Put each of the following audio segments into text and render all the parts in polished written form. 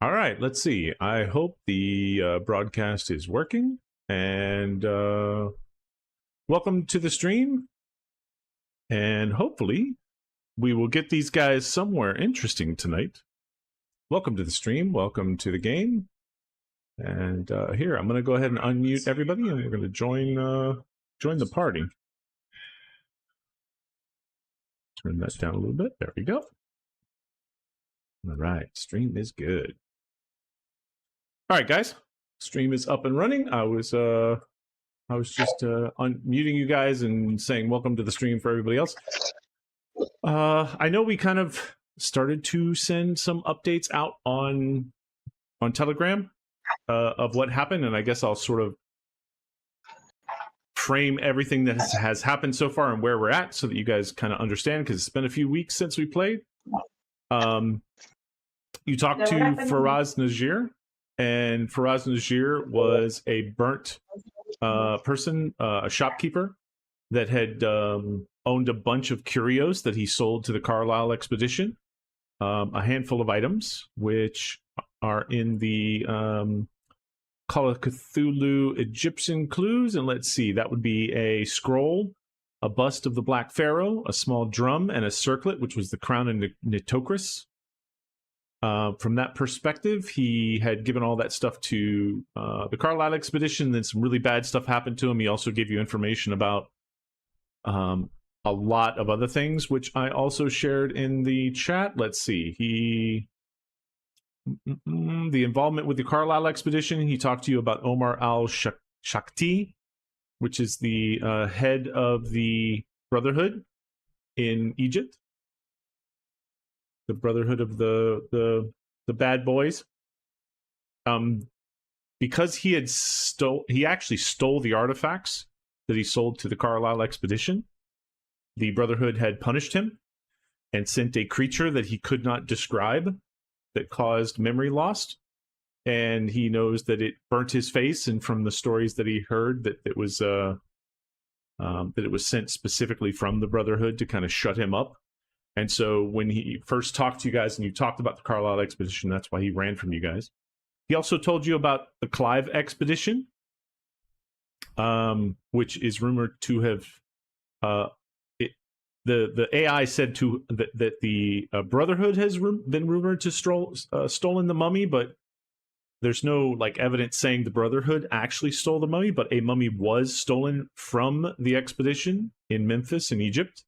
All right, let's see. I hope the broadcast is working. And welcome to the stream. And hopefully we will get these guys somewhere interesting tonight. Welcome to the stream. Welcome to the game. And here, I'm going to go ahead and unmute everybody, and we're going to join the party. Turn that down a little bit. There we go. All right, stream is good. All right, guys, stream is up and running. I was just unmuting you guys and saying welcome to the stream for everybody else. I know we kind of started to send some updates out on Telegram of what happened, and I guess I'll sort of frame everything that has happened so far and where we're at so that you guys kind of understand, because it's been a few weeks since we played. You talked to Faraz Najir, and Faraz Najir was a burnt person, a shopkeeper that had owned a bunch of curios that he sold to the Carlisle expedition. A handful of items, which are in the Call of Cthulhu Egyptian clues. And let's see, that would be a scroll, a bust of the Black Pharaoh, a small drum, and a circlet, which was the crown of Nitocris. From that perspective, he had given all that stuff to the Carlisle expedition. Then some really bad stuff happened to him. He also gave you information about a lot of other things, which I also shared in the chat. Let's see. The involvement with the Carlisle expedition. He talked to you about Omar al-Shakti, which is the head of the Brotherhood in Egypt. The Brotherhood of the bad boys. Because he actually stole the artifacts that he sold to the Carlisle expedition. The Brotherhood had punished him and sent a creature that he could not describe that caused memory loss. And he knows that it burnt his face, and from the stories that he heard, that it was sent specifically from the Brotherhood to kind of shut him up. And so when he first talked to you guys and you talked about the Carlisle expedition, that's why he ran from you guys. He also told you about the Clive expedition, which is rumored to have... The AI said that the Brotherhood has been rumored to stolen the mummy, but there's no evidence saying the Brotherhood actually stole the mummy, but a mummy was stolen from the expedition in Memphis in Egypt.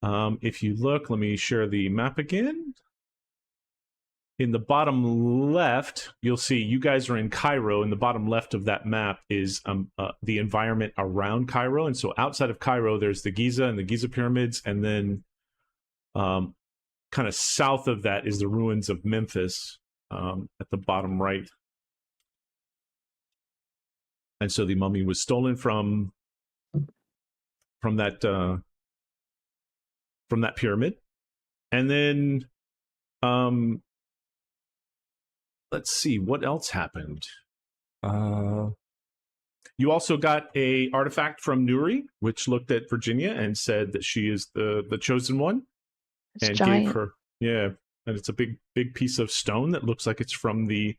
If you look, let me share the map again. In the bottom left, you'll see you guys are in Cairo. In the bottom left of that map is the environment around Cairo. And so outside of Cairo, there's the Giza and the Giza pyramids. And then kind of south of that is the ruins of Memphis at the bottom right. And so the mummy was stolen from that pyramid. And then let's see, what else happened? You also got a artifact from Nuri, which looked at Virginia and said that she is the chosen one. It's and giant. Gave her, and it's a big piece of stone that looks like it's from the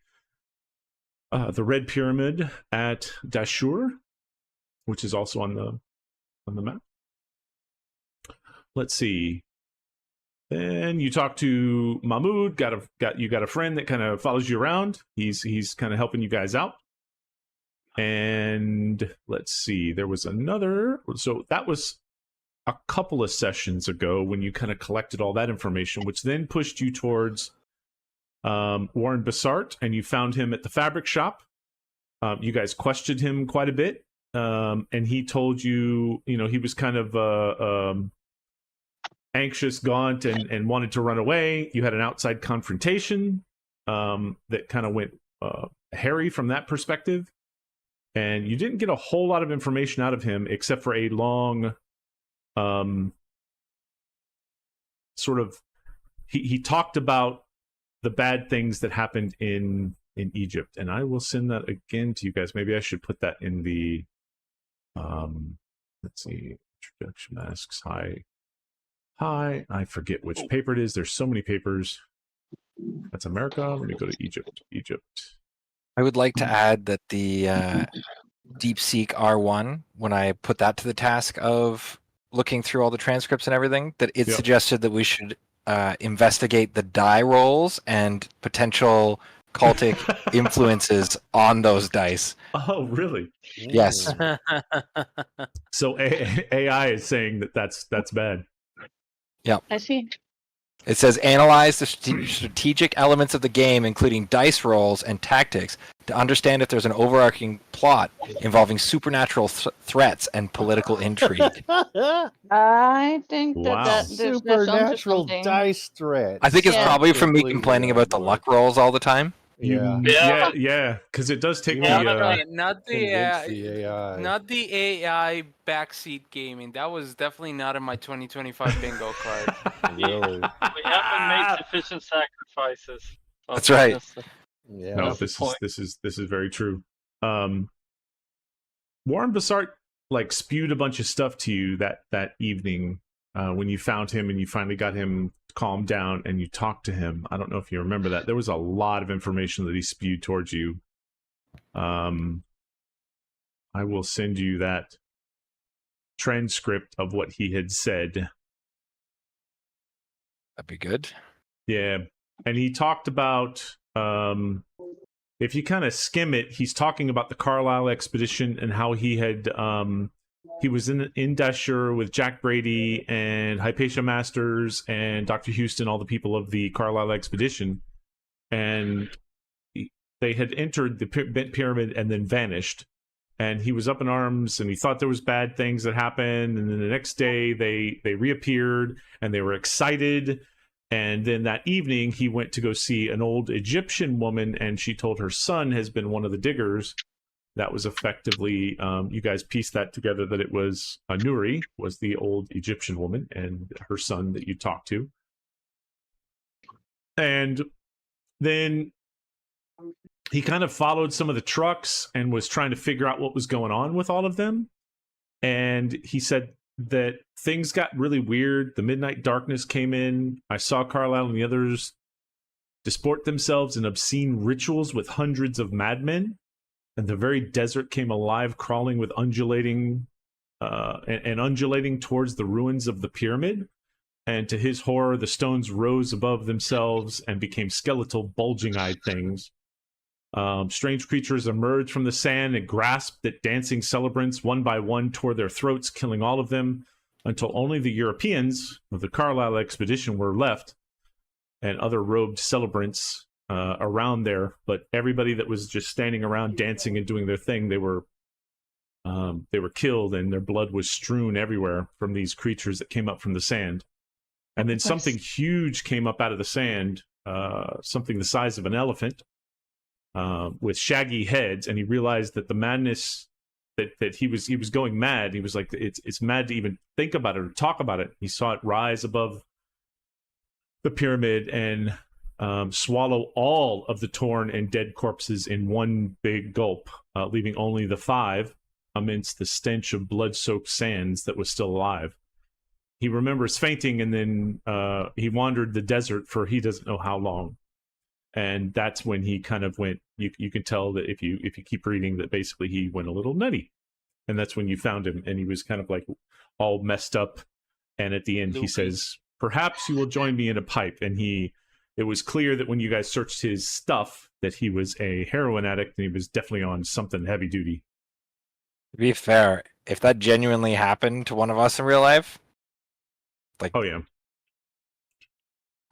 Red Pyramid at Dashur, which is also on the map. Let's see. Then you talk to Mahmoud. You got a friend that kind of follows you around. He's kind of helping you guys out. And let's see, there was another. So that was a couple of sessions ago when you kind of collected all that information, which then pushed you towards Warren Bassart, and you found him at the fabric shop. You guys questioned him quite a bit, and he told you, he was kind of anxious, gaunt, and wanted to run away. You had an outside confrontation that kind of went hairy from that perspective, and you didn't get a whole lot of information out of him except for a long sort of he talked about the bad things that happened in Egypt, and I will send that again to you guys. Maybe I should put that in the let's see, introduction. Masks. Hi, I forget which paper it is. There's so many papers. That's America. Let me go to Egypt. Egypt. I would like to add that the DeepSeek R1, when I put that to the task of looking through all the transcripts and everything, that it suggested that we should investigate the die rolls and potential cultic influences on those dice. Oh, really? Yes. So AI is saying that that's bad. Yeah. I see. It says analyze the strategic elements of the game, including dice rolls and tactics, to understand if there's an overarching plot involving supernatural threats and political intrigue. I think Wow. that there's Supernatural something. dice threat. I think it's Yeah. probably from me complaining about the luck rolls all the time. Yeah. Because it does take Yeah. Not Convince the the AI. not the AI backseat gaming. That was definitely not in my 2025 bingo card. Really? We haven't made sufficient sacrifices. That's right. Yeah. No, That's the this is very true. Warren Bassart like spewed a bunch of stuff to you that evening when you found him and you finally got him calmed down and you talked to him. I don't know if you remember that. There was a lot of information that he spewed towards you. I will send you that transcript of what he had said. That'd be good. Yeah. And he talked about, if you kind of skim it, he's talking about the Carlisle expedition and how he had, he was in Deshire with Jack Brady and Hypatia Masters and Dr. Houston, all the people of the Carlisle expedition. And they had entered the Bent Pyramid and then vanished. And he was up in arms and he thought there was bad things that happened. And then the next day they reappeared and they were excited. And then that evening, he went to go see an old Egyptian woman, and she told her son has been one of the diggers. That was effectively, you guys pieced that together, that it was Nuri, was the old Egyptian woman, and her son that you talked to. And then he kind of followed some of the trucks and was trying to figure out what was going on with all of them. And he said that things got really weird. The midnight darkness came in. I saw Carlisle and the others disport themselves in obscene rituals with hundreds of madmen, and the very desert came alive, crawling with undulating and undulating towards the ruins of the pyramid. And to his horror, the stones rose above themselves and became skeletal, bulging-eyed things. Strange creatures emerged from the sand and grasped at dancing celebrants. One by one tore their throats, killing all of them, until only the Europeans of the Carlisle expedition were left, and other robed celebrants around there. But everybody that was just standing around dancing and doing their thing, they were killed, and their blood was strewn everywhere from these creatures that came up from the sand. And then something huge came up out of the sand, something the size of an elephant, with shaggy heads, and he realized that the madness that he was going mad. He was like, it's mad to even think about it or talk about it. He saw it rise above the pyramid and swallow all of the torn and dead corpses in one big gulp, leaving only the 5 amidst the stench of blood-soaked sands that was still alive. He remembers fainting, and then he wandered the desert for he doesn't know how long. And that's when he kind of went, you can tell that if you keep reading, that basically he went a little nutty. And that's when you found him, and he was kind of like all messed up. And at the end, he says, perhaps you will join me in a pipe. And it was clear that when you guys searched his stuff, that he was a heroin addict, and he was definitely on something heavy duty. To be fair, if that genuinely happened to one of us in real life, like, oh yeah,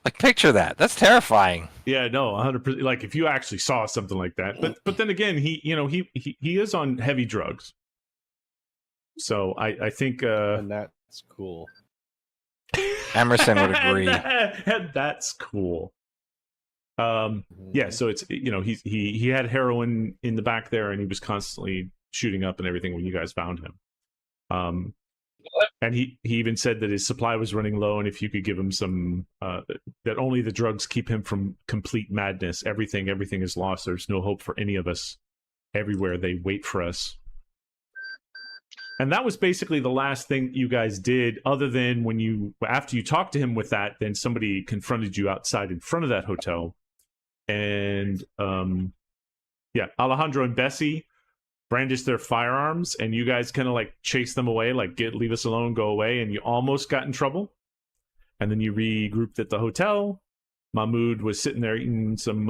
like picture that. That's terrifying. Yeah, no, 100%. Like if you actually saw something like that, but then again, he is on heavy drugs, so I think and that's cool. Emerson would agree. and that's cool. Yeah, so it's he had heroin in the back there, and he was constantly shooting up and everything when you guys found him. And he even said that his supply was running low, and if you could give him some, that only the drugs keep him from complete madness. Everything is lost. There's no hope for any of us. Everywhere they wait for us. And that was basically the last thing you guys did, other than after you talked to him with that, then somebody confronted you outside in front of that hotel and Alejandro and Bessie brandish their firearms, and you guys kind of like chase them away, like leave us alone, go away, and you almost got in trouble. And then you regrouped at the hotel. Mahmoud was sitting there eating some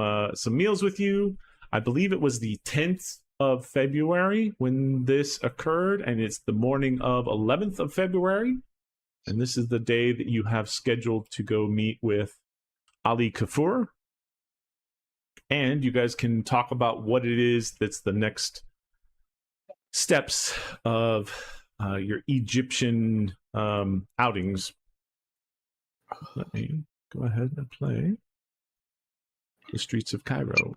meals with you. I believe it was the 10th of February when this occurred, and it's the morning of 11th of February. And this is the day that you have scheduled to go meet with Ali Kafur. And you guys can talk about what it is that's the next steps of your Egyptian outings. Let me go ahead and play The Streets of Cairo.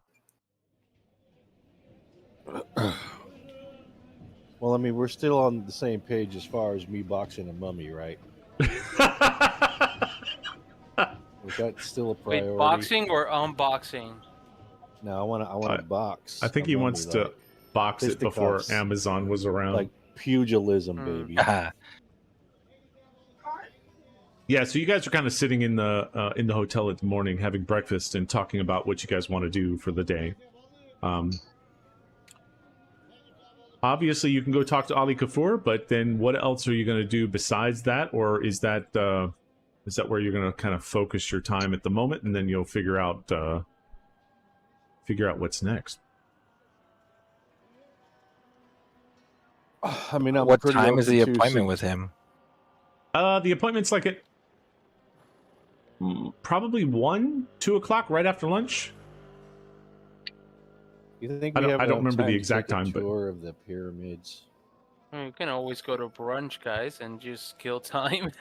Well, I mean, we're still on the same page as far as me boxing a mummy, right? Is that still a priority? Wait, boxing or unboxing? No, I want to box. I think he wants to box it before fisticuffs. Amazon was around. Like pugilism, baby. Yeah, so you guys are kind of sitting in the hotel at the morning, having breakfast and talking about what you guys want to do for the day. Obviously, you can go talk to Ali Kafur, but then what else are you going to do besides that, or is that where you're going to kind of focus your time at the moment, and then you'll figure out what's next? I mean, I'm What pretty time is the open to appointment some- with him? The appointment's like at probably 1, 2 o'clock, right after lunch. You think I we don't- have I don't enough remember the time to exact take a time, but- tour of the pyramids? You can always go to brunch, guys, and just kill time.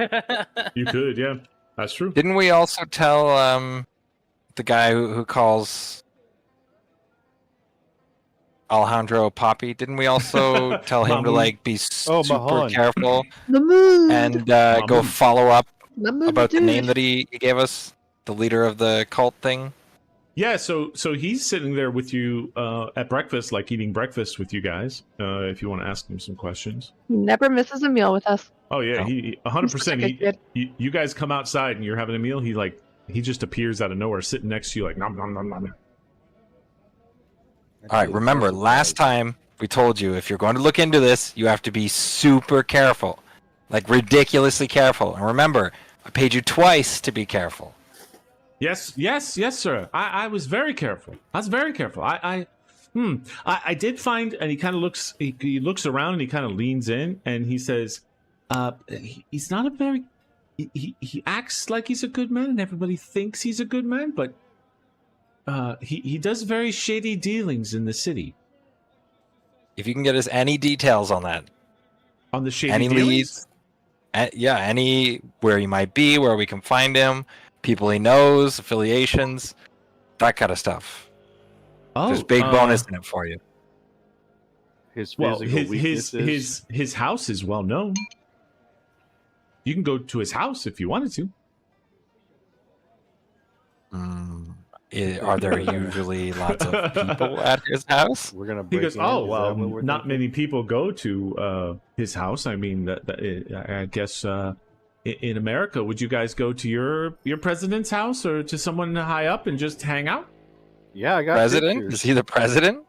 You could, yeah, that's true. Didn't we also tell the guy who calls Alejandro Poppy? Didn't we also tell him to Mahmoud. like be Oh, super Mahan. careful Mahmoud. and go Mahmoud. follow up Mahmoud, about the dude. name that he gave us, the leader of the cult thing? Yeah, so he's sitting there with you at breakfast, like eating breakfast with you guys. If you want to ask him some questions. He never misses a meal with us. Oh yeah, No. he 100%. He's such a good You guys come outside and you're having a meal. He just appears out of nowhere, sitting next to you, like nom nom nom nom. All right, remember, last time we told you if you're going to look into this, you have to be super careful. Like ridiculously careful. And remember, I paid you twice to be careful. Yes, sir. I was very careful. I did find, and he kind of looks. He looks around and he kind of leans in and he says, "He's not a very. He acts like he's a good man, and everybody thinks he's a good man, but he does very shady dealings in the city. If you can get us any details on that, On the shady any dealings? leads, any where he might be, where we can find him, people he knows, affiliations, that kind of stuff. Oh, There's big bonus in it for you. His Well, physical weaknesses. his house is well known. You can go to his house if you wanted to. Are there usually lots of people at his house? We're gonna He break goes, in. "Oh, Is well, that what we're not thinking? many people go to his house. I mean, I guess in America, would you guys go to your president's house or to someone high up and just hang out? Yeah, I got President? pictures. Is he the president?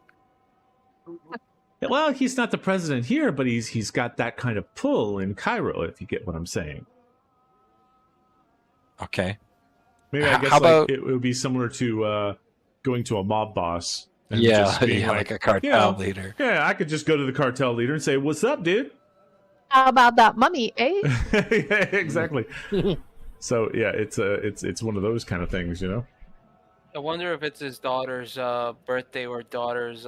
Well, he's not the president here, but he's got that kind of pull in Cairo, if you get what I'm saying. Okay. Maybe I guess How like about- it would be similar to going to a mob boss. And Yeah, just being like a cartel yeah, leader. Yeah, I could just go to the cartel leader and say, "What's up, dude?" How about that mummy, eh? Yeah, exactly. So yeah, it's one of those kind of things, you know. I wonder if it's his daughter's birthday or daughter's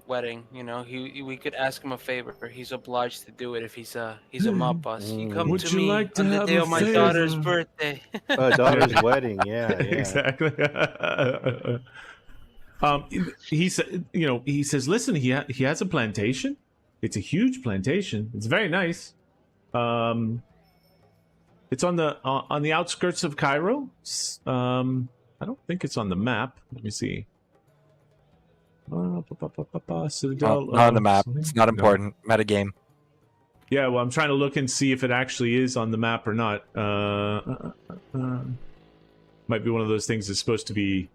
wedding. You know, we could ask him a favor. He's obliged to do it if he's a mob boss. You come Would to you me like to on the have day a of my favor? daughter's birthday. Daughter's wedding. Yeah, yeah. Exactly. He said, he says, listen, he has a plantation. It's a huge plantation. It's very nice. It's on the outskirts of Cairo. I don't think it's on the map. Let me see. Citadel. Not on the map. something? It's not No. important. Metagame. Yeah, well, I'm trying to look and see if it actually is on the map or not. Might be one of those things that's supposed to be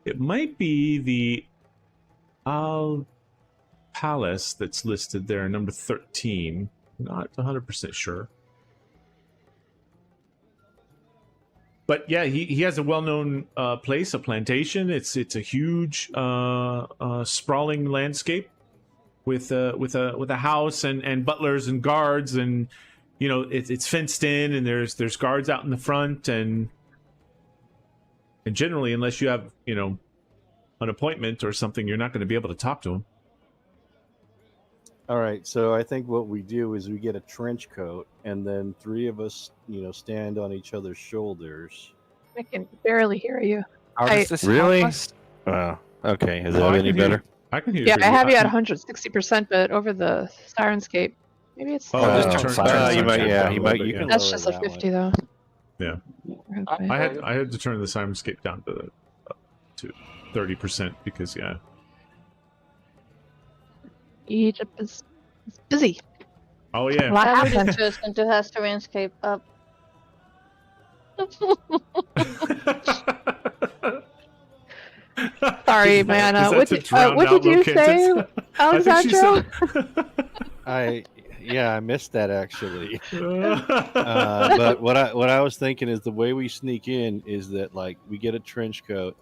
It might be the Al Palace that's listed there, number 13. Not 100% sure. But yeah, he has a well-known place, a plantation. It's a huge sprawling landscape with a house and butlers and guards, and you know it's fenced in, and there's guards out in the front, and generally, unless you have an appointment or something, you're not going to be able to talk to him. All right, so I think what we do is we get a trench coat, and then three of us, stand on each other's shoulders. I can barely hear you. How does this Really? help us? Okay, is Oh, that I any can hear better? I can hear. Yeah, you. I have you at 160%, but over the Sirenscape, maybe it's. Oh, just turn you might, Sirenscape yeah, down a you little might. bit, You yeah. can That's lower just that a one. 50 though. Yeah. Okay. I had to turn the Sirenscape down to 30% because Egypt is busy. Oh A yeah. lot I would happened. just to have Sirenscape up. Sorry, Is Mana. that What to did, drown what out did you say, Locantis? I think she Alexandro? I missed that actually. said- But what I was thinking is the way we sneak in is that like we get a trench coat,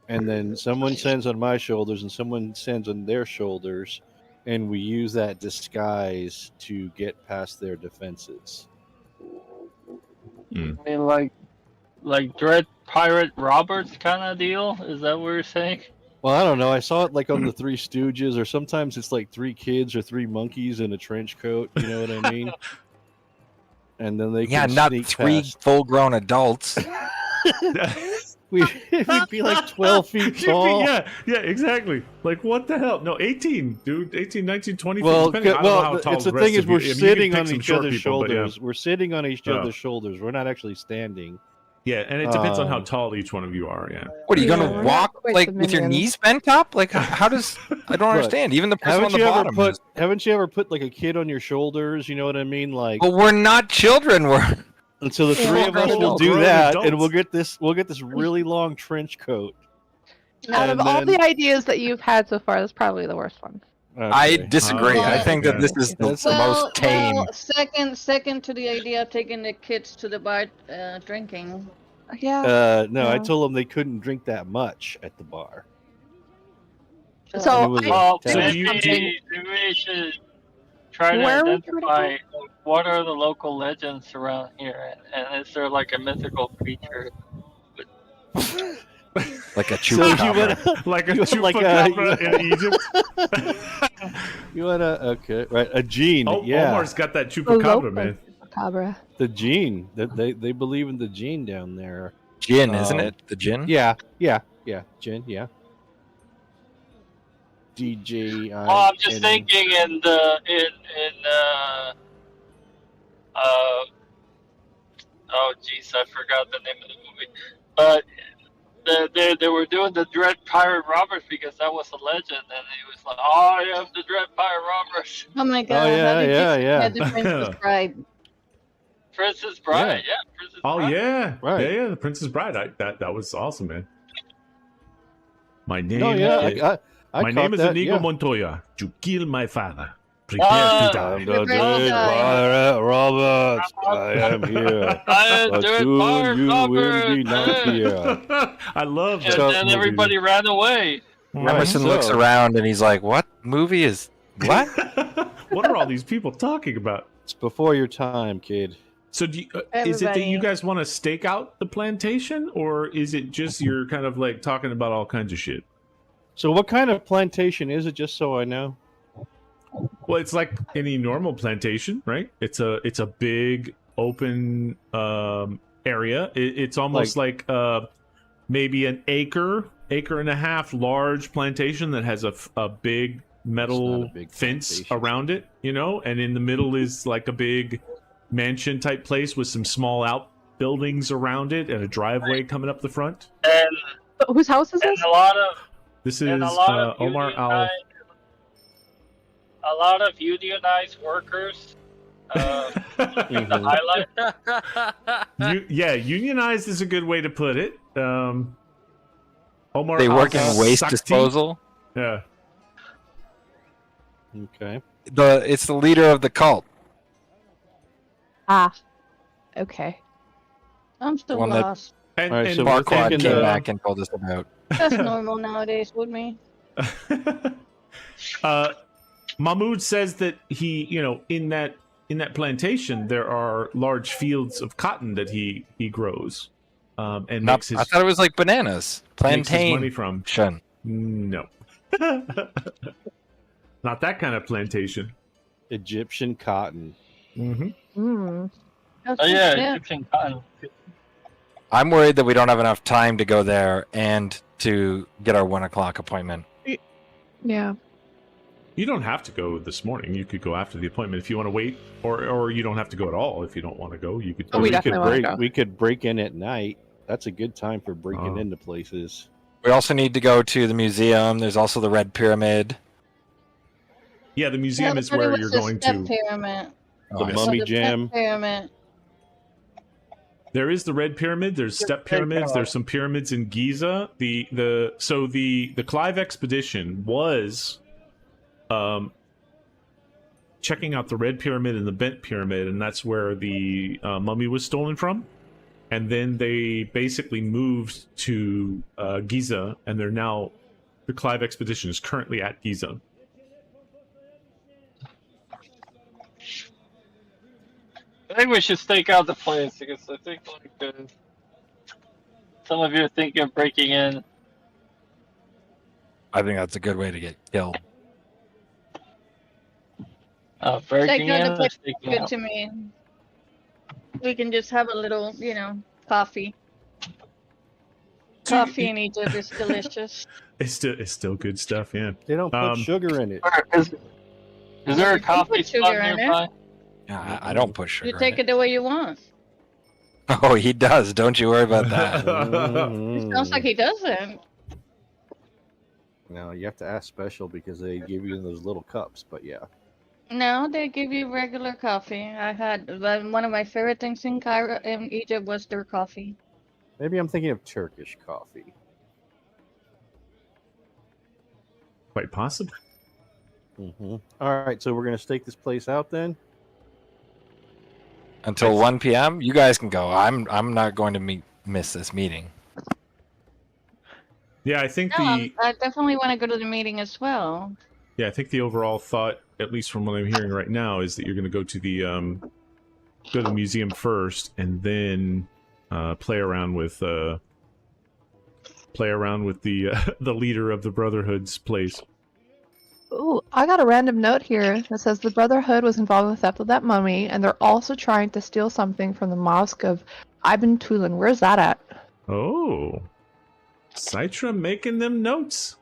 and then someone sends on my shoulders and someone sends on their shoulders, and we use that disguise to get past their defenses. I mean, like Dread Pirate Roberts kind of deal. Is that what you're saying? Well, I don't know. I saw it like on the Three Stooges, or sometimes it's like three kids or three monkeys in a trench coat. You know what I mean? And then they can not sneak three past. full-grown adults. We'd be like 12 feet tall. yeah, exactly. Like, what the hell? No, 18, dude. 18, 19, 20 Well, feet. Depending, I don't know how well, tall it's the rest thing is of we're you- I mean, you can sitting pick on some each short other's people, but shoulders. We're sitting on each Oh. other's shoulders. We're not actually standing. Yeah, and it depends on how Um, tall each one of you are, yeah. What are you Yeah, gonna we're walk not quite like the with your minions. knees bent up? Like how does I don't Look, understand. Even the person on the bottom. Haven't you ever put like a kid on your shoulders? You know what I mean? Like, Well, we're not children. and so the Yeah. three of us will Full-grown do that, adults. and we'll get this really long trench coat. Out of And all then- the ideas that you've had so far, that's probably the worst one. I Okay. disagree. Oh, I think that yeah. this is the That's- most tame. Well, second to the idea of taking the kids to the bar drinking. Yeah. No, I Yeah. told them they couldn't drink that much at the bar. So it was I- Well, So do you- maybe we should try to Where are we gonna identify what are the local legends around here, and is there like a mythical creature? Like a So you chupacabra. want Like a You like chupacabra a- in Egypt. you want okay, right? A gene, yeah. Omar's got that the chupacabra, local man. Cabra. The gene. They believe in the gene down there. Gin, isn't Um, it? The gin? Yeah, gin, yeah. DJ. Well, I'm just thinking in oh jeez, I forgot the name of the movie, but they were doing the Dread Pirate Roberts because that was a legend, and he was like, "Oh, I am the Dread Pirate Roberts." Oh my god! yeah, how did yeah, you yeah. had the Princess Bride? Princess Bride, yeah, Princess Oh Bride. yeah, Right. yeah, the Princess Bride. That was awesome, man. My name. No, yeah, is, I my caught name is that, Inigo yeah. Montoya. To kill my father. Prepare Ah, to die. I'm the You're Dread ready to die. Pirate Roberts. I am here. I am But Dread soon Pirate you will Roberts. be not yeah. here. I love And that. So- then movie. everybody ran away. Right. Emerson looks So- around and he's like, "What movie is what?" What are all these people talking about? It's before your time, kid. So, is it that you Everybody. guys want to stake out the plantation, or is it just you're kind of like talking about all kinds of shit? So, what kind of plantation is it? Just so I know. Well, it's like any normal plantation, right? It's a big open area. It's almost like maybe an acre and a half large plantation that has a big metal It's not a big fence plantation. around it, and in the middle is like a big mansion type place with some small outbuildings around it and a driveway coming up the front. And But whose house is this? a lot of This is and a lot of Omar Al. unionized workers. The highlight. Yeah, unionized is a good way to put it. Omar. They work in waste Sakti. disposal. Yeah. Okay. It's the leader of the cult. Ah. Okay. I'm still One that- lost. And, All right, and so we're Farquaad thinking, came back and told us about. That's normal nowadays with me. Mahmoud says that he, in that plantation there are large fields of cotton that he grows, and Not, makes his I thought it was like bananas. makes his money Plantation. from. No, not that kind of plantation. Egyptian cotton. Mm-hmm. That's Oh yeah, yeah. Egyptian cotton. I'm worried that we don't have enough time to go there and to get our 1 o'clock appointment. Yeah. You don't have to go this morning. You could go after the appointment if you want to wait, or you don't have to go at all if you don't want to go. You could. Oh, we could definitely wanna break. go. We could break in at night. That's a good time for breaking Oh. into places. We also need to go to the museum. There's also the Red Pyramid. Yeah, the museum Yeah, is but it where was you're the going step to. Pyramid. The I see. Mummy The Jam. step pyramid. There is the Red Pyramid. There's step pyramids. There's some pyramids in Giza. The Clive expedition was, checking out the Red Pyramid and the Bent Pyramid, and that's where the mummy was stolen from. And then they basically moved to Giza, and they're now the Clive expedition is currently at Giza. I think we should stake out the place because I think some of you are thinking of breaking in. I think that's a good way to get killed. Breaking Stake out in the or place staking good out? to me. We can just have a little, coffee. Coffee in Egypt is delicious. It's still good stuff. Yeah. They don't put sugar in it. Is there a You can coffee put spot sugar in it. nearby? Yeah, I don't push sugar. You take it the way you want. Oh, he does. Don't you worry about that. It sounds like he doesn't. No, you have to ask special because they give you those little cups. But yeah, No, they give you regular coffee. I had one of my favorite things in Egypt was their coffee. maybe I'm thinking of Turkish coffee. Quite possible. All right, so we're gonna stake this place out then. Until 1 p.m., you guys can go. I'm not going to miss this meeting. Yeah, I think No, the I definitely want to go to the meeting as well. Yeah, I think the overall thought, at least from what I'm hearing right now, is that you're going to go to the museum first, and then play around with the the leader of the Brotherhood's place. Ooh, I got a random note here that says the Brotherhood was involved with the theft of that mummy, and they're also trying to steal something from the Mosque of Ibn Tulun. Where's that at? Oh, Citra making them notes.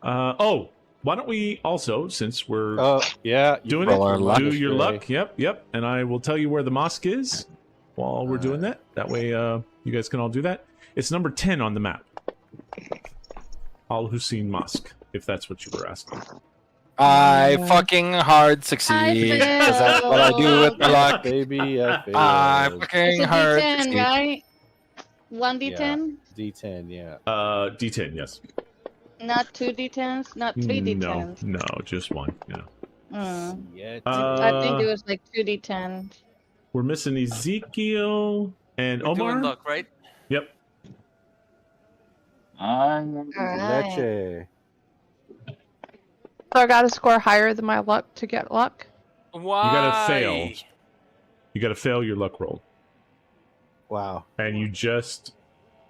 Why don't we also, since we're Yeah, you doing can roll our it, luck. do your luck. Yep. And I will tell you where the mosque is while we're doing that. That way, you guys can all do that. It's number 10 on the map. Al Hussein Mosque, if that's what you were asking. I fucking hard succeed. Because that's what I do with my luck. Baby, I failed. I It's fucking a hard D10, succeed. right? 1d10? D10, yeah. D10, yes. Not 2 D10s? Not 3 D10s? No, just one. Yeah. Yeah. I think it was like 2 D10s. We're missing Ezekiel and We're doing Omar. luck, right? Yep. Alright. Leche. So I got to score higher than my luck to get luck. Why? gotta fail. You got to fail your luck roll, Wow. and you just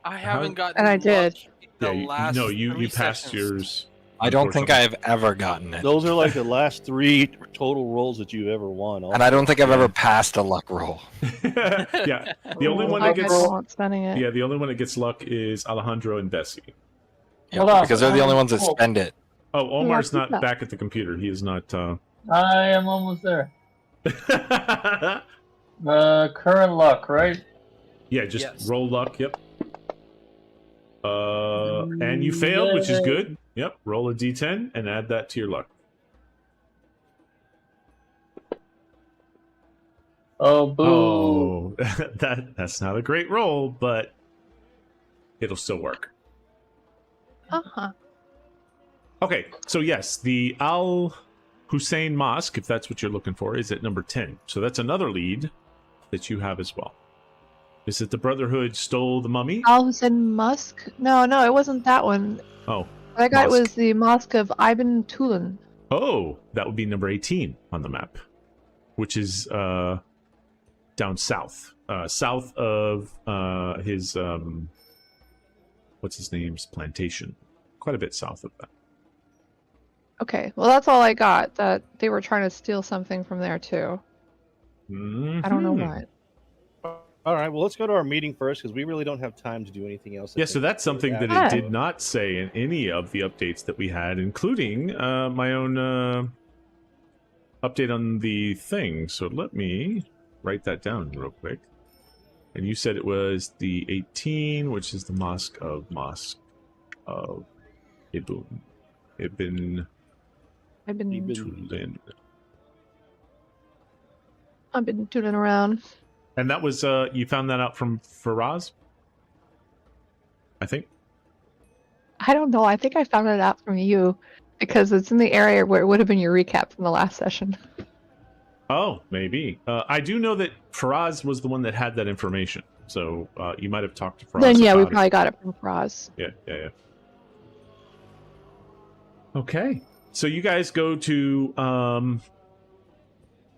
I haven't gotten. And I luck did. The you last you passed sessions. yours. I don't think unfortunately. I've ever gotten it. Those are like the last 3 total rolls that you ever won. And I don't think I've ever passed a luck roll. Yeah, the only one I that gets not spending it. the only one that gets luck is Alejandro and Bessie. Yeah, because they're the only ones that spend it. Oh, Omar's Yeah, not yeah. back at the computer. He is not. I am almost there. Current luck, right? Yeah, just Yes. roll luck. Yep. And you failed, which is good. Yep. Roll a d10 and add that to your luck. Oh, boo. Oh, that's not a great roll, but it'll still work. Uh-huh. Okay, so yes, the Al Hussein Mosque, if that's what you're looking for, is at number 10. So that's another lead that you have as well. Is it the Brotherhood stole the mummy? Al Hussein Musk? No, it wasn't that one. Oh. That guy Mosque. was the Mosque of Ibn Tulun. Oh, that would be number 18 on the map, which is down south. South of his, what's his name's plantation. Quite a bit south of that. Okay, well that's all I got. That they were trying to steal something from there too. I don't know what. All right, well, let's go to our meeting first because we really don't have time to do anything else. Yeah, so that's something that it did not say in any of the updates that we had, including my own update on the thing. So let me write that down real quick. And you said it was the 18, which is the Mosque of Ibn Tulun. I've been tooling around. And that was, you found that out from Faraz? I think? I don't know. I think I found it out from you because it's in the area where it would have been your recap from the last session. Oh, maybe. I do know that Faraz was the one that had that information. So you might have talked to Faraz. Then, yeah, we about probably got it from Faraz. Yeah. Okay. So you guys go to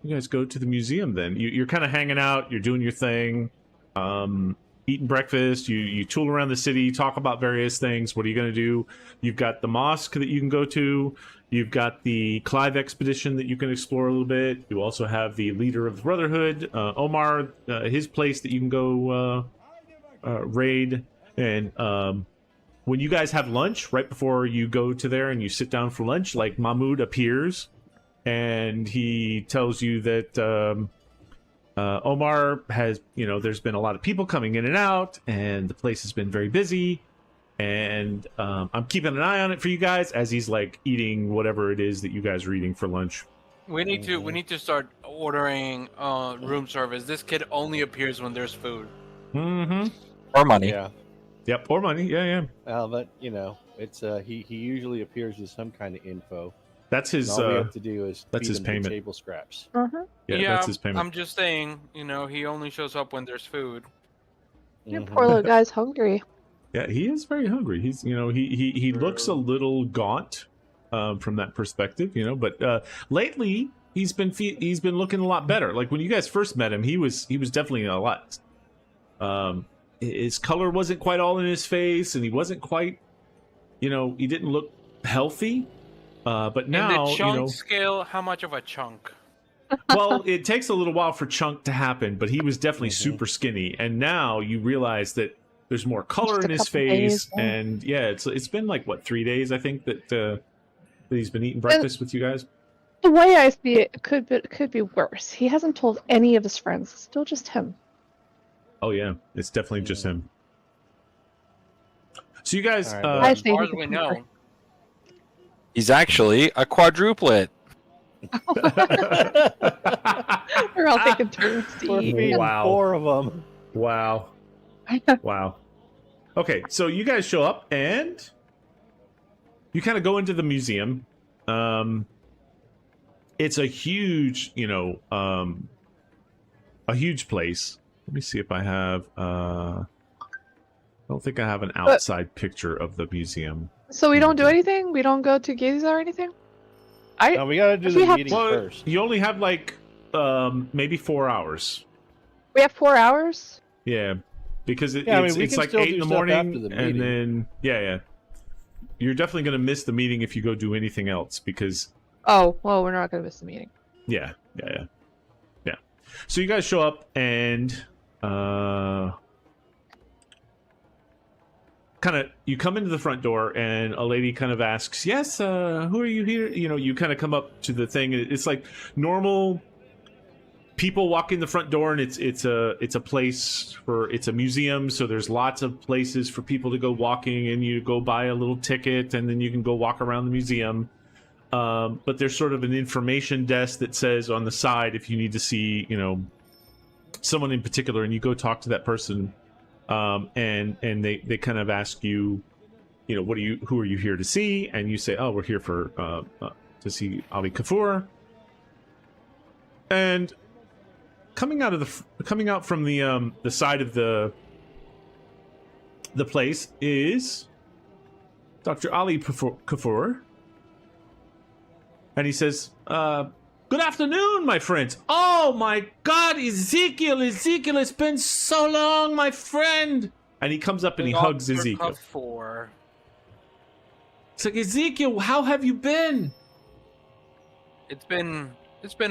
the museum then. You're kind of hanging out, you're doing your thing, eating breakfast, you tool around the city, talk about various things. What are you going to do? You've got the mosque that you can go to. You've got the Clive expedition that you can explore a little bit. You also have the leader of the Brotherhood, Omar, his place that you can go raid. And when you guys have lunch, right before you go to there and you sit down for lunch, like Mahmoud appears and he tells you that Omar has, there's been a lot of people coming in and out and the place has been very busy. And I'm keeping an eye on it for you guys as he's like eating whatever it is that you guys are eating for lunch. We need to start ordering room service. This kid only appears when there's food. Mm-hmm. Or money. Yeah. Yep, or money. Yeah. But it's he usually appears with some kind of info. That's his. And all we have to do is that's feed his him payment. the table scraps. Yeah, that's his payment. I'm just saying, he only shows up when there's food. Your poor little guy's hungry. Yeah, he is very hungry. He's, he looks a little gaunt from that perspective, but lately he's been looking a lot better. Like when you guys first met him, he was definitely a lot. His color wasn't quite all in his face, and he wasn't quite, he didn't look healthy. But now, in the chunk scale, how much of a chunk? Well, it takes a little while for chunk to happen, but he was definitely super skinny. And now you realize that there's more color in his face, days, yeah. And it's been like 3 days, I think, that he's been eating breakfast with you guys. The way I see it, it could be worse. He hasn't told any of his friends. It's still just him. Oh yeah, it's definitely just him. So you guys, I As far as we know, He's actually a quadruplet. We're all taking turns to We're eat. feeding Wow. 4 of them. Wow. Wow. Okay, so you guys show up and you kind of go into the museum. It's a huge, a huge place. Let me see if I have. I don't think I have an outside picture of the museum. So we don't do anything? We don't go to Giza or anything? No, we gotta do If the we have- meeting Well, first. you only have maybe 4 hours. We have 4 hours? Yeah, because we it's can like still 8 do in the stuff morning, after the and meeting. then yeah, you're definitely gonna miss the meeting if you go do anything else because Oh, well, we're not going to miss the meeting. yeah. So you guys show up and you come into the front door and a lady kind of asks, "Yes, who are you here?" You kind of come up to the thing. And it's like normal people walk in the front door, and it's a place it's a museum, so there's lots of places for people to go walking, and you go buy a little ticket, and then you can go walk around the museum. But there's sort of an information desk that says on the side if you need to see, someone in particular, and you go talk to that person, and they kind of ask you, who are you here to see? And you say, oh, we're here for to see Ali Kafur. And coming out from the side of the place is Dr. Ali Kafur. And he says, good afternoon, my friends. Oh my God, Ezekiel, it's been so long, my friend. And he comes up and he hugs Ezekiel. It's like, Ezekiel, how have you been? It's been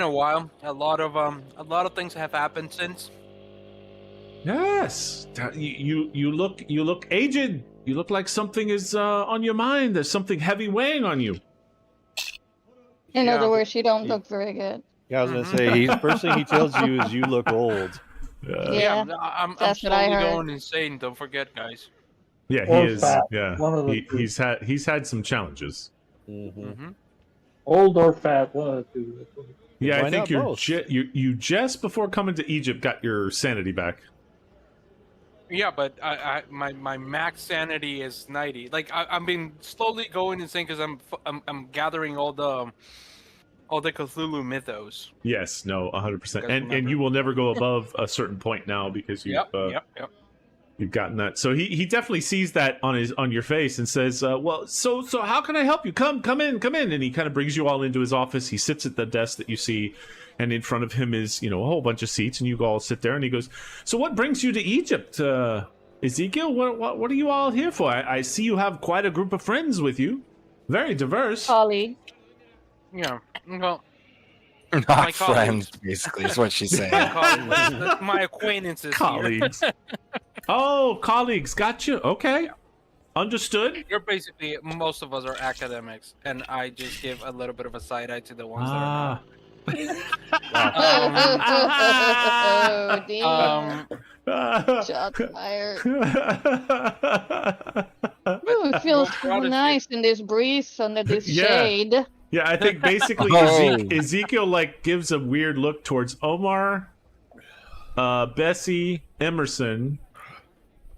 a while. A lot of things have happened since. Yes, you look aged. You look like something is on your mind. There's something heavy weighing on you. In other words, you don't look very good. Yeah, I was gonna say, first thing he tells you is you look old. Yeah, I'm that's what slowly I heard. going insane. Don't forget, guys. Yeah, Or he is. fat. Yeah, One of the two. he's had some challenges. Mm-hmm. Old or fat, one of the two. Yeah, Why I think not both? you just before coming to Egypt got your sanity back. Yeah, but my max sanity is 90. Like I've been slowly going insane because I'm gathering all the Cthulhu mythos. Yes, no, 100%. And remember. you will never go above a certain point now because you've you've gotten that. So he definitely sees that on your face and says, well, so how can I help you? Come in. And he kind of brings you all into his office. He sits at the desk that you see, and in front of him is, a whole bunch of seats, and you all sit there, and he goes, so what brings you to Egypt, Ezekiel? What are you all here for? I see you have quite a group of friends with you. Very diverse. Colleague. Yeah. Well, Not My friends, colleagues. basically, is what she's saying. my acquaintances Colleagues. Oh, colleagues. Got you. Okay. Understood. You're basically, most of us are academics, and I just give a little bit of a side eye to the ones that are Oh, damn. not. Shots fired. Ooh, it feels so Protestant. nice in this breeze under this Yeah. shade. Yeah, I think basically Oh. Ezekiel gives a weird look towards Omar, Bessie, Emerson,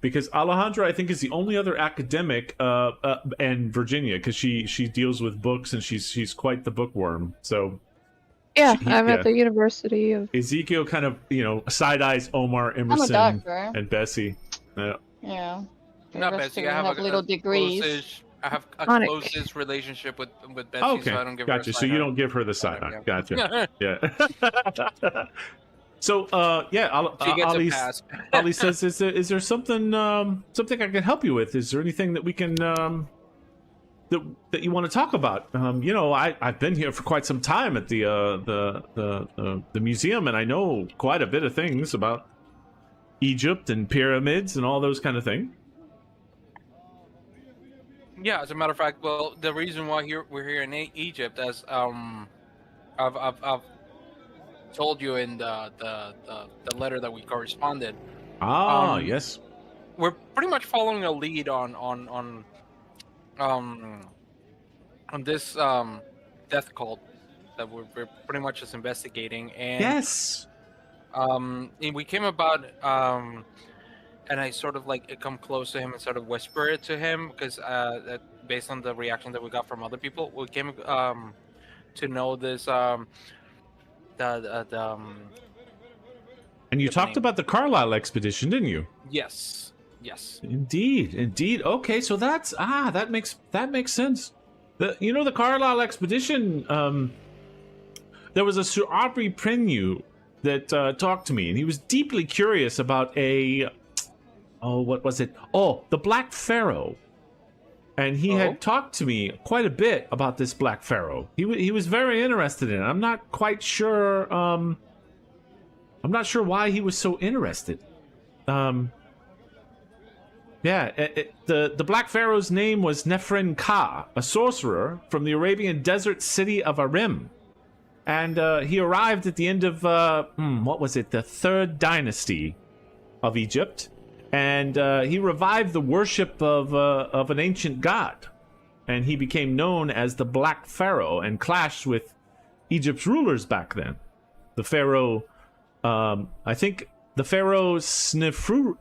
because Alejandra, I think, is the only other academic, and Virginia, because she deals with books and she's quite the bookworm. So Yeah, He- I'm yeah. at the University of. Ezekiel kind of side eyes Omar, I'm a Emerson, doctor. and Bessie. Yeah. Not The rest Betsy. of I them have have little degrees. I have a Onic. closest relationship with Betsy, Okay, so I don't give her a gotcha. So side you eye. don't give her the side eye. Gotcha. Yeah. Yeah. So She gets a Ali, pass. Ali says, "Is there something something I can help you with? Is there anything that we can that you want to talk about? I've been here for quite some time at the museum, and I know quite a bit of things about Egypt and pyramids and all those kind of things." Yeah, as a matter of fact, well, the reason why we're here in Egypt, as I've told you in the letter that we corresponded, Yes. we're pretty much following a lead on this death cult that we're pretty much just investigating, and Yes. and we came about and I sort of come close to him and sort of whisper it to him because based on the reaction that we got from other people, we came to know this And you Good talked name. about the Carlisle expedition, didn't you? yes. Indeed. Okay, so that makes sense. The Carlisle expedition. There was a Sir Aubrey Prenu that talked to me, and he was deeply curious about what was it? Oh, the Black Pharaoh. And he had talked to me quite a bit about this Black Pharaoh. He was very interested in it. I'm not quite sure. I'm not sure why he was so interested. The Black Pharaoh's name was Nefren Ka, a sorcerer from the Arabian desert city of Arim. And he arrived at the end of, the Third Dynasty of Egypt. And he revived the worship of an ancient god. And he became known as the Black Pharaoh and clashed with Egypt's rulers back then. The Pharaoh, I think the Pharaoh Sneferu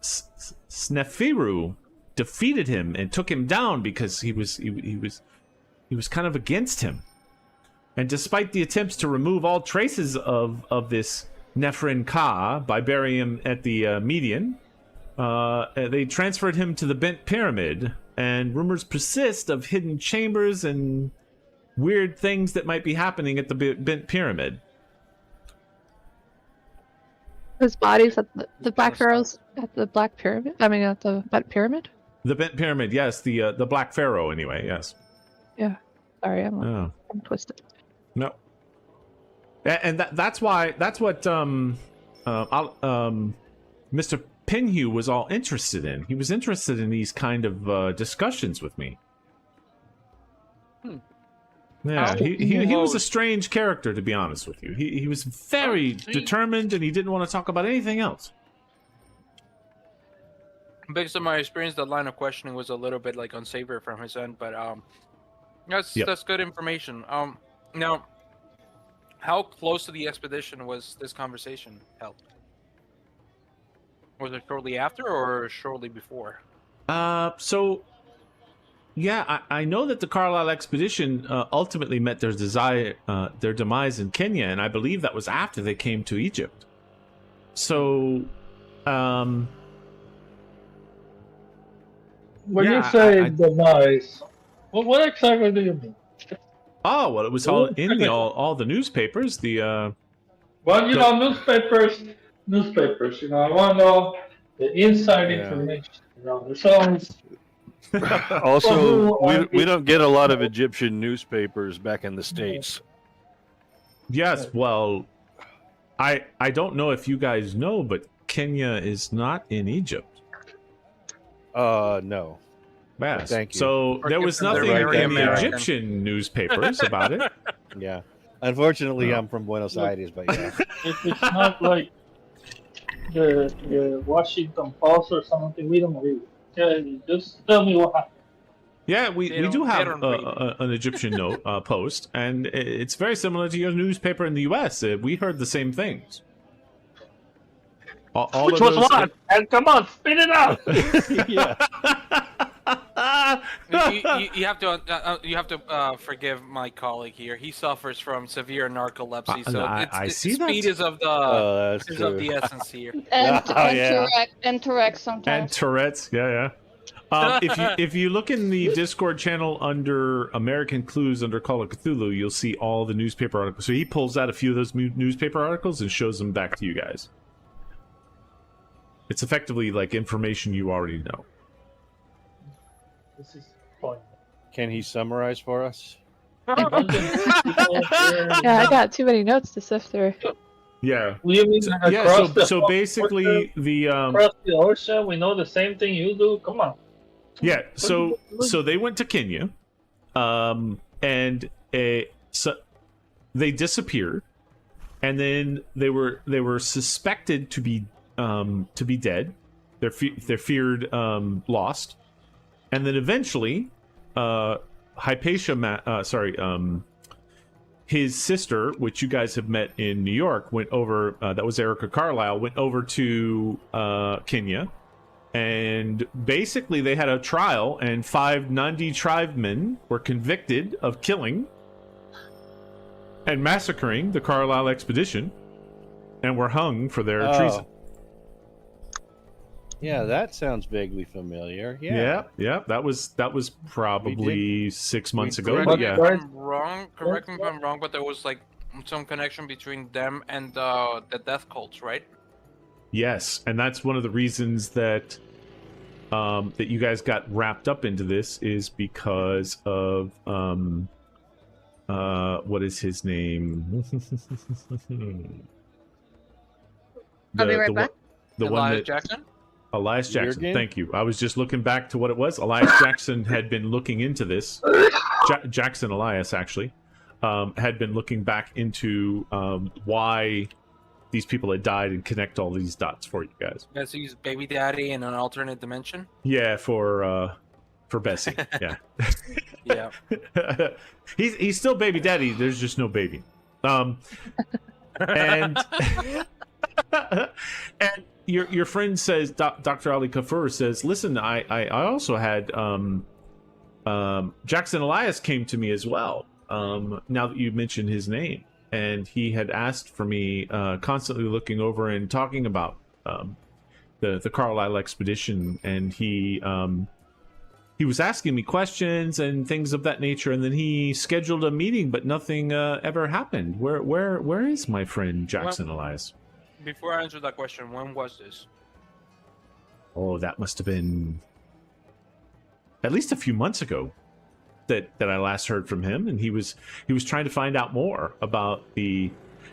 defeated him and took him down because he was kind of against him. And despite the attempts to remove all traces of this Nephrin Ka by burying him at the median, they transferred him to the Bent Pyramid, and rumors persist of hidden chambers and weird things that might be happening at the Bent Pyramid. His body's at the Black Pharaoh's at the Black Pyramid. I mean, at the Bent Pyramid. The Bent Pyramid, yes, the Black Pharaoh. Anyway, yes. Yeah. Sorry, I'm twisted. No. And that's what Mr. Pinhew was all interested in. He was interested in these kind of discussions with me. Yeah, he was a strange character, to be honest with you. He was very determined, and he didn't want to talk about anything else. Based on my experience, the line of questioning was a little bit like unsavory from his end, but that's good information. Now, how close to the expedition was this conversation held? Was it shortly after or shortly before? So, yeah, I know that the Carlisle expedition ultimately met their demise in Kenya, and I believe that was after they came to Egypt. So, when you say demise, what exactly do you mean? Oh, well, it was all in all the newspapers. Newspapers. I want to know the inside information. There's always. Also, we don't get a lot of Egyptian newspapers back in the States. Yes, well, I don't know if you guys know, but Kenya is not in Egypt. No. Yes. Thank you. So there was nothing in the Egyptian newspapers about it. Yeah. Unfortunately, I'm from Buenos Aires, but yeah. It's not like the Washington Post or something. We don't read. Okay, just tell me what happened. Yeah, we do have an Egyptian post, and it's very similar to your newspaper in the U.S. We heard the same things. Which was what? And come on, spit it out. Yeah. You have to forgive my colleague here. He suffers from severe narcolepsy, so I see speed that. is of the essence here. And Tourette's sometimes. And Tourette's, yeah. If you look in the Discord channel under American Clues under Call of Cthulhu, you'll see all the newspaper articles. So he pulls out a few of those newspaper articles and shows them back to you guys. It's effectively like information you already know. This is fun. Can he summarize for us? Yeah, I got too many notes to sift through. Yeah. So basically across the ocean, we know the same thing you do. Come on. Yeah. So they went to Kenya, and so they disappeared, and then they were suspected to be dead. They're feared lost. And then eventually, Hypatia, his sister, which you guys have met in New York, went over. That was Erica Carlisle. Went over to Kenya, and basically they had a trial, and 5 Nandi tribemen were convicted of killing and massacring the Carlisle expedition, and were hung for their treason. Yeah, that sounds vaguely familiar. Yeah. That was probably 6 months ago. Correct Yeah. me if I'm wrong. Correct me if I'm wrong, but there was like some connection between them and the death cults, right? Yes, and that's one of the reasons that that you guys got wrapped up into this is because of what is his name? I'll be right back. The one that Jackson. Elias Jackson, thank you. I was just looking back to what it was. Elias Jackson had been looking into this. Jackson Elias, actually, had been looking back into why these people had died and connect all these dots for you guys. Yes, he's baby daddy in an alternate dimension. Yeah, for Bessie. Yeah. Yeah. He's still baby daddy. There's just no baby. And your friend says, Dr. Ali Kafur says, listen, I also had Jackson Elias came to me as well. Now that you mentioned his name, and he had asked for me, constantly looking over and talking about the Carlisle expedition, and he was asking me questions and things of that nature, and then he scheduled a meeting, but nothing ever happened. Where is my friend Jackson Elias? Before I answer that question, when was this? Oh, that must have been at least a few months ago that I last heard from him, and he was trying to find out more about the.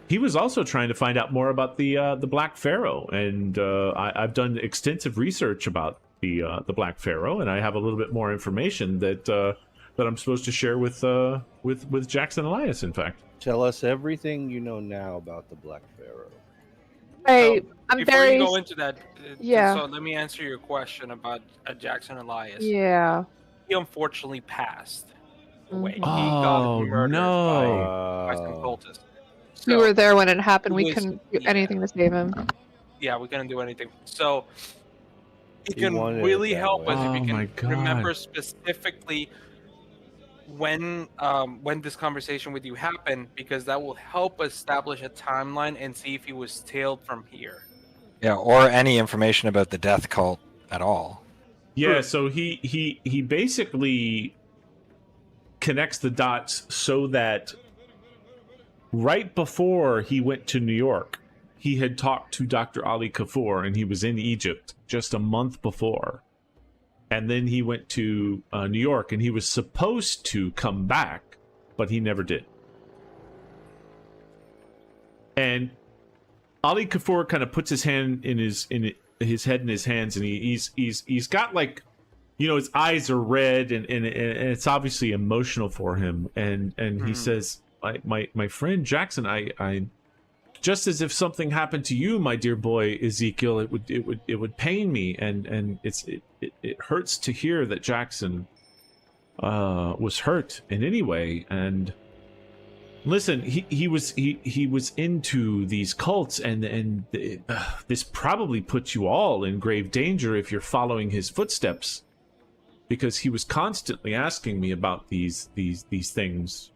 He was also trying to find out more about the Black Pharaoh, and I've done extensive research about the Black Pharaoh, and I have a little bit more information that I'm supposed to share with Jackson Elias. In fact, Tell us everything you know now about the Black Pharaoh. I'm Before very. you go into that, Yeah. so let me answer your question about Jackson Elias. Yeah. He unfortunately passed away. Mhm. He got oh murdered no! by some cultists. We So, were there when it happened. We was- couldn't do yeah. anything to save him. yeah, we couldn't do anything. So it He can wanted it really that help way. us if Oh you my can God. remember specifically when this conversation with you happened, because that will help establish a timeline and see if he was tailed from here. Yeah, or any information about the death cult at all. Yeah, so he basically connects the dots so that right before he went to New York, he had talked to Dr. Ali Kafur, and he was in Egypt just a month before. And then he went to New York, and he was supposed to come back, but he never did. And Ali Kafur kind of puts his hand in his head in his hands, and he's got, like, you know, his eyes are red, and it's obviously emotional for him. And he says, my friend Jackson, I just as if something happened to you, my dear boy Ezekiel, it would pain me, and it hurts to hear that Jackson was hurt in any way. And listen, he was into these cults, and this probably puts you all in grave danger if you're following his footsteps, because he was constantly asking me about these things.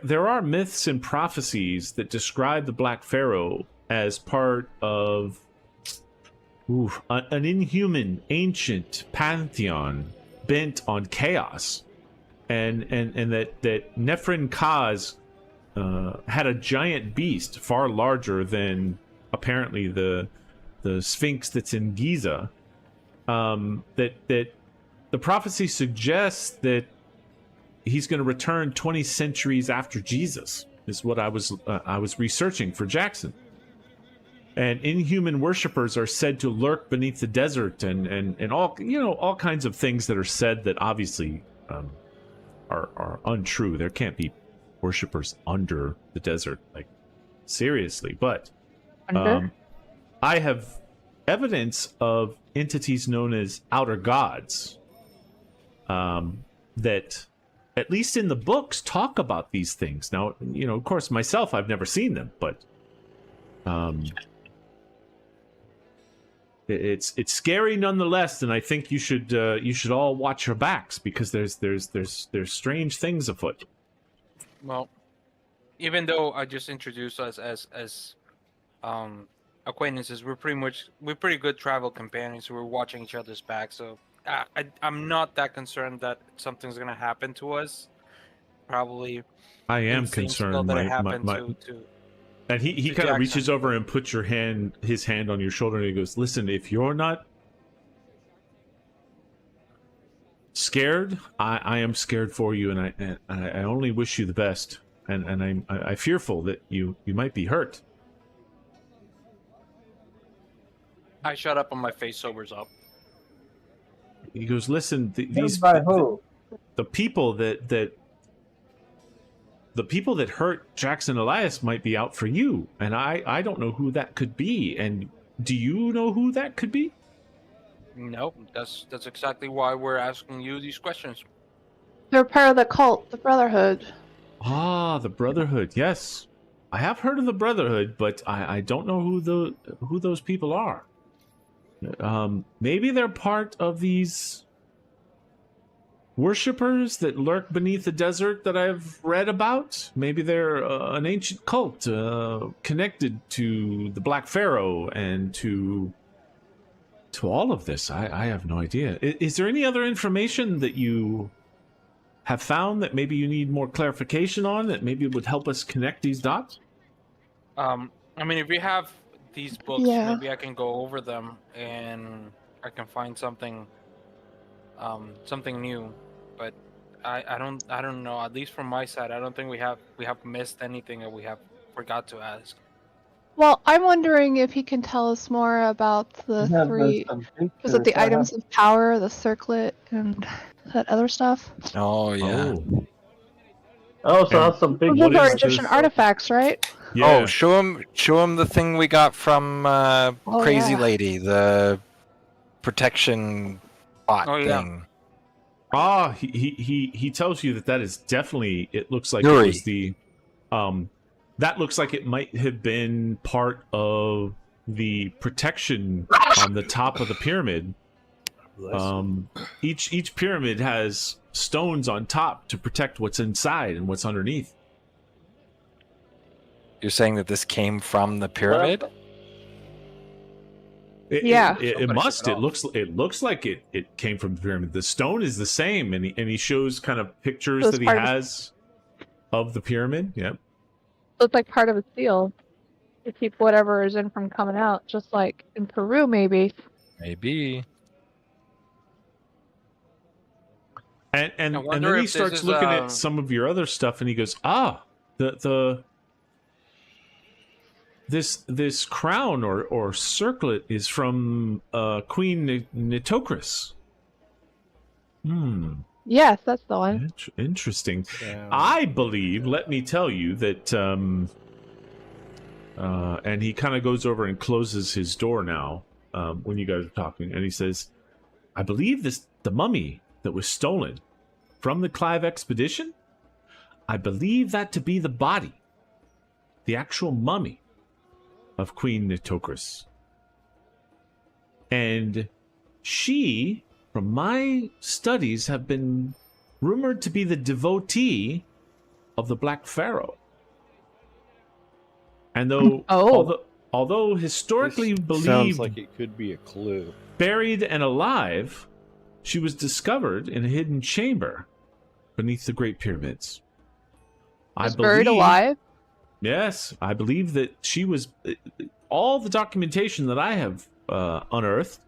There are myths and prophecies that describe the Black Pharaoh as part of an inhuman, ancient pantheon bent on chaos, and that Nephren Kaz had a giant beast far larger than apparently the Sphinx that's in Giza. That the prophecy suggests that he's going to return 20 centuries after Jesus, is what I was researching for Jackson. And inhuman worshippers are said to lurk beneath the desert, and all kinds of things that are said that obviously are untrue. There can't be worshippers under the desert, like, seriously. But I have evidence of entities known as outer gods that, at least in the books, talk about these things. Now, you know, of course, myself, I've never seen them, but it's scary nonetheless. And I think you should all watch your backs, because there's strange things afoot. Well, even though I just introduced us as acquaintances, we're pretty good travel companions. We're watching each other's back, so I'm not that concerned that something's gonna happen to us. Probably. I am in the same scale concerned. that it happened to And he to kind of Jackson. reaches over and puts his hand on your shoulder, and he goes, "Listen, if you're not scared, I am scared for you, and I only wish you the best, and I'm fearful that you might be hurt." I shut up and my face sobers up. He goes, "Listen, these By who? the people that hurt Jackson Elias might be out for you, and I don't know who that could be. And do you know who that could be?" Nope, that's exactly why we're asking you these questions. They're part of the cult, the Brotherhood. Ah, the Brotherhood. Yes. I have heard of the Brotherhood, but I don't know who those people are. Maybe they're part of these worshippers that lurk beneath the desert that I've read about. Maybe they're an ancient cult connected to the Black Pharaoh and to all of this. I have no idea. Is there any other information that you have found that maybe you need more clarification on, that maybe would help us connect these dots? I mean, if you have these books, Yeah. maybe I can go over them and I can find something new. But I don't know. At least from my side, I don't think we have missed anything that we have forgot to ask. Well, I'm wondering if he can tell us more about the Yeah, three. there's some Was it pictures. the items of power, the circlet, and that other stuff? Oh yeah. Oh, I also And have some Well, pictures. those are is Egyptian this? artifacts, right? yeah. Oh, show him the thing we got from Crazy yeah. Lady, the protection bot Oh, yeah. thing. Ah, he tells you that is definitely. It looks like Yuri. it was the, that looks like it might have been part of the protection on the top of the pyramid. Each pyramid has stones on top to protect what's inside and what's underneath. You're saying that this came from the pyramid? Yeah. It Somebody must. took It it looks like it came from the pyramid. The stone is the same, and he shows kind of pictures So it's that he part of- has of the pyramid. Yep. So it's like part of a seal to keep whatever is in from coming out, just like in Peru, maybe. Maybe. And I then wonder he if this starts is, looking at some of your other stuff, and he goes, this crown or circlet is from Queen Nitocris. Yes, that's the one. Interesting. Yeah. I believe, let me tell you, that and he kind of goes over and closes his door now when you guys are talking, and he says, I believe the mummy that was stolen from the Clive expedition, I believe that to be the body, the actual mummy of Queen Nitocris. And she, from my studies, have been rumored to be the devotee of the Black Pharaoh. And although historically This believed sounds like it could be a clue. buried and alive, she was discovered in a hidden chamber beneath the Great Pyramids. Just buried alive. Yes, I believe that she was. All the documentation that I have unearthed,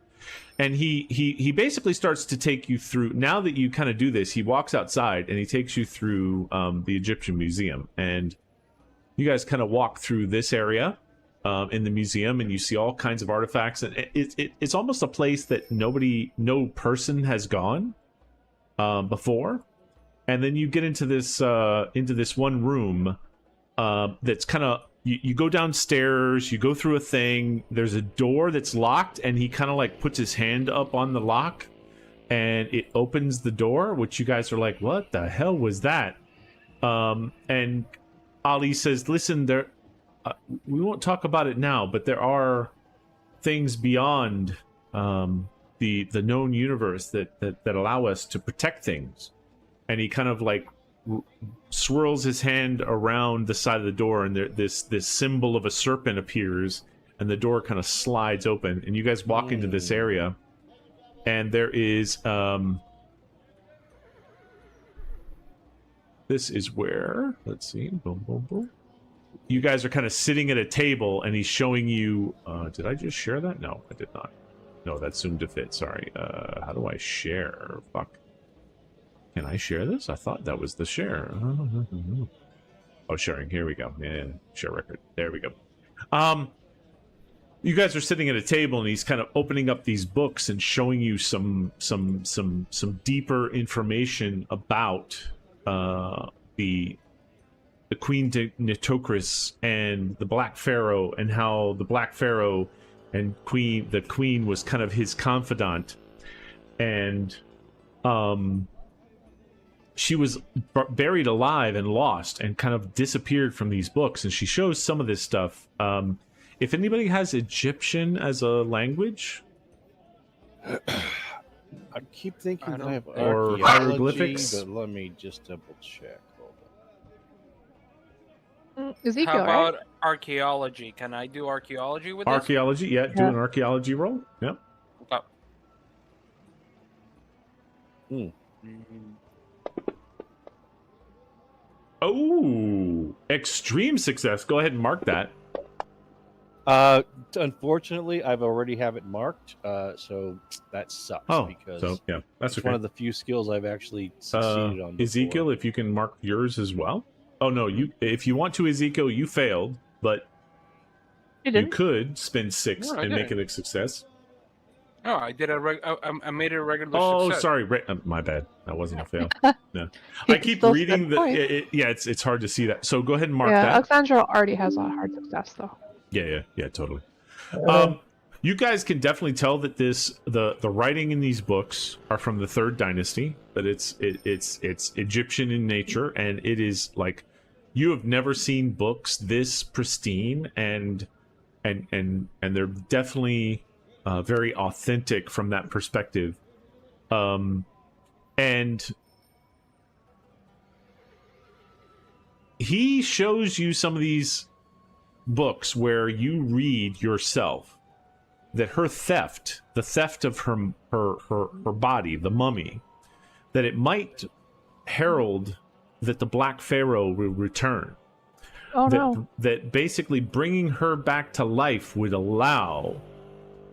and he basically starts to take you through. Now that you kind of do this, he walks outside and he takes you through the Egyptian Museum, and you guys kind of walk through this area in the museum, and you see all kinds of artifacts, and it's almost a place that no person has gone before. And then you get into this one room that's kind of you go downstairs, you go through a thing, there's a door that's locked, and he kind of like puts his hand up on the lock and it opens the door, which you guys are like, what the hell was that? And Ali says, listen, we won't talk about it now, but there are things beyond the known universe that allow us to protect things. And he kind of like swirls his hand around the side of the door, and this symbol of a serpent appears, and the door kind of slides open, and you guys walk into this area, and there is this is where, let's see, boom, boom, boom. You guys are kind of sitting at a table, and he's showing you. Did I just share that? No, I did not. No, that zoomed to fit. Sorry. How do I share? Fuck. Can I share this? I thought that was the share. Oh, sharing. Here we go. Yeah, share record. There we go. You guys are sitting at a table, and he's kind of opening up these books and showing you some deeper information about the Queen Nitocris and the Black Pharaoh, and how the Black Pharaoh and the Queen was kind of his confidant, and she was buried alive and lost and kind of disappeared from these books. And she shows some of this stuff. If anybody has Egyptian as a language, I keep thinking I have or archaeology, hieroglyphics. but let me just double check. Hold Ezekiel, How about right? archaeology? Can I do archaeology with this? Archaeology, yeah, do an archaeology roll. Yep. Oh. Oh, extreme success. Go ahead and mark that. Unfortunately, I've already have it marked, so that sucks. Because so yeah, that's it's okay. one of the few skills I've actually succeeded on. Before. Ezekiel, if you can mark yours as well. Oh no, if you want to, Ezekiel, you failed, but you could spend 6 and make it a success. No, I did I made it a regular Oh, success. sorry, my bad. That wasn't a fail. No, I keep reading the. It's hard to see that. So go ahead and mark that. Alexandra already has a hard success though. Yeah, totally. You guys can definitely tell that the writing in these books are from the 3rd dynasty. That it's Egyptian in nature, and it is like you have never seen books this pristine, and they're definitely very authentic from that perspective. And he shows you some of these books where you read yourself that her theft, the theft of her body, the mummy, that it might herald that the Black Pharaoh will return. Oh no! That basically bringing her back to life would allow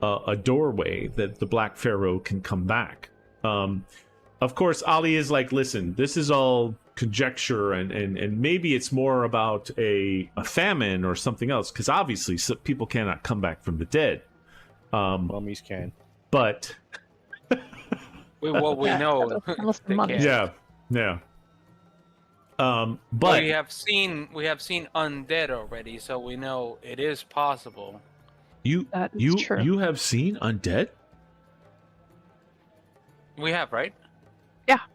a doorway that the Black Pharaoh can come back. Of course, Ali is like, listen, this is all conjecture, and maybe it's more about a famine or something else, because obviously people cannot come back from the dead. Mummies can, but we know. Yeah. But we have seen undead already, so we know it is possible. You have seen undead? We have, right?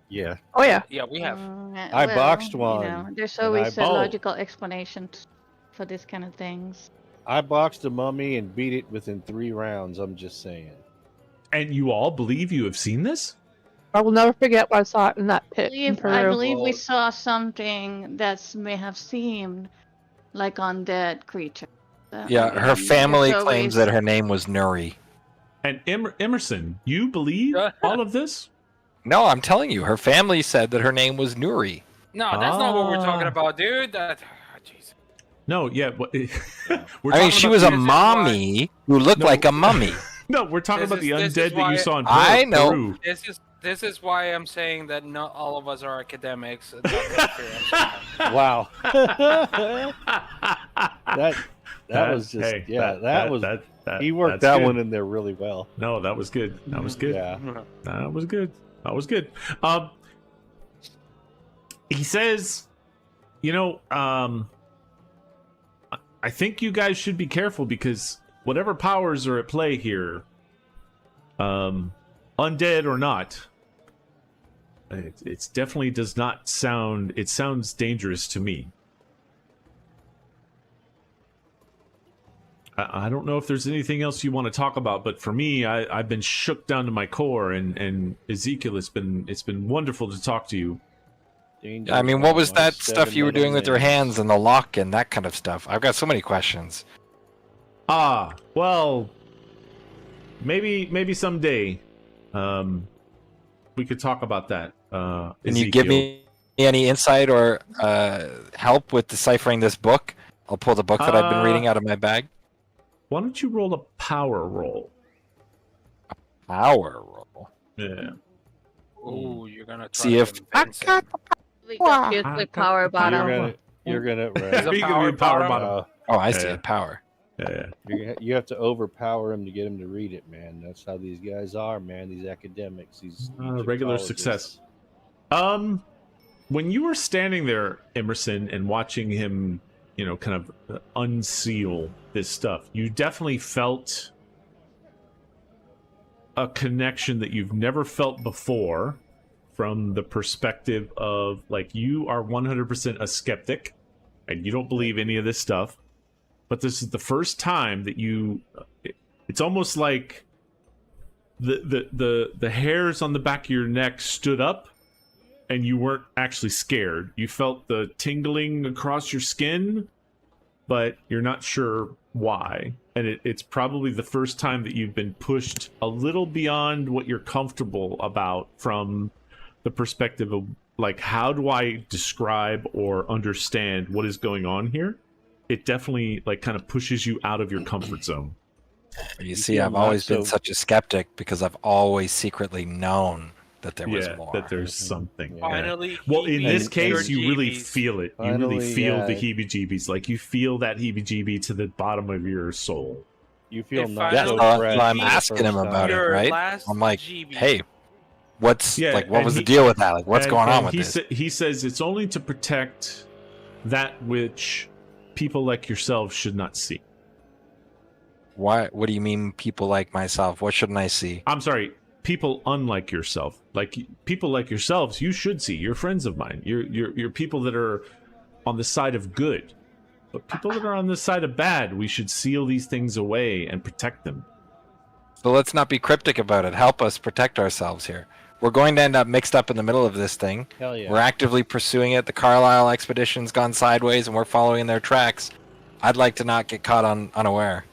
Yeah. Oh yeah. Yeah, we have. I boxed one. You know, there's always logical explanations for this kind of things. I boxed a mummy and beat it within 3 rounds. I'm just saying. And you all believe you have seen this? I will never forget what I saw in that pit. I believe we saw something that may have seemed like undead creature. Yeah, her family claims that her name was Nuri. And Emerson, you believe all of this? No, I'm telling you, her family said that her name was Nuri. No, that's not what we're talking about, dude. Jeez. No, yeah. I mean, she was a mommy who looked like a mummy. No, we're talking about the undead that you saw in Peru. I know. This is why I'm saying that not all of us are academics. Wow. That was just he worked that one in there really well. No, that was good. That was good. Yeah. That was good. That was good. He says, I think you guys should be careful because whatever powers are at play here, undead or not, it definitely does not sound. It sounds dangerous to me. I don't know if there's anything else you want to talk about, but for me, I've been shook down to my core, and Ezekiel, it's been wonderful to talk to you. I mean, what was that stuff you were doing with your hands and the lock and that kind of stuff? I've got so many questions. Well, maybe someday, we could talk about that. Can you give me any insight or help with deciphering this book? I'll pull the book that I've been reading out of my bag. Why don't you roll a power roll? A power roll? Yeah. Oh, you're gonna try see if we confused with power bottom. You're gonna Speaking of power bottom. Oh, I see. Power. Yeah. You have to overpower him to get him to read it, man. That's how these guys are, man. These academics, these regular success. When you were standing there, Emerson, and watching him, kind of unseal this stuff, you definitely felt a connection that you've never felt before from the perspective of, like, you are 100% a skeptic and you don't believe any of this stuff, but this is the first time that it's almost like the hairs on the back of your neck stood up and you weren't actually scared. You felt the tingling across your skin, but you're not sure why. And it's probably the first time that you've been pushed a little beyond what you're comfortable about, from the perspective of, like, how do I describe or understand what is going on here? It definitely, like, kind of pushes you out of your comfort zone. You see, I've always been such a skeptic because I've always secretly known that there was more. That there's something. Finally, well, in this case, you really heebie-jeebies. feel it. You really feel the heebie-jeebies. Like, you feel that heebie-jeebie to the bottom of your soul. You feel If not I so don't fresh I'm the asking first him about time. it, Your right? last I'm like, GB. hey, what and was the deal with that? Like, what's going on with he this? He says it's only to protect that which people like yourselves should not see. What do you mean, people like myself? What shouldn't I see? I'm sorry, people unlike yourself. Like, people like yourselves, you should see. You're friends of mine. You're people that are on the side of good. But people that are on the side of bad, we should seal these things away and protect them. So let's not be cryptic about it. Help us protect ourselves here. We're going to end up mixed up in the middle of this thing. Hell yeah. We're actively pursuing it. The Carlisle expedition's gone sideways, and we're following their tracks. I'd like to not get caught unaware.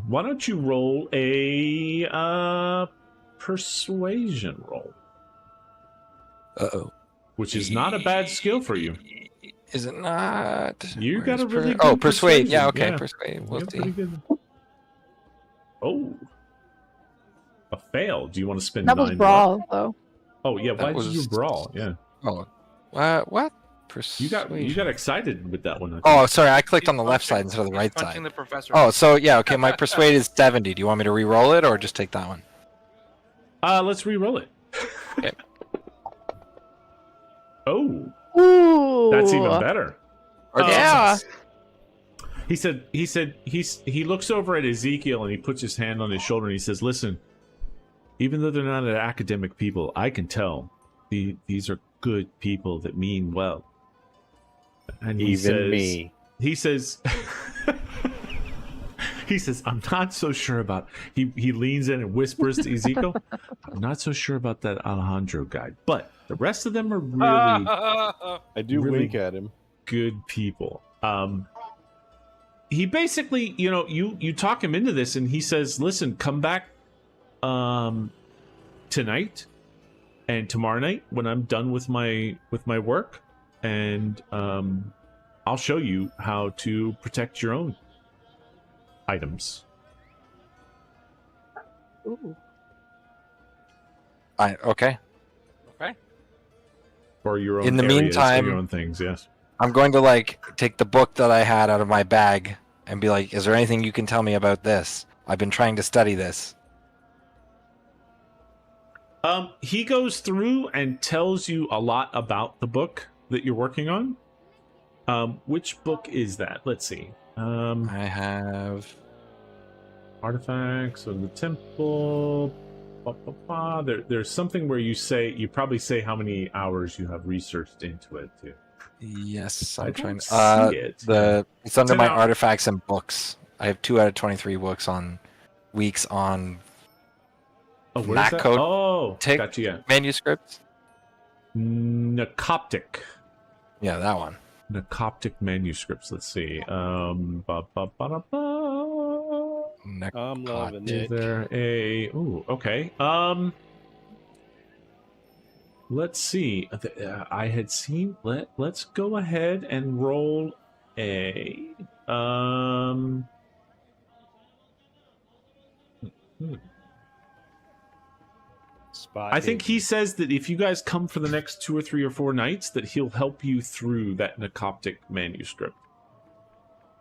Why don't you roll a persuasion roll? Uh-oh. Which is not a bad skill for you. Is it not? You Where got is a really per- good persuade. Yeah, persuasion. okay, Yeah. persuade. We'll Yeah, see. pretty good. Oh. A fail. Do you want to spend That was 9 brawl, luck? though. Oh, yeah. Why That did you was- brawl? Yeah. Oh, what? You got Persuasion. excited with that one. I think. Oh, sorry, I clicked on the He's left side punching- instead of the he's right punching side. The professor. Oh, so yeah, okay. My persuade is 70. Do you want me to re-roll it or just take that one? Let's re-roll it. Okay. Oh, Ooh. that's even better. Yeah. He looks over at Ezekiel and he puts his hand on his shoulder and he says, "Listen, even though they're not academic people, I can tell these are good people that mean well." And he says, me. He says, "I'm not so sure about." He leans in and whispers to Ezekiel, "I'm not so sure about that Alejandro guy, but the rest of them are really I do really wink at him. good people." He basically, you talk him into this, and he says, "Listen, come back tonight and tomorrow night when I'm done with my work, and I'll show you how to protect your own items." Ooh. Okay. Or your own In the areas, or meantime- your own things, yes. I'm going to take the book that I had out of my bag and be like, "Is there anything you can tell me about this? I've been trying to study this." He goes through and tells you a lot about the book that you're working on. Which book is that? Let's see. I have. Artifacts of the temple. There's something where you probably say how many hours you have researched into it too. Yes, I I'm don't trying. see it. It's under 10 my hours. artifacts and books. I have 2 out of 23 books on weeks on Oh, where's that? Macode Oh, take- gotcha. Yeah. manuscripts. Necoptic. Yeah, that one. Necoptic manuscripts. Let's see. I'm loving Is it. there a? Ooh, okay. Let's see. I had seen. Let's go ahead and roll a. Spot I think hidden. he says that if you guys come for the next 2 or 3 or 4 nights, that he'll help you through that Necoptic manuscript.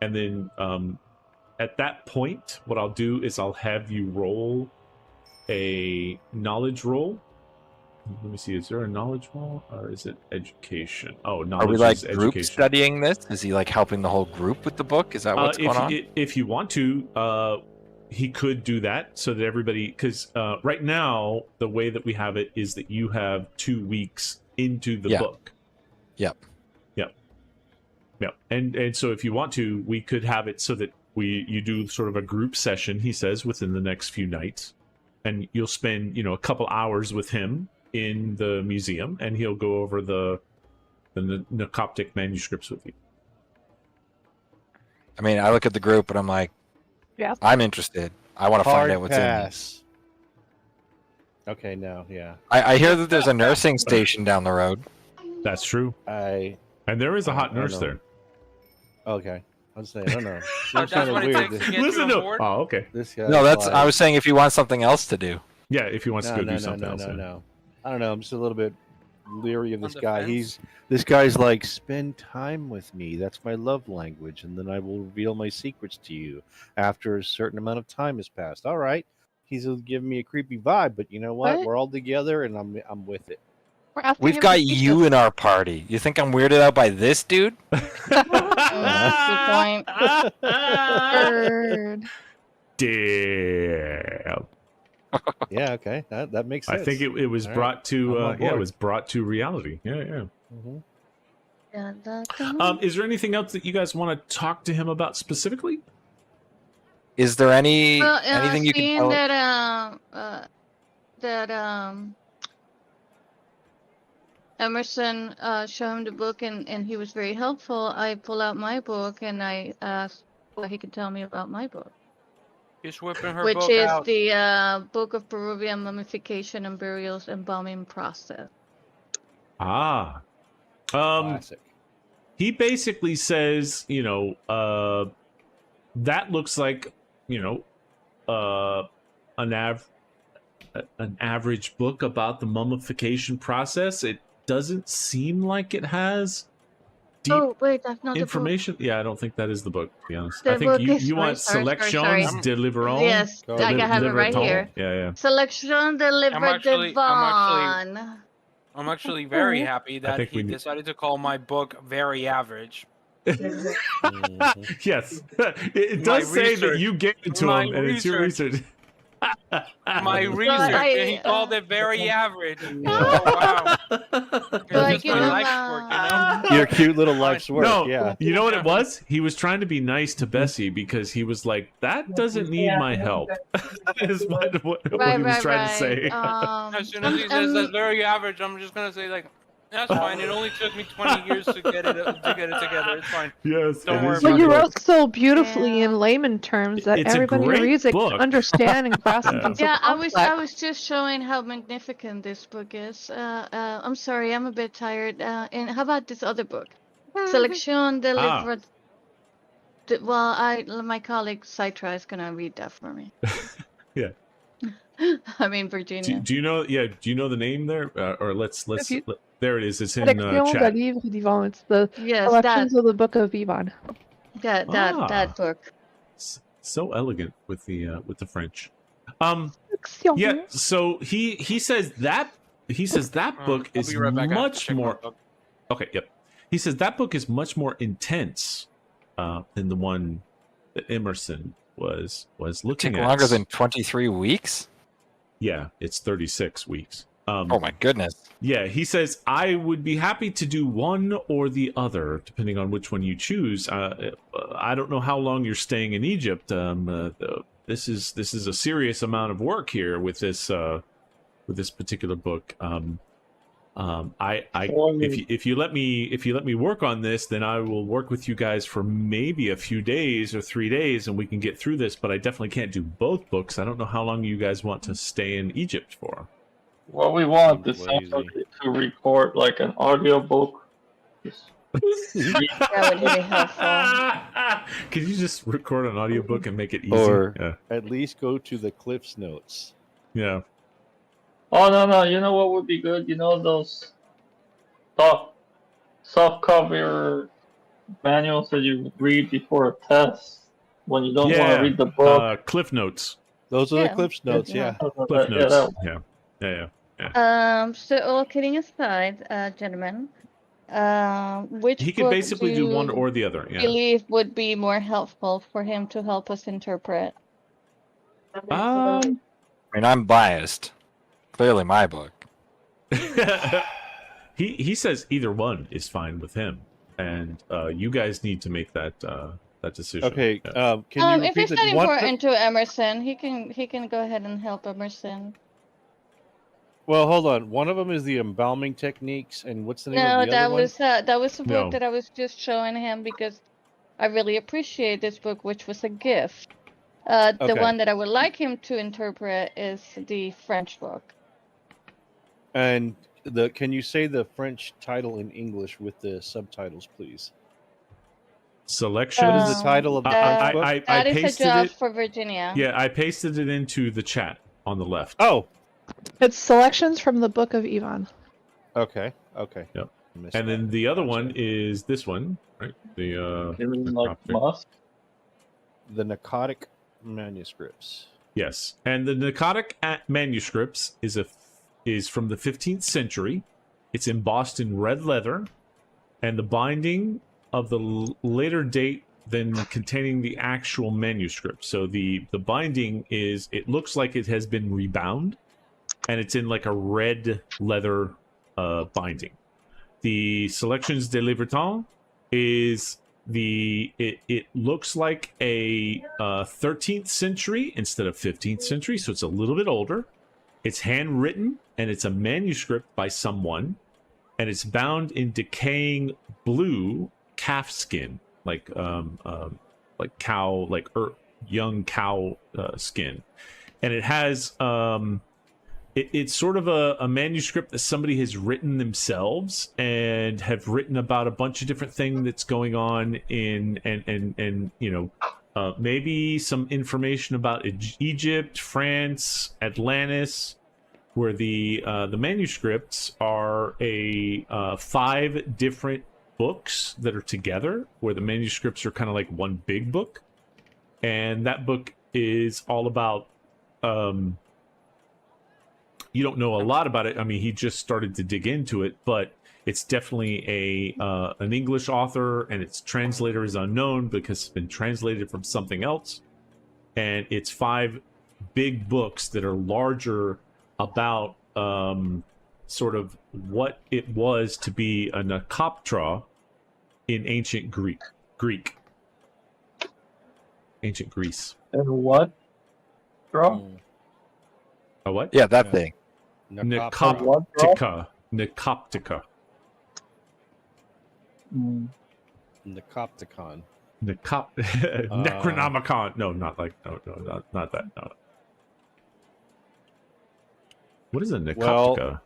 And then at that point, what I'll do is I'll have you roll a knowledge roll. Let me see, is there a knowledge roll or is it education? Oh, knowledge Are we like is group education. studying this? Is he like helping the whole group with the book? Is that what's going on? If you want to, he could do that so that everybody, because right now the way that we have it is that you have 2 weeks into the book. Yep. And so if you want to, we could have it so that you do sort of a group session, he says, within the next few nights, and you'll spend a couple hours with him in the museum, and he'll go over the Nyarlathotep manuscripts with you. I mean, I look at the group and I'm like, Yeah. I'm interested. I want to find out what's in pass. Okay, no, yeah. I hear that there's a nursing station down the road. That's true. And there is a hot nurse there. Okay. I was saying, I don't know. That's Seems what kind it of takes weird. to get Listen you to on board? Oh, okay. This guy. No, I was saying if you want something else to do. Yeah, if he wants to go do something else. No. I don't know. I'm just a little bit leery of On this the guy. fence? This guy's like, spend time with me. That's my love language, and then I will reveal my secrets to you after a certain amount of time has passed. All right. He's giving me a creepy vibe, but you know what? What? We're all together, and I'm with it. We're asking We've him got to teach you us. in our party. You think I'm weirded out by this dude? That's the point. Bird. Damn. Yeah. Okay. That makes sense. I think it was All right. brought to I'm on it board. was brought to reality. Yeah. Mhm. Is there anything else that you guys want to talk to him about specifically? Is there anything you can seeing tell? that Emerson showed him the book and he was very helpful, I pull out my book and I asked what he could tell me about my book, He's whipping her which book is out. the Book of Peruvian Mummification and Burials Embalming Process. Ah. Classic. He basically says, that looks like, an average book about the mummification process. It doesn't seem like it has deep Oh wait, that's not information. Yeah, I don't think that is the book, to be honest. The I think book you, is- you want sorry. Selections de the Livron. book. Yes, Go I have it right Livraton. here. Yeah. Selection de Livre actually- Devon. I'm actually very happy that think he we need- decided to call my book very average. Mhm. Yes. It My does say that research. you gave it to My him, and it's your research. research. My research, and he called it very average. Yeah. Oh, wow. Like, It's you my know, life's work, you know? Your cute little life's work. No, Yeah. you know what it was? He was trying to be nice to Bessie because he was like, "That doesn't need my help." Is what he was trying to say. As soon as he says that's very average, I'm just gonna say like, that's fine. It only took me 20 years to get it together. It's fine. Yes, Don't it worry is But about you your book. wrote so beautifully Yeah. in layman terms that It's a everybody who great reads it book. can understand and grasp Yeah. something so Yeah, I was complex. just showing how magnificent this book is. I'm sorry, I'm a bit tired. And how about this other book, Selection de Ah. Livre? My colleague Citra is gonna read that for me. Yeah. I mean Virginia. Do you know? Yeah. Do you know the name there? Or let's. There it is. It's in Selection de chat. Livre Vivant. It's the Yes, collections of the Book of Vivant. that Ah. book. So elegant with the French. Selection. Yeah. So he says that book I'll is be right back. I have to much check my more. book. Okay. Yep. He says that book is much more intense than the one that Emerson was looking Take at. longer than 23 weeks? Yeah, it's 36 weeks. Oh my goodness. Yeah, he says, I would be happy to do one or the other, depending on which one you choose. I don't know how long you're staying in Egypt. This is a serious amount of work here with this particular book. If you let me work on this, then I will work with you guys for maybe a few days or 3 days, and we can get through this. But I definitely can't do both books. I don't know how long you guys want to stay in Egypt for. What we want is Lazy. somebody to record like an audio book. That would be helpful. Could you just record an audiobook and make it easy? Or yeah. at least go to the Cliff's Notes. Yeah. Oh no! You know what would be good? You know those soft cover manuals that you read before a test when you don't want to read the book. Cliff Notes. Those are Yeah. the Cliff's Notes. Yeah. Cliff Notes. Yeah. So all kidding aside, gentlemen, which He could book basically do one you or the other. Yeah. believe would be more helpful for him to help us interpret? I mean, I'm biased. Clearly, my book. he says either one is fine with him, and you guys need to make that decision. Okay. Yeah. Can you If repeat it's not the one? important to Emerson, he can go ahead and help Emerson. Well, hold on. One of them is the embalming techniques, and what's the name No, of the other one? that was the book No. that I was just showing him because I really appreciate this book, which was a gift. The Okay. one that I would like him to interpret is the French book. And can you say the French title in English with the subtitles, please? Selection. What is the title of the French book? I That is a pasted job it. for Virginia. Yeah, I pasted it into the chat on the left. Oh, It's selections from the Book of Yvonne. okay. Okay. Yep. Missed And then that. the other Gotcha. one is this one, right? You mean like Necroptic. Musk? The narcotic manuscripts. Yes, and the Narcotic Manuscripts is from the 15th century. It's embossed in red leather, and the binding of the later date than containing the actual manuscript. So the binding is, it looks like it has been rebound, and it's in like a red leather binding. The Selections de Libertin is it looks like a 13th century instead of 15th century, so it's a little bit older. It's handwritten, and it's a manuscript by someone, and it's bound in decaying blue calf skin, like cow, young cow skin, and it has it's sort of a manuscript that somebody has written themselves and have written about a bunch of different things that's going on in and you know, maybe some information about Egypt, France, Atlantis, where the manuscripts are 5 different books that are together, where the manuscripts are kind of like one big book, and that book is all about you don't know a lot about it. I mean, he just started to dig into it, but it's definitely an English author, and its translator is unknown because it's been translated from something else. And it's 5 big books that are larger about sort of what it was to be a Necroptra in ancient ancient Greece. And what? Draw? A what? Yeah, that Yeah. thing. Necroptica. Necroptica. Necropticon. Necronomicon. No, not like not that. No. What is a Necroptica?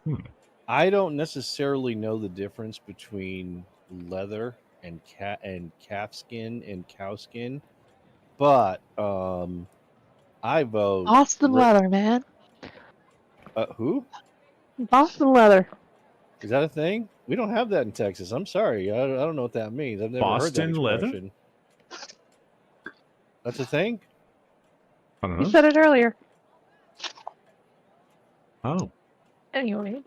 I don't necessarily know the difference between leather and calf skin and cow skin, but I vote Boston leather, man. Who? Boston leather. Is that a thing? We don't have that in Texas. I'm sorry. I don't know what that means. I've never Boston heard that leather? expression. That's a thing? I don't You know. said it earlier. Oh. Anyway.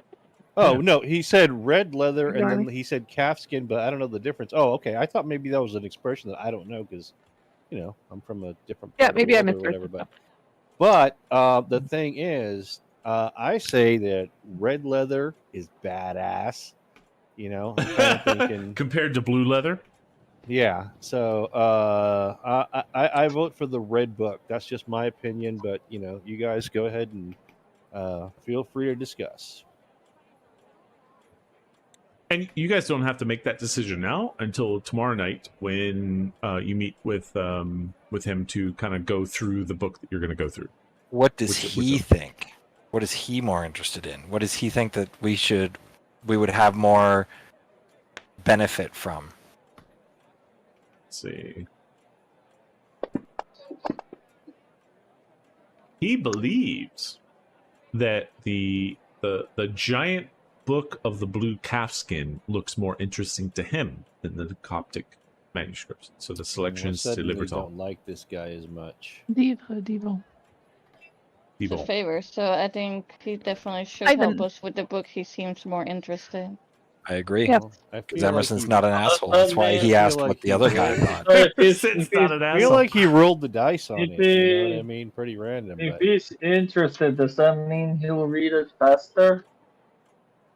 Oh, Yeah. no. He said red leather, and then Yarny. he said calf skin, but I don't know the difference. Oh, okay. I thought maybe that was an expression that I don't know because, I'm from a different Yeah, part of the maybe I world or misheard whatever. you. But the thing is, I say that red leather is badass. I'm kind of thinking, Compared to blue leather? yeah. So I vote for the red book. That's just my opinion, but you guys go ahead and feel free to discuss. And you guys don't have to make that decision now until tomorrow night when you meet with him to kind of go through the book that you're going to go through. What does Which he one? think? What is he more interested in? What does he think that we would have more benefit from? Let's see. He believes that the giant book of the blue calfskin looks more interesting to him than the Coptic manuscripts. So the selections to Suddenly Liberton. don't like this guy as much. Devo. It's a favor, so I think he definitely should Ivan. help us with the book he seems more interested in. I agree. Yeah. Because Emerson's not an asshole. That's why he asked what the other guy thought. Emerson's not an I feel asshole. like he rolled the dice on If it. You know what I he- mean? Pretty random. If But he's interested, does that mean he'll read it faster?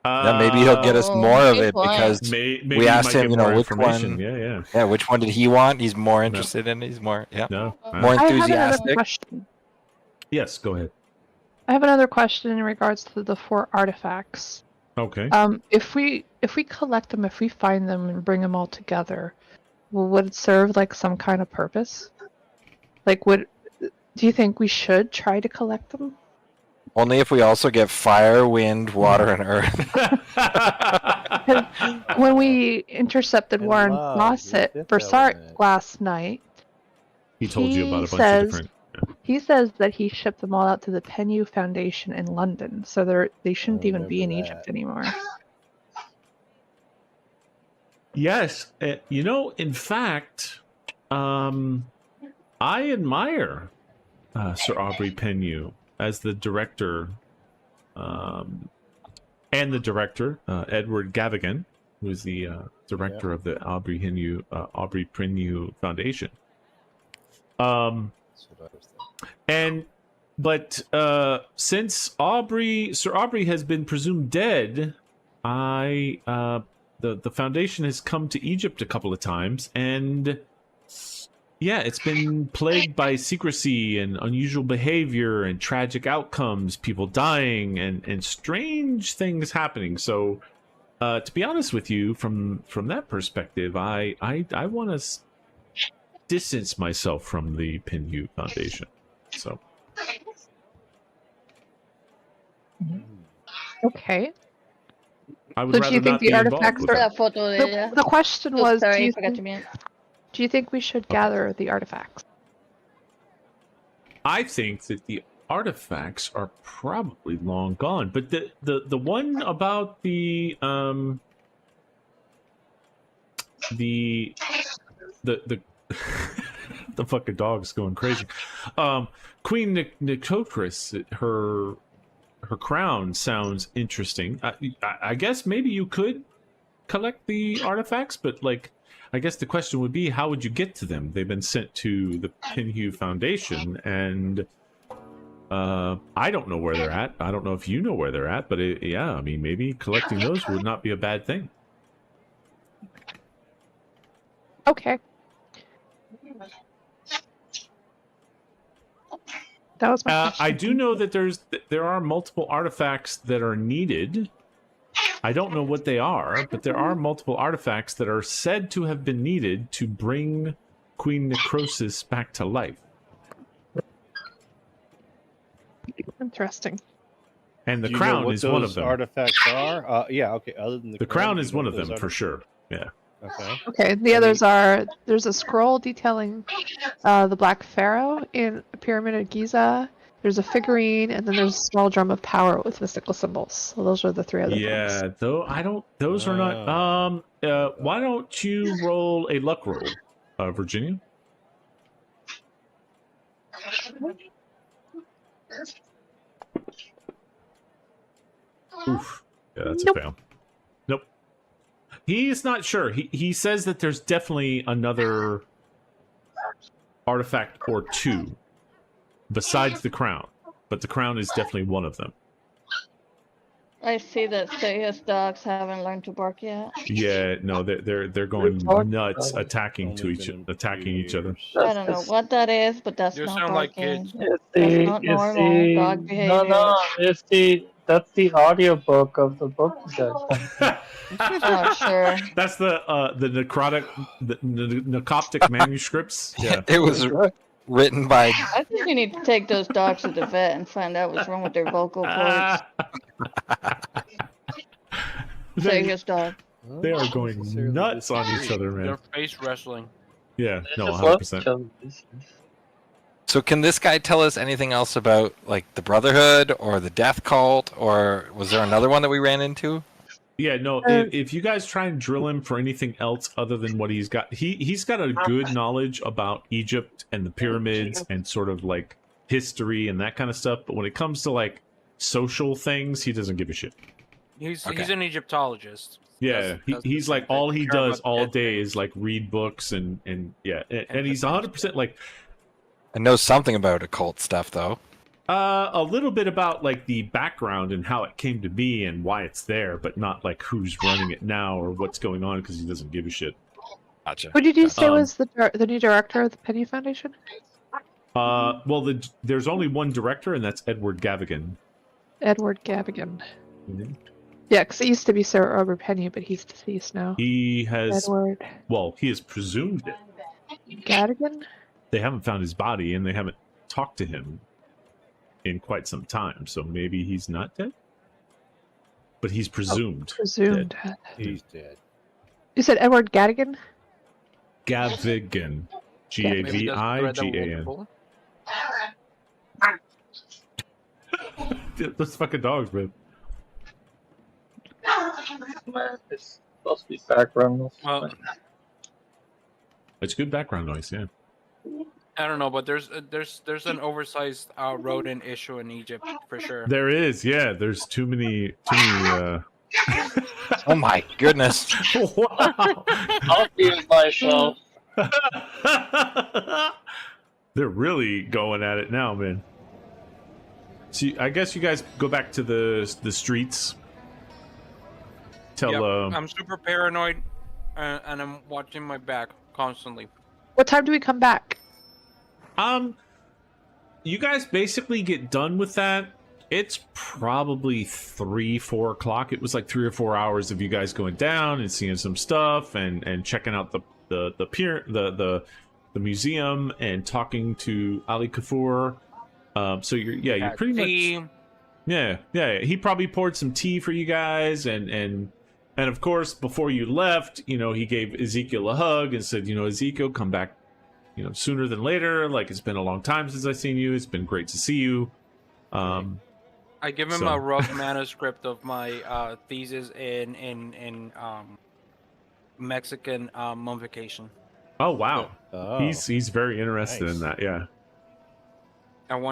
Yeah, maybe he'll get us more of good it point. because Maybe we you asked might him, get you know, more which information. one. Yeah. Yeah, which one did he want? He's more interested in. He's more, yeah, No. more I have another enthusiastic. question. Yes, go ahead. I have another question in regards to the 4 artifacts. Okay. If we collect them, if we find them and bring them all together, would it serve like some kind of purpose? Like, do you think we should try to collect them? Only if we also get fire, wind, water, and earth. When we intercepted And Warren love, Fawcett the for fifth Sark element. last night, He told you about a bunch says- of different. he says that he shipped them all out to the Penyu Foundation in London, so they shouldn't even be in remember Egypt that. anymore. Yes, in fact, I admire Sir Aubrey Penyu as the director, and the director Edward Gavigan, who is the director of the Aubrey Penyu Foundation. that's what I was thinking. But since Sir Aubrey has been presumed dead, the foundation has come to Egypt a couple of times, and yeah, it's been plagued by secrecy and unusual behavior and tragic outcomes, people dying and strange things happening. So, to be honest with you, from that perspective, I want to distance myself from the Penyu Foundation. So. Okay. I would So do rather you think not the be involved artifacts with are- that. That photo there. The question Oh, was, sorry, do I you, forgot to think, mute. do you think we should gather the artifacts? I think that the artifacts are probably long gone, but the one about the the the fucking dog's going crazy. Queen Nicotris, her crown sounds interesting. I guess maybe you could collect the artifacts, but like, I guess the question would be, how would you get to them? They've been sent to the Penhu Foundation, and I don't know where they're at. I don't know if you know where they're at, but yeah, I mean, maybe collecting those would not be a bad thing. Okay. That was my question. I do know that there are multiple artifacts that are needed. I don't know what they are, but there are multiple artifacts that are said to have been needed to bring Queen Necrosis back to life. Interesting. And the Do you know crown what is one of those them. Artifacts are? Yeah. Okay. Other than The crown do is you know one what of them those for sure. Yeah. Okay. Okay, the others are, there's a scroll detailing the Black Pharaoh in a pyramid at Giza. There's a figurine, and then there's a small drum of power with mystical symbols. So those are the 3 other things. Yeah, though those are not. Why don't you roll a luck roll, Virginia? Oof. Yeah, that's Nope. a fail. Nope. He's not sure. He says that there's definitely another artifact or 2 besides the crown, but the crown is definitely one of them. I see that Seiya's dogs haven't learned to bark yet. Yeah, no, they're going nuts, attacking Only each been a attacking few each other. years. I don't know what that is, but that's You not sound like barking. kids. It's not normal dog behavior. That's the audiobook of the book you guys. Oh, sure. That's the Necoptic manuscripts. Yeah. It was written by. I think you need to take those dogs to the vet and find out what's wrong with their vocal cords. Seiya's dog. They are going Necessarily nuts on each disagree. other, man. They're face wrestling. Yeah, no, Just love 100%. each other. So can this guy tell us anything else about like the Brotherhood or the Death Cult, or was there another one that we ran into? Yeah, no. If you guys try and drill him for anything else other than what he's got, he's got a good knowledge about Egypt and the pyramids and sort of like history and that kind of stuff. But when it comes to like social things, he doesn't give a shit. He's Okay. an Egyptologist. Yeah, he's like all he does all day is like read books and yeah, and he's 100% like. I know something about occult stuff though. A little bit about like the background and how it came to be and why it's there, but not like who's running it now or what's going on because he doesn't give a shit. Gotcha. Who did you say was the new director of the Penny Foundation? Well, there's only one director, and that's Edward Gavigan. Edward Gavigan. Mm-hmm. Yeah, because it used to be Sir Robert Penny, but he's deceased now. He has. Edward. Well, he has presumed it. Gavigan? They haven't found his body, and they haven't talked to him in quite some time, so maybe he's not dead. But he's presumed. Presumed. Dead. He's dead. You said Edward Gavigan? Gavigan. Gavigan. Those fucking dogs, man. It's supposed to be background noise. Well, It's good background noise, yeah. I don't know, but there's an oversized rodent issue in Egypt for sure. There is, yeah. There's too many. Oh my goodness! Wow. I'll mute myself. They're really going at it now, man. So I guess you guys go back to the streets. Tell Yep, I'm super paranoid, and I'm watching my back constantly. What time do we come back? You guys basically get done with that. It's probably 3-4 o'clock. It was like 3 or 4 hours of you guys going down and seeing some stuff and checking out the museum and talking to Ali Kafur. So you're pretty much yeah. He probably poured some tea for you guys and of course before you left, he gave Ezekiel a hug and said, Ezekiel, come back, sooner than later. Like it's been a long time since I've seen you. It's been great to see you. I give him a rough manuscript of my thesis in Mexican mummification. Oh wow! Oh. He's very interested in that. Yeah.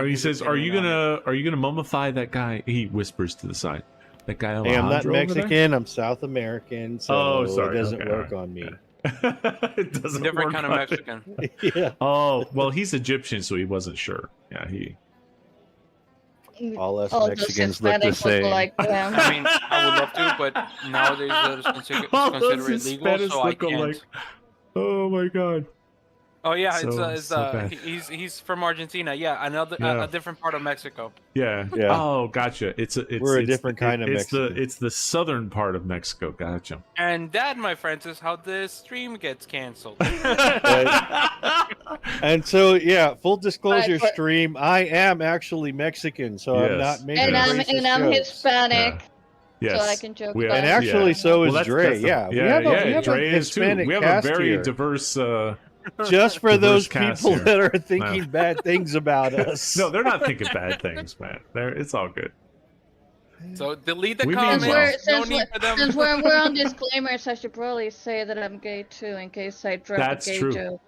He says, "Are you gonna mummify that guy?" He whispers to the side. That guy. Hey, I'm not Mexican. I'm South American. So sorry. It doesn't work on me. It doesn't different work kind of on Mexican. Yeah. Oh well, he's Egyptian, so he wasn't sure. Yeah, he. All us All Mexicans those look the Hispanics look same. like them. I mean, I would love to, but nowadays it's All considered those illegal, Hispanics so I look can't. alike. Oh my god. Oh yeah, So bad. he's from Argentina. Yeah, a different part of Mexico. Yeah. Yeah. Oh, gotcha. We're a different kind of Mexican. It's the southern part of Mexico. Gotcha. And that, my friends, is how this stream gets canceled. And so, yeah, full disclosure Right, but- stream. I am actually Mexican, so I'm Yes. not making And I'm racist I'm jokes. Hispanic, Yes. so I can joke We- about And it. actually, so is Well, Dre. yeah, We have a Dre is too. Hispanic We have cast a very here. diverse. Just for diverse those cast people here. that are thinking bad things about us. No, they're not thinking bad things, man. It's all good. So delete the We mean comments. well. No need for them. Since we're on disclaimers, I should probably say that I'm gay too, in case I drop That's a gay true. joke.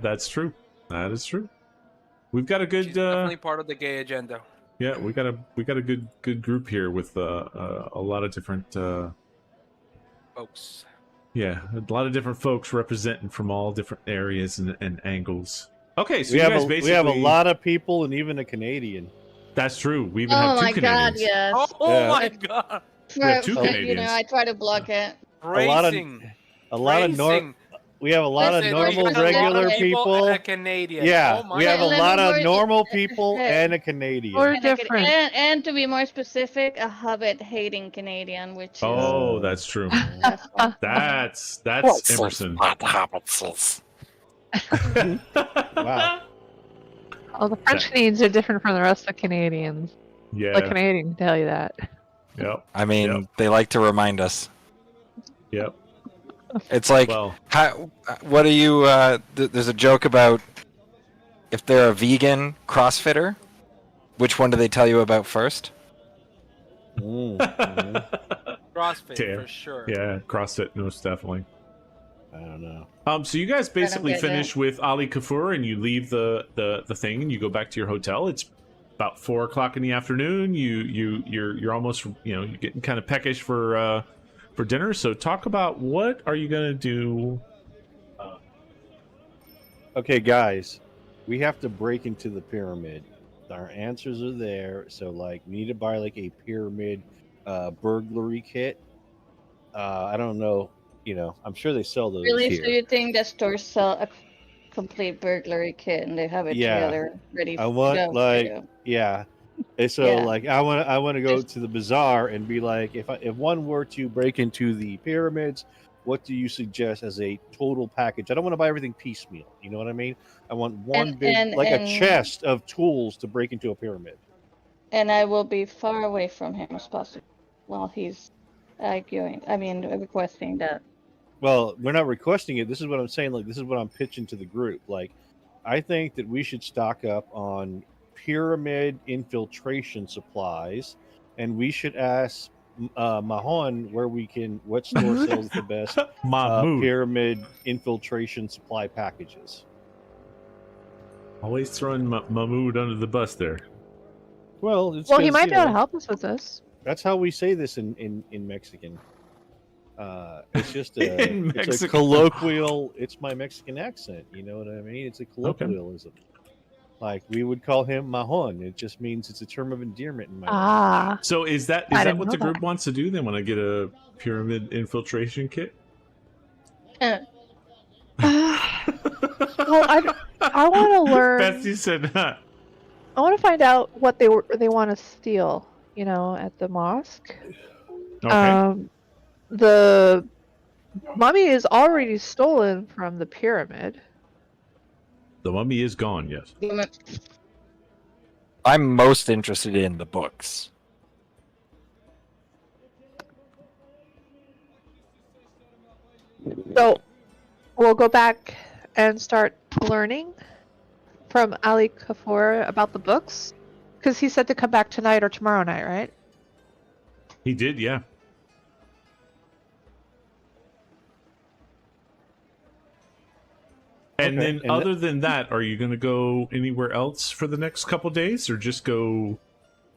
That's true. That is true. We've got a good. She's definitely part of the gay agenda. Yeah, we got a good group here with a lot of different. Folks. Yeah, a lot of different folks representing from all different areas and angles. Okay, so we you have guys a, basically we have a lot of people and even a Canadian. That's true. We even Oh have two my god, Canadians. yes. Oh Yeah. my god. We have two You know, Canadians. I try to block it. Racing. A lot of Racing. We have a lot of Listen, normal, we have a lot of regular people. and a Canadian. Yeah, Oh my we have a god. lot of Hey, normal people hey. and a Canadian. We're And, different. and to be more specific, a Hobbit-hating Canadian, which is Oh, that's true. that's fun. That's Emerson. Wow. Oh, the French Canadians are different from the rest of Canadians. Yeah. The Canadian can tell you that. Yep. I mean, Yep. they like to remind us. Yep. It's like, Well, what are you? There's a joke about if they're a vegan CrossFitter, which one do they tell you about first? CrossFit Damn. for sure. yeah, CrossFit, most definitely. I don't know. So you guys basically get finish with Ali Kafur and you leave the thing and you go back to your hotel. It's about 4 o'clock in the afternoon. You're almost you're getting kind of peckish for for dinner. So talk about what are you gonna do? Okay, guys, we have to break into the pyramid. Our answers are there. So, like, we need to buy like a pyramid burglary kit. I don't know. You know, I'm sure they sell those Really? here. So you think that stores sell a complete burglary kit and they have it Yeah. together, ready I to want go? like yeah. And so Yeah. like I want to go to the bazaar and be like, if one were to break into the pyramids, what do you suggest as a total package? I don't want to buy everything piecemeal. You know what I mean? I want one a chest of tools to break into a pyramid. And I will be far away from him as possible while he's requesting that. Well, we're not requesting it. This is what I'm saying. Like, this is what I'm pitching to the group. Like, I think that we should stock up on pyramid infiltration supplies, and we should ask Mahon what store sells the best pyramid infiltration supply packages. Always throwing Mahmood under the bus there. Well, he might be able to help us with this. That's how we say this in Mexican. It's just it's a colloquial. It's my Mexican accent. You know what I mean? It's a colloquialism. Okay. Like, we would call him Mahon. It just means it's a term of endearment in my language. So is that what the group wants to do? They want to get a pyramid infiltration kit? Well, I want to learn. Betsy said, "Huh." I want to find out what they want to steal. You know, at the mosque. Okay. The mummy is already stolen from the pyramid. The mummy is gone, yes. I'm most interested in the books. So we'll go back and start learning from Ali Kafur about the books, because he said to come back tonight or tomorrow night, right? He did, yeah. And then, other than that, are you going to go anywhere else for the next couple days, or just go?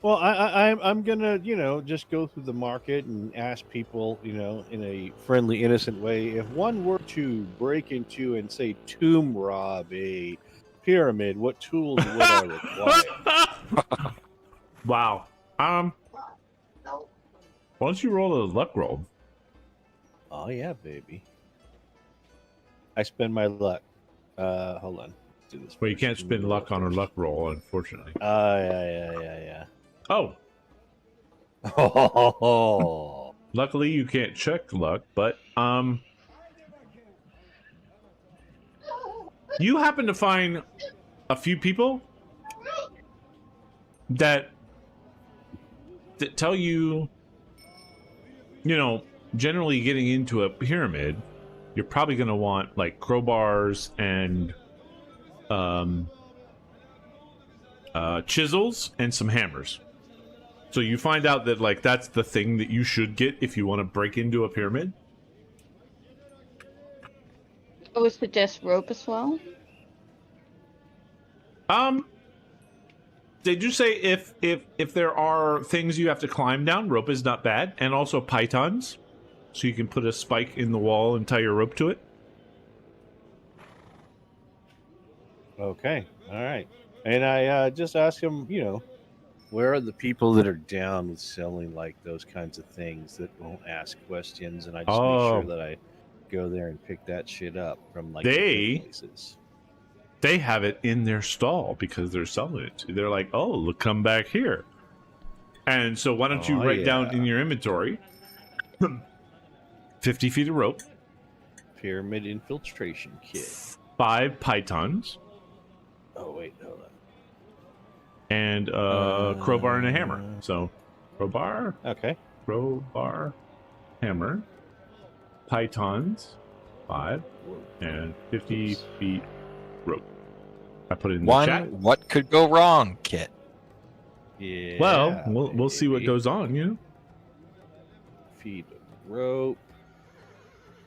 Well, I'm gonna, just go through the market and ask people, in a friendly, innocent way, if one were to break into and say tomb rob a pyramid, what tools would I require? Wow. Why don't you roll a luck roll? Oh yeah, baby. I spend my luck. Hold on. Let's do this. Well, you can't spend luck on a luck roll, unfortunately. Yeah. Oh. Oh. Luckily, you can't check luck, but you happen to find a few people that tell you, generally getting into a pyramid, you're probably going to want like crowbars and chisels and some hammers. So you find out that like that's the thing that you should get if you want to break into a pyramid. I would suggest rope as well. They do say if there are things you have to climb down, rope is not bad, and also pythons, so you can put a spike in the wall and tie your rope to it. Okay, all right. And I just ask them, where are the people that are down with selling like those kinds of things that won't ask questions, and I just make sure that I go there and pick that shit up from like different places. They have it in their stall because they're selling it. They're like, oh, look, come back here. And so why don't you write down in your inventory 50 feet of rope, pyramid infiltration kit, 5 pythons. Oh wait, hold on. And crowbar and a hammer. So crowbar. Okay. Crowbar, hammer, pythons, 5, and 50 feet rope. I put it in the chat. What could go wrong, Kit? Yeah. Well, we'll see what goes on, Feet of rope.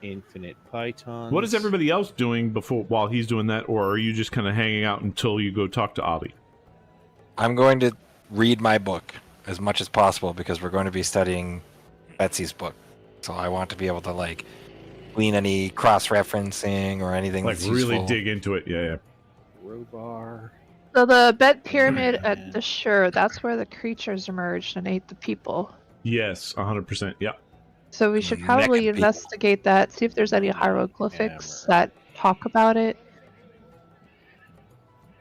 Infinite pythons. What is everybody else doing while he's doing that, or are you just kind of hanging out until you go talk to Ali? I'm going to read my book as much as possible because we're going to be studying Betsy's book. So I want to be able to like glean any cross-referencing or anything Like that's really useful. dig into it. Yeah, yeah. Crowbar. So the bent pyramid at the shore, that's where the creatures emerged and ate the people. Yes, 100%. Yeah. So we should probably Naked people. investigate that, see if there's any hieroglyphics that talk about it.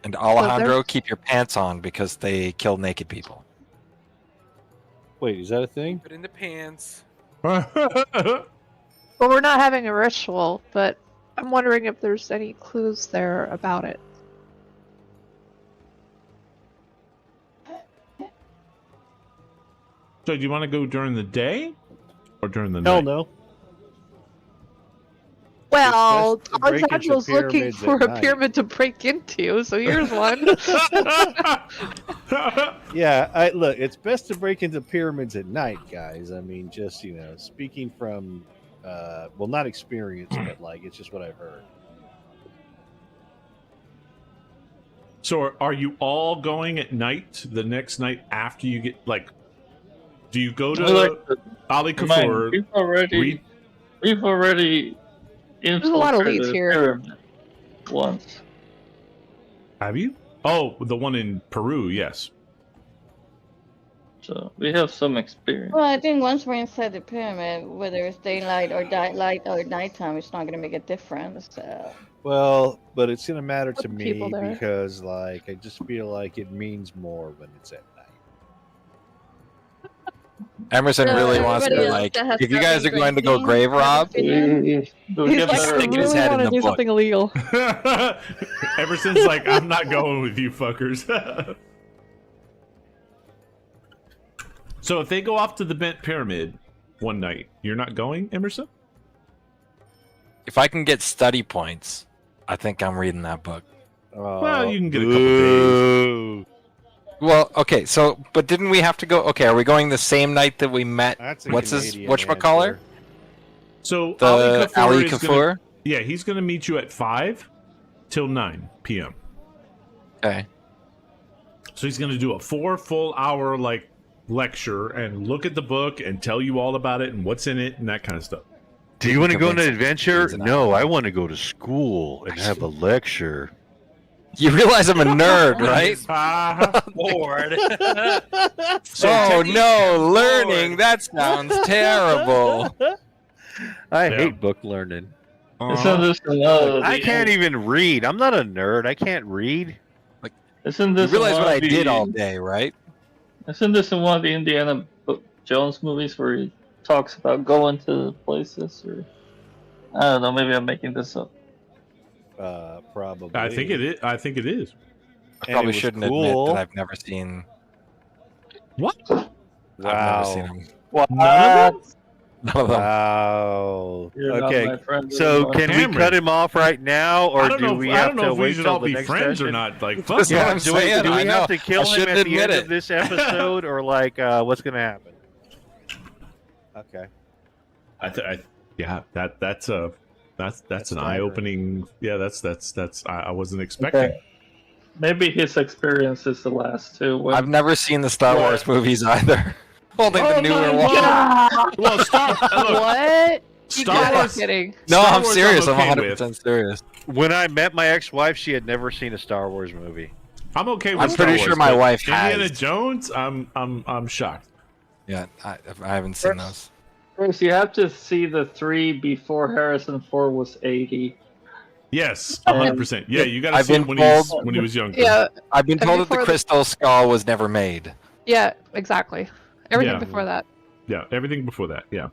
And Alejandro, there's- keep your pants on because they kill naked people. Wait, is that a thing? Put in the pants. Well, we're not having a ritual, but I'm wondering if there's any clues there about it. So do you want to go during the day or during the Hell night? no. Well, best to break into Alejandro's looking pyramids for at a night. pyramid to break into, so here's one. Yeah, look. It's best to break into pyramids at night, guys. I mean, just speaking from, well, not experience, but like it's just what I've heard. So are you all going at night the next night after you get like? Do you go to Ali Kafur? We've already There's a lot of infiltrated leads the here. pyramid once. Have you? Oh, the one in Peru. Yes. So we have some experience. Well, I think once we're inside the pyramid, whether it's daylight or nighttime, it's not going to make a difference. So. Well, but it's gonna matter to Put me people there. because, like, I just feel like it means more when it's at night. Emerson So really wants to everybody like, else that has if you guys are nothing going to go drinking, grave rob, We He's get like, better I Sticking his really head want in to the do book. something illegal. Emerson's like, I'm not going with you fuckers. So if they go off to the bent pyramid one night, you're not going, Emerson? if I can get study points, I think I'm reading that book. Well, you can get a couple days. Well, okay, so but didn't we have to go? Okay, are we going the same night that we met? That's a What's his Canadian whatchamacallit? answer. So The Ali is Kafur. gonna- yeah, he's going to meet you at 5 till 9 p.m. Okay. So he's going to do a 4 full hour like lecture and look at the book and tell you all about it and what's in it and that kind of stuff. Do you want to go on an Convince him. adventure? He's an No, I want to go to school and have a lecture. You realize I'm a nerd, right? Bored. Oh no, learning. That sounds terrible. I Yeah. hate book learning. Isn't this another? I can't even read. I'm not a nerd. I can't read. Isn't You this realize one what I of the- did all day, right? Isn't this in one of the Indiana Jones movies where he talks about going to places? Or I don't know. Maybe I'm making this up. Probably. I think it is. I think it is. I And it probably was shouldn't cool. admit that I've never seen. What? I've never seen Wow. them. What? None of them? None of them. Wow. You're not Okay. my friend So anymore. can we Cameron. cut him off right now, I or don't do know. we I have don't know to if we wait should till all the be next friends or session? not. Like, fuck That's what yeah. I'm Do we saying. I know. have to kill I him shouldn't at the admit end it. of this episode, or like what's going to happen? Okay. Yeah, that's an tiring. eye-opening. Yeah, that's. I wasn't expecting. Okay. Maybe his experience is the last two. When I've never seen the Star Wars movies either. Only Oh the newer my ones. God. Well, look, What? You Star gotta Wars. be kidding. No, Star I'm Wars serious. I'm okay 100% serious. When I met my ex-wife, she had never seen a Star Wars movie. I'm okay with I'm Star pretty Wars, sure my but wife Indiana has. Jones. I'm shocked. Yeah, I haven't seen those. First, you have to see the 3 before Harrison Ford was 80. Yes, 100%. Yeah, you got to I've see been it told- when he was younger. Yeah, I've been And told that the before the- Crystal Skull was never made. yeah, exactly. Everything Yeah. before that. Yeah, everything before that. Yeah,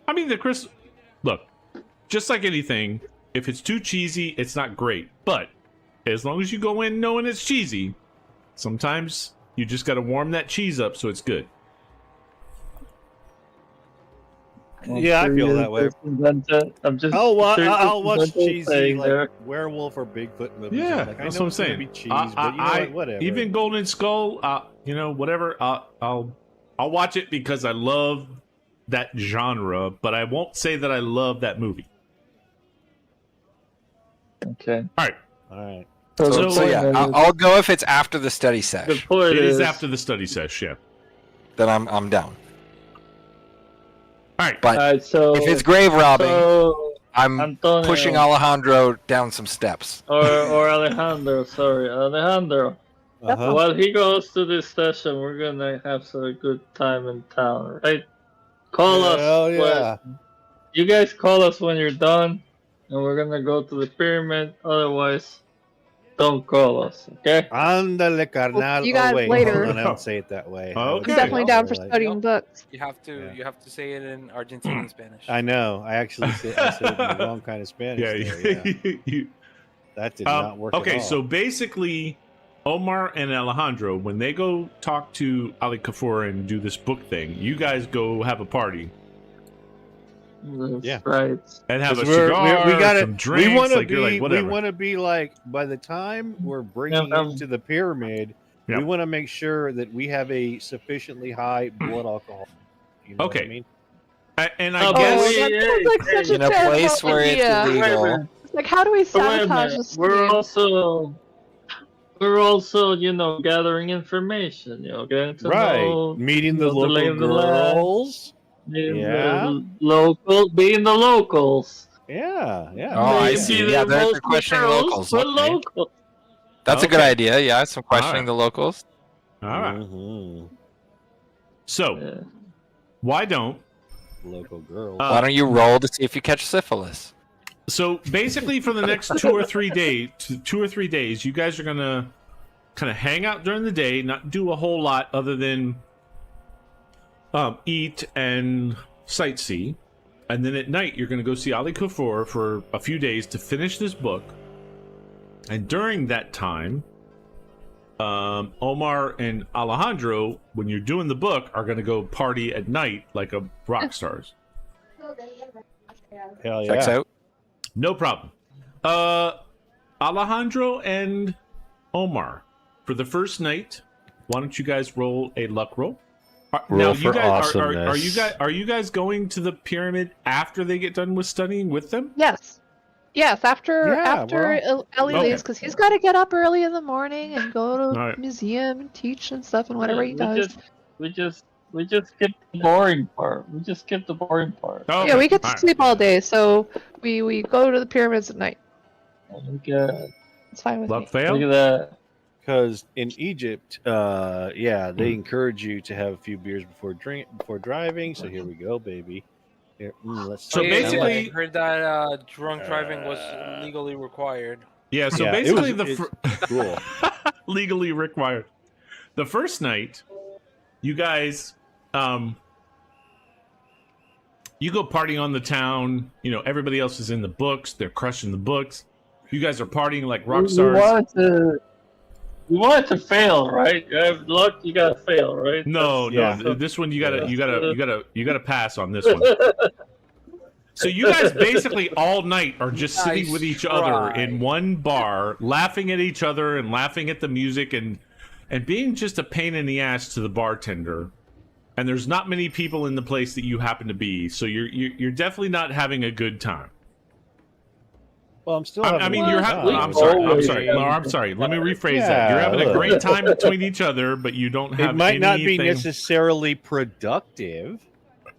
I mean Look, just like anything, if it's too cheesy, it's not great. But as long as you go in knowing it's cheesy, sometimes you just got to warm that cheese up so it's good. Yeah, I feel that way. I'm just. I'll watch There's cheesy thing like there. werewolf or Bigfoot movies. Yeah, Like, I that's know what I'm it's gonna saying. Be cheese, but you know what? Whatever. Even Golden Skull, whatever. I'll watch it because I love that genre, but I won't say that I love that movie. Okay. All right. So yeah, I'll go if it's after the study The sesh. point It is is after the study session. Yeah. Then I'm down. All right. But Alright, so if it's grave robbing, so I'm Antonio, pushing Alejandro down some steps. or Alejandro, sorry, Alejandro. Uh-huh. While he goes to this session, we're gonna have a good time in town, right? Call Hell us. yeah. You guys call us when you're done, and we're gonna go to the pyramid. Otherwise, don't call us, okay? Ándale, carnal. you guys wait, later. hold on, I don't say it that way. I would Okay. I'm say definitely it down more for like- studying books. You have to Yeah. you have to say it in Argentinian Spanish. I know. I actually said it in the wrong kind of Spanish. Yeah. there, yeah. That did not work okay, at all. so basically, Omar and Alejandro, when they go talk to Ali Kafur and do this book thing, you guys go have a party That's Yeah. right. and have a 'Cause we're- cigar, we gotta, some drinks. we want to like, you're be, like, whatever. we want to be like, by the time we're breaking Yeah, into the pyramid, Yeah. we want to make sure that we have a sufficiently high blood alcohol. You know what I Okay. mean? And I Oh, guess wait, that sounds like such In a terrible place where it's idea. Wait a illegal. minute. Like, how do we So wait a sabotage minute. this? We're also, gathering information. Getting to Right. know, Meeting the the lay local of the land. girls. being Yeah. being the locals. Yeah, yeah. Oh, I Maybe see. they're Yeah, they're mostly questioning girls, locals. but Okay. local. That's a good Okay. idea. Yeah, some questioning Alright. the locals. all right. Mhm. So Yeah. Oh. why don't Local girls. Why don't you roll to see if you catch syphilis? so basically for the next 2 or 3 days, you guys are gonna kind of hang out during the day, not do a whole lot other than eat and sightsee, and then at night you're gonna go see Ali Kafur for a few days to finish this book. And during that time, Omar and Alejandro, when you're doing the book, are gonna go party at night like a rock stars. Hell yeah. Checks out. No problem. Alejandro and Omar, for the first night, why don't you guys roll a luck roll? Roll you for guys awesomeness. are you guys going to the pyramid after they get done with studying with them? Yes. Yes, after Yeah, Ellie Okay. leaves, because he's got to get up early in the morning and go to the Alright. museum and teach and stuff and whatever he does. We just skip the boring part. We just skip the boring part. Okay. Yeah, we get to Alright. sleep all day, so we go to the pyramids at night. Look at It's fine with Luck me. fail. that. Because in Egypt, they encourage you to have a few beers before driving. So here we go, baby. Here, let's So see. basically- I heard that drunk driving was legally required. Yeah, so Yeah, it basically was- it's cool. legally required. The first night, you guys you go partying on the town, everybody else is in the books, they're crushing the books. You guys are partying like rock stars. You wanted to fail, right? You have luck, you gotta fail, right? No, Yeah. this one you gotta pass on this one. So you guys basically all night are just sitting Nice with each try. other in one bar, laughing at each other and laughing at the music and being just a pain in the ass to the bartender. And there's not many people in the place that you happen to be, so you're definitely not having a good time. Well, I'm still. I mean, you're having. we I'm sorry. always No, I'm sorry. Let me rephrase that. You're having a look. great time between each other, but you don't have. It might not be anything- necessarily productive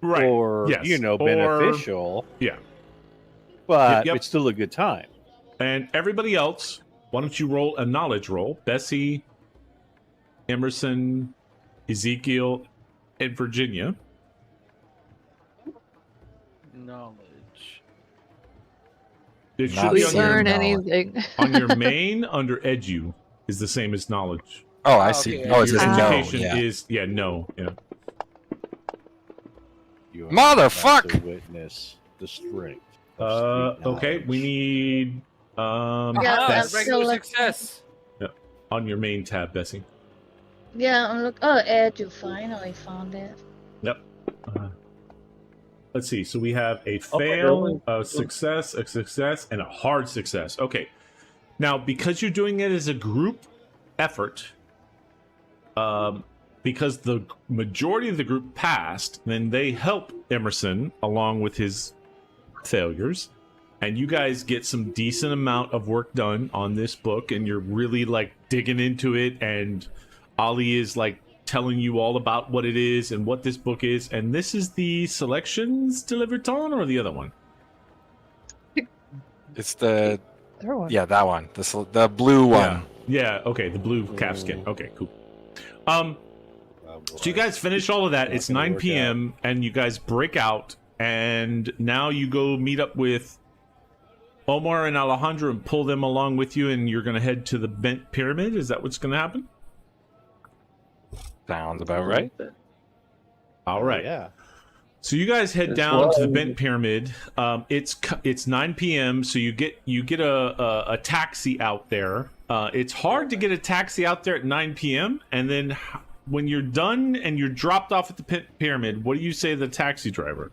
right. or Yes. Or- beneficial, Yeah. but Yep. it's still a good time. And everybody else, why don't you roll a knowledge roll? Bessie, Emerson, Ezekiel, and Virginia. Knowledge. It should Not be We on seeing your, learn knowledge. anything. on your main under edu is the same as knowledge. Oh, I Oh, see. okay. Oh, it's Your just no. education Yeah. is no. Yeah. You are Motherfuck! about to witness the strength. of street Okay, we knowledge. need Yeah, Ah, that's regular so- success. on your main tab, Bessie. Yeah, I'm look. Oh, Ed, you finally found it. Yep. Let's see. So we have a Oh, fail, really? a success, and a hard success. Okay. Now, because you're doing it as a group effort, because the majority of the group passed, then they help Emerson along with his failures, and you guys get some decent amount of work done on this book, and you're really like digging into it, and Ali is like telling you all about what it is and what this book is. And this is the Selections Delivered Tone, or the other one? It's the There one. that one. The blue one. Yeah. Okay. The blue calfskin. Okay. Cool. So you guys finish all of that. It's 9 p.m. and you guys break out, and now you go meet up with Omar and Alejandro and pull them along with you, and you're going to head to the Bent Pyramid. Is that what's going to happen? Sounds about right. All right. Yeah. So you guys head down to the Bent Pyramid. It's 9 p.m. So you get a taxi out there. It's hard to get a taxi out there at 9 p.m. And then when you're done and you're dropped off at the pyramid, what do you say to the taxi driver?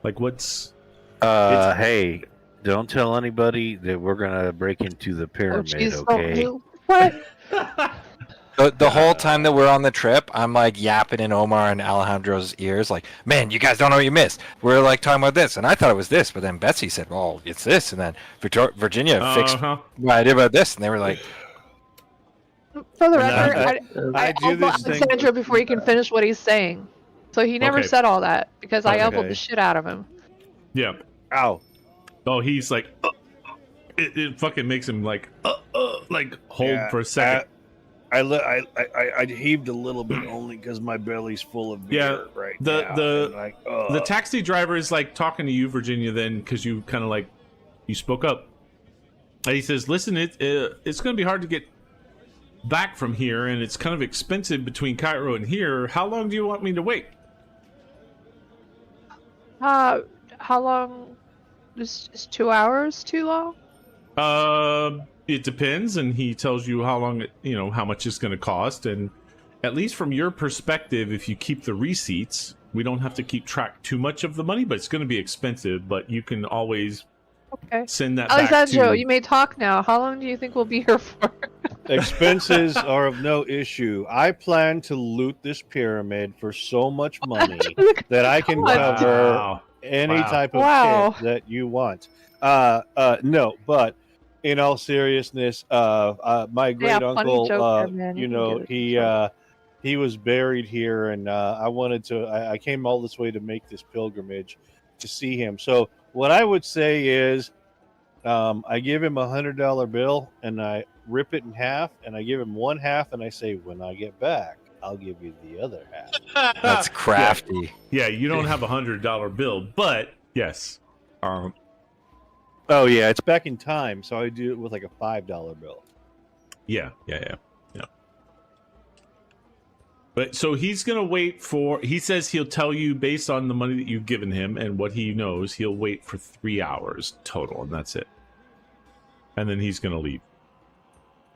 Like, what's... Hey, don't tell anybody that we're gonna break into the pyramid, okay? What? The whole time that we're on the trip, I'm like yapping in Omar and Alejandro's ears, like, man, you guys don't know what you missed. We're like talking about this, and I thought it was this, but then Betsy said, well, it's this, and then Virginia fixed my idea about this, and they were like... For the record, I do this thing. Alexandra before he can finish what he's saying. So he never said all that, because I elbowed the shit out of him. Yeah. Ow. Oh, he's like... It fucking makes him like hold for a second. I heaved a little bit only because my belly's full of beer right now. The taxi driver is like talking to you, Virginia, then, because you kind of like you spoke up. And he says, "Listen, it's going to be hard to get back from here, and it's kind of expensive between Cairo and here. How long do you want me to wait?" How long? Is 2 hours too long? It depends, and he tells you how long, how much it's going to cost, and at least from your perspective, if you keep the receipts, we don't have to keep track too much of the money, but it's going to be expensive, but you can always send that back Alessandro, to... you may talk now. How long do you think we'll be here for? Expenses are of no issue. I plan to loot this pyramid for so much money that I can cover any type of shit that you want. No, but in all seriousness, my great uncle, he was buried here, and I came all this way to make this pilgrimage to see him. So what I would say is, I give him $100 bill and I rip it in half, and I give him one half, and I say, when I get back, I'll give you the other half. That's crafty. Yeah, you don't have $100 bill, but yes. Oh yeah, it's back in time, so I do it with like a $5 bill. Yeah. But so he's gonna wait for. He says he'll tell you based on the money that you've given him and what he knows. He'll wait for 3 hours total, and that's it. And then he's gonna leave.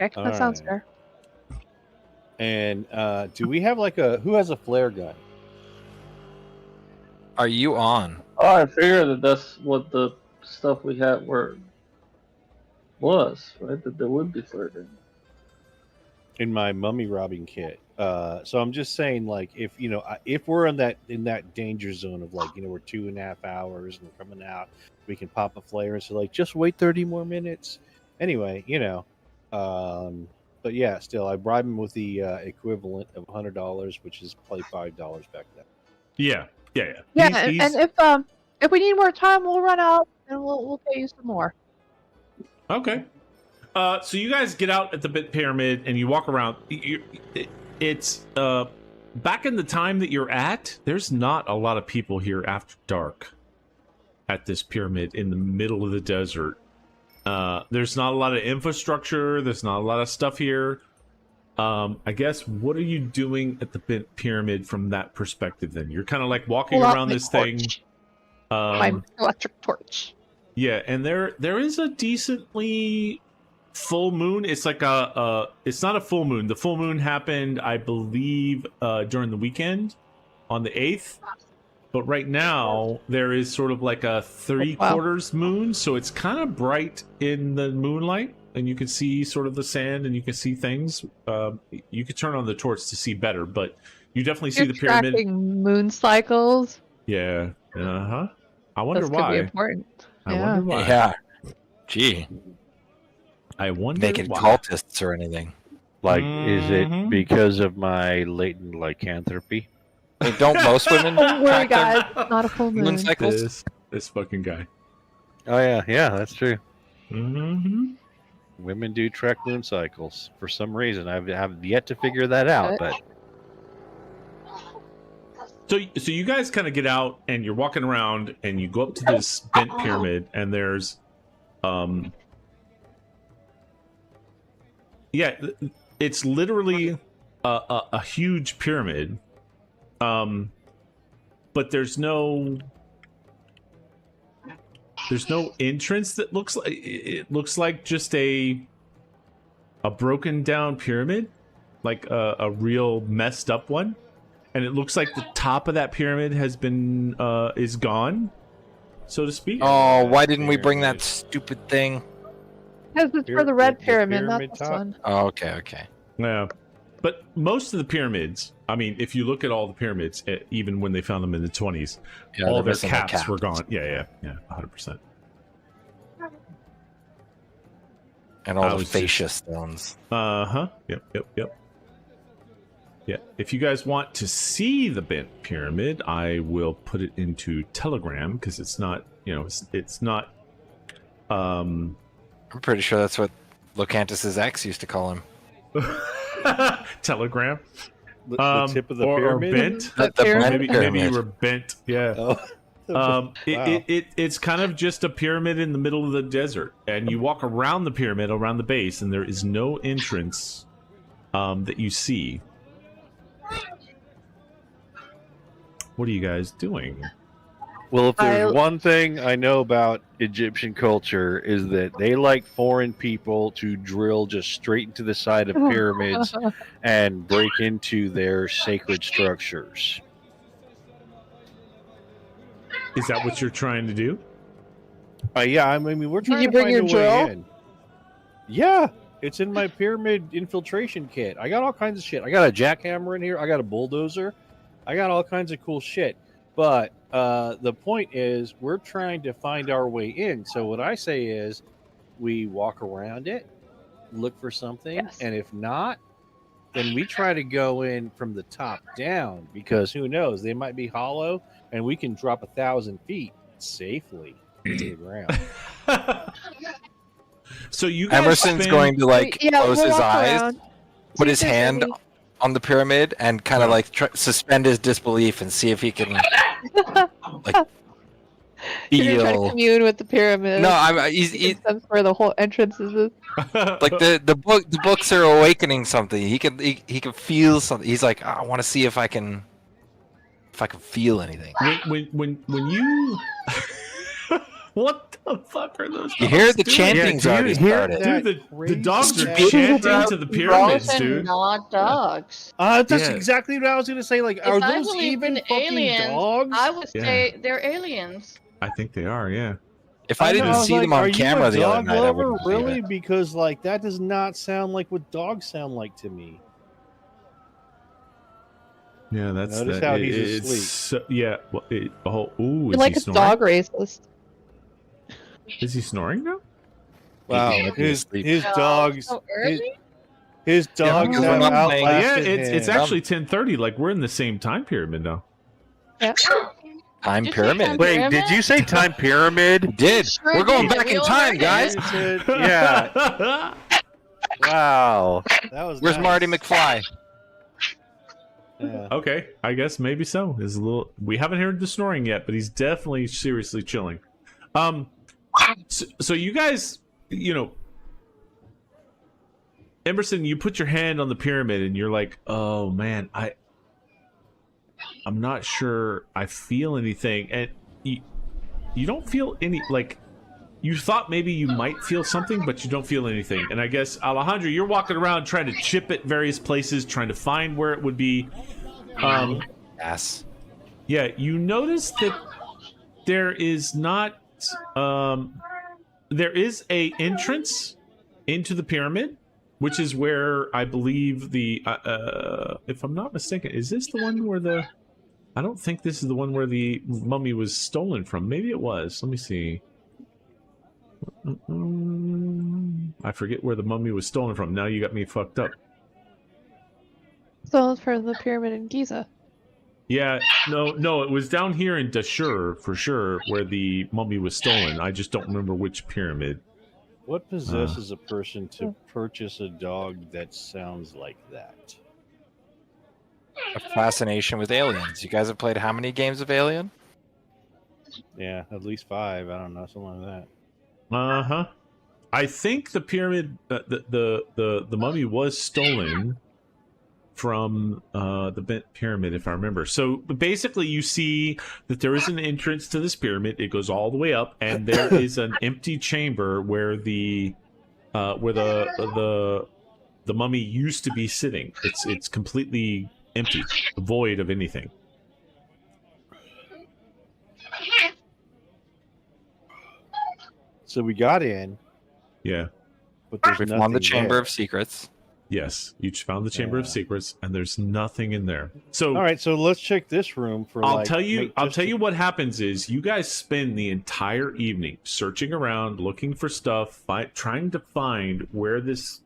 Okay, that sounds fair. And do we have who has a flare gun? Are you on? Oh, I figured that's what the stuff we had was, right? That there would be flirting in my mummy robbing kit. So I'm just saying, if we're in that danger zone of we're 2.5 hours and we're coming out, we can pop a flare and say just wait 30 more minutes. Anyway, but yeah, still I bribe him with the equivalent of $100, which is probably $5 back then. Yeah. And if we need more time, we'll run out and we'll pay you some more. Okay. So you guys get out at the Bent Pyramid and you walk around. It's back in the time that you're at. There's not a lot of people here after dark at this pyramid in the middle of the desert. There's not a lot of infrastructure. There's not a lot of stuff here. I guess, what are you doing at the Bent Pyramid from that perspective then? You're kind of walking around this thing. My electric torch. Yeah, and there is a decently full moon. It's it's not a full moon. The full moon happened, I believe, during the weekend on the 8th. But right now, there is sort of like a 3/4 moon, so it's kind of bright in the moonlight, and you can see sort of the sand, and you can see things. You could turn on the torch to see better, but you definitely see the pyramid. Tracking moon cycles. Yeah. I wonder This why. could be important. I wonder why. Yeah. Gee. I wonder Naked why. cultists or anything. Like, is Mhm. it because of my latent lycanthropy? I mean, don't most women Don't worry, track their guys. It's not a full moon moon. cycles? This fucking guy. Oh yeah, that's true. Mm-hmm. Women do track moon cycles for some reason. I have yet to figure that out, but So you guys kind of get out and you're walking around and you go up to this bent pyramid and there's, it's literally a huge pyramid, but there's no entrance that looks like it looks like just a broken down pyramid, like a real messed up one. And it looks like the top of that pyramid has been is gone, so to speak. Oh, why didn't we bring that stupid thing? Because it's for the red the pyramid, not pyramid this top? one. Oh, okay. Yeah, but most of the pyramids, I mean, if you look at all the pyramids, even when they found them in the 20s, Yeah, all they're their missing their caps were caps. gone. Yeah, 100%. And I all the was fascia stones. Uh-huh. Yep. Yeah, if you guys want to see the bent pyramid, I will put it into Telegram because it's not, it's not. I'm pretty sure that's what Locantus's ex used to call him. Telegram. The tip of the or pyramid. bent. The pyramid? Maybe pyramid. you were bent. Yeah. Oh. Wow. It's kind of just a pyramid in the middle of the desert, and you walk around the pyramid, around the base, and there is no entrance that you see. What are you guys doing? well, if there's I- one thing I know about Egyptian culture is that they like foreign people to drill just straight into the side of pyramids and break into their sacred structures. Is that what you're trying to do? Yeah, I mean, we're Did trying you to bring find your a way drill? in. Yeah, it's in my pyramid infiltration kit. I got all kinds of shit. I got a jackhammer in here. I got a bulldozer. I got all kinds of cool shit. But the point is, we're trying to find our way in. So what I say is, we walk around it, look for something, Yes. and if not, then we try to go in from the top down, because who knows, they might be hollow, and we can drop 1,000 feet safely into the ground. So you guys Emerson's spend- going to like Yeah, close we'll his walk eyes, around, see put if his there's hand any- on the pyramid, and kind of like suspend his disbelief and see if he can like You're gonna try to feel. commune with the pyramid. No, he's You can sense where the whole entrance is. like the books are awakening something. He can feel something. He's like, I want to see if I can feel anything. when you what the fuck are those? You hear dogs the doing? chanting's Yeah, do already you hear started. Dude, the Crazy dogs are shit. chanting to the pyramids, Frozen, dude. not dogs. That's Yeah. exactly what I was going to say. Like, are If I those believed even in fucking aliens, dogs? I would Yeah. say they're aliens. I think they are, yeah. If I know, didn't was see them like, on are camera you a the other dog night, I lover? wouldn't believe Really? it. Because like that does not sound like what dogs sound like to me. Yeah, that's Notice that. how he's it's asleep. so- yeah. Well, ooh, You're is like he a snoring? dog racist. Is he snoring now? Wow, might be his asleep. his Oh, dogs, so his, early? his dogs because have we're not playing- Yeah, outlasted it's him. actually 10:30. Like we're in the same time pyramid now. Yeah. Time Did you say pyramid. time Wait, pyramid? did you say time pyramid? We did. Sure We're going did. back We in all time, heard guys. He said- yeah, Wow. that was. Where's nice. Marty McFly? Yeah. Okay, I guess maybe so. Is a little. We haven't heard the snoring yet, but he's definitely seriously chilling. So you guys, Emerson, you put your hand on the pyramid and you're like, "Oh man, I'm not sure I feel anything," and you don't feel any like. You thought maybe you might feel something, but you don't feel anything. And I guess, Alejandro, you're walking around trying to chip at various places, trying to find where it would be. Yes. Yeah, you notice that there is not. There is a entrance into the pyramid, which is where I believe the. If I'm not mistaken, is this the one where the? I don't think this is the one where the mummy was stolen from. Maybe it was. Let me see. I forget where the mummy was stolen from. Now you got me fucked up. Stolen from the pyramid in Giza. Yeah, no, it was down here in Dashur for sure, where the mummy was stolen. I just don't remember which pyramid. What possesses a person to purchase a dog that sounds like that? A fascination with aliens. You guys have played how many games of Alien? Yeah, at least 5. I don't know, something like that. Uh-huh. I think the pyramid, the mummy was stolen from the bent pyramid, if I remember. So basically, you see that there is an entrance to this pyramid. It goes all the way up, and there is an empty chamber where the mummy used to be sitting. It's completely empty, void of anything. So we got in, Yeah. but there's We nothing found the Chamber there. of Secrets. Yes, you found the Chamber of Yeah. Secrets, and there's nothing in there. So All right, so let's check this room for. I'll like, tell you. make I'll just tell a- you what happens is you guys spend the entire evening searching around, looking for stuff, trying to find where this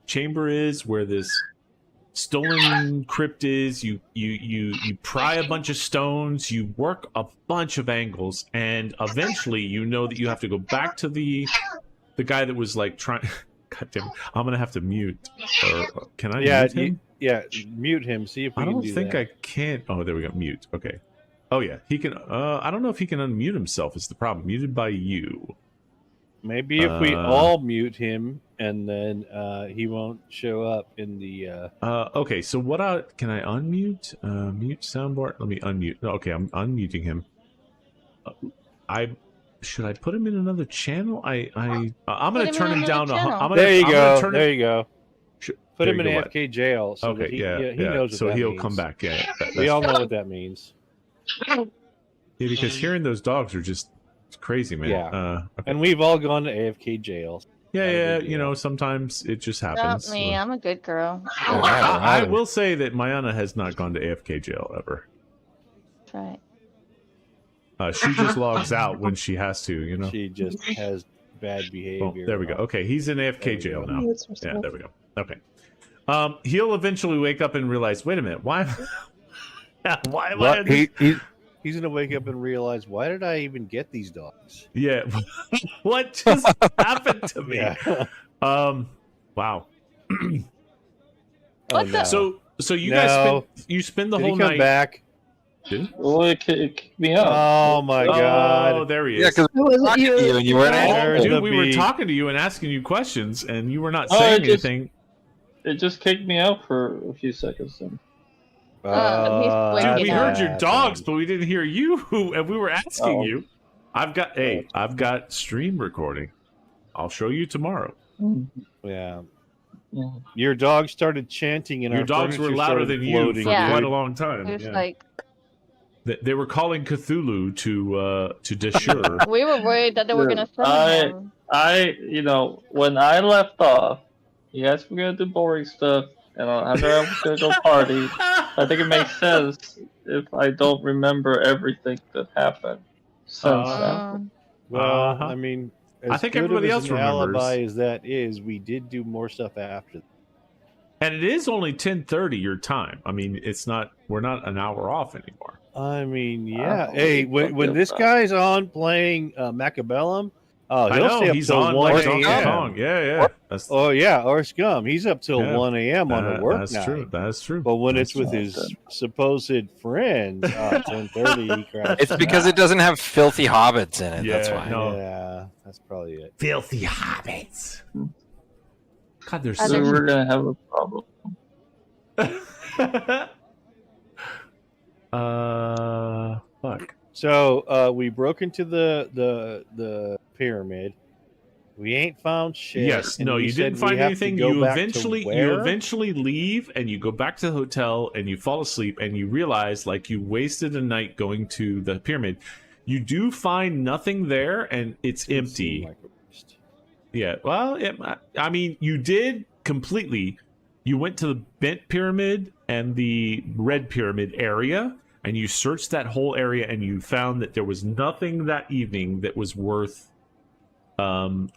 chamber is, where this stolen crypt is. You pry a bunch of stones, you work a bunch of angles, and eventually you know that you have to go back to the guy that was like trying. God damn it. I'm gonna have to mute. Or can I mute him? Mute him. See if we I can don't do think that. I can. Oh, there we go. Mute. Okay. Oh yeah, he can. I don't know if he can unmute himself. Is the problem? Muted by you. Maybe if we all mute him, and then he won't show up in the. Okay. So what? Can I unmute? Mute soundboard. Let me unmute. Okay, I'm unmuting him. Should I put him in another channel? I'm gonna him turn in him down. another channel. There you go. Turn there him, you go. Put him in there you go, AFK jail. So okay. that he, Yeah. he knows what so that he'll means. come back. Yeah. We all know what that means. Yeah, because hearing those dogs are just crazy, man. Yeah. Okay. And we've all gone to AFK jail. Yeah, Not a yeah. big You deal. know, sometimes it just Not happens. me. I'm a good girl. I will say that Mayana has not gone to AFK jail ever. That's right. She just logs out when she has to, you know. She just has bad Oh, behavior. there we go. Okay, he's in There AFK we jail go. now. Yeah, there we go. Okay. He'll eventually wake up and realize, wait a minute, why? Why am I? Well, in this- he's gonna wake up and realize, why did I even get these dogs? Yeah. What just happened to me? Yeah. Wow. Oh, no. So you No. guys spend the Did whole he come night. back? Did he? Well, it kicked me out. Oh my Oh, god! there he is. Yeah, because It wasn't you. and you weren't Oh, answering. There's dude, the we were beep. talking to you and asking you questions, and you were not Oh, saying it just- anything. It just kicked me out for a few seconds. Then. He's Dude, waking we up. heard your dogs, but we didn't hear you, and we were asking Oh. you. I've got stream recording. I'll show you tomorrow. Yeah. Yeah. Your dog started chanting, and Your our dogs were furniture louder started than you floating, for Yeah. quite dude. a long time. It was Yeah. like They were calling Cthulhu to Dashur. we were worried that they were Yeah, gonna summon him. When I left off, you guys were gonna do boring stuff, and after I was gonna go party. I think it makes sense if I don't remember everything that happened since then. Well, Uh-huh. I mean, I as think good everybody of else as an remembers. alibi as that is, we did do more stuff after. And it is only 10:30 your time. I mean, we're not an hour off anymore. I mean, yeah. Oh, Hey, when fuck this that. guy's on playing Macabellum, I he'll know stay up he's till on 1 like Donkey a.m. Kong. Yeah. That's Oh yeah, or Scum. He's up till Yeah. 1 a.m. on a work that's night. true. That's true. But when That's it's with true. his supposed friends, 10:30, he crashes. It's because it doesn't have filthy hobbits in it. That's Yeah, why. no. Yeah, that's probably it. Filthy hobbits. God, they're I So think- so. we're gonna have a problem. Fuck. So we broke into the pyramid. We ain't found shit. Yes, and no, we you said didn't we find have to anything. go You back to eventually where? leave and you go back to the hotel and you fall asleep and you realize like you wasted a night going to the pyramid. You do find nothing there and it's Didn't empty. seem like a waste. Yeah, well, I mean, you did completely. You went to the bent pyramid and the red pyramid area, and you searched that whole area, and you found that there was nothing that evening that was worth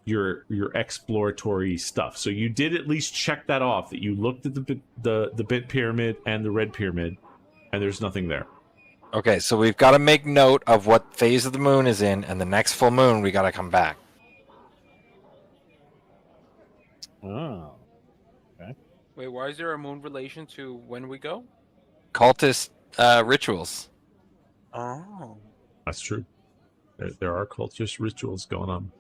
your exploratory stuff. So you did at least check that off, that you looked at the bent pyramid and the red pyramid, and there's nothing there. Okay, so we've got to make note of what phase of the moon is in, and the next full moon we got to come back. Oh. Wait, why is there a moon relation to when we go? Cultist rituals. Oh. That's true. There are cultist rituals going on.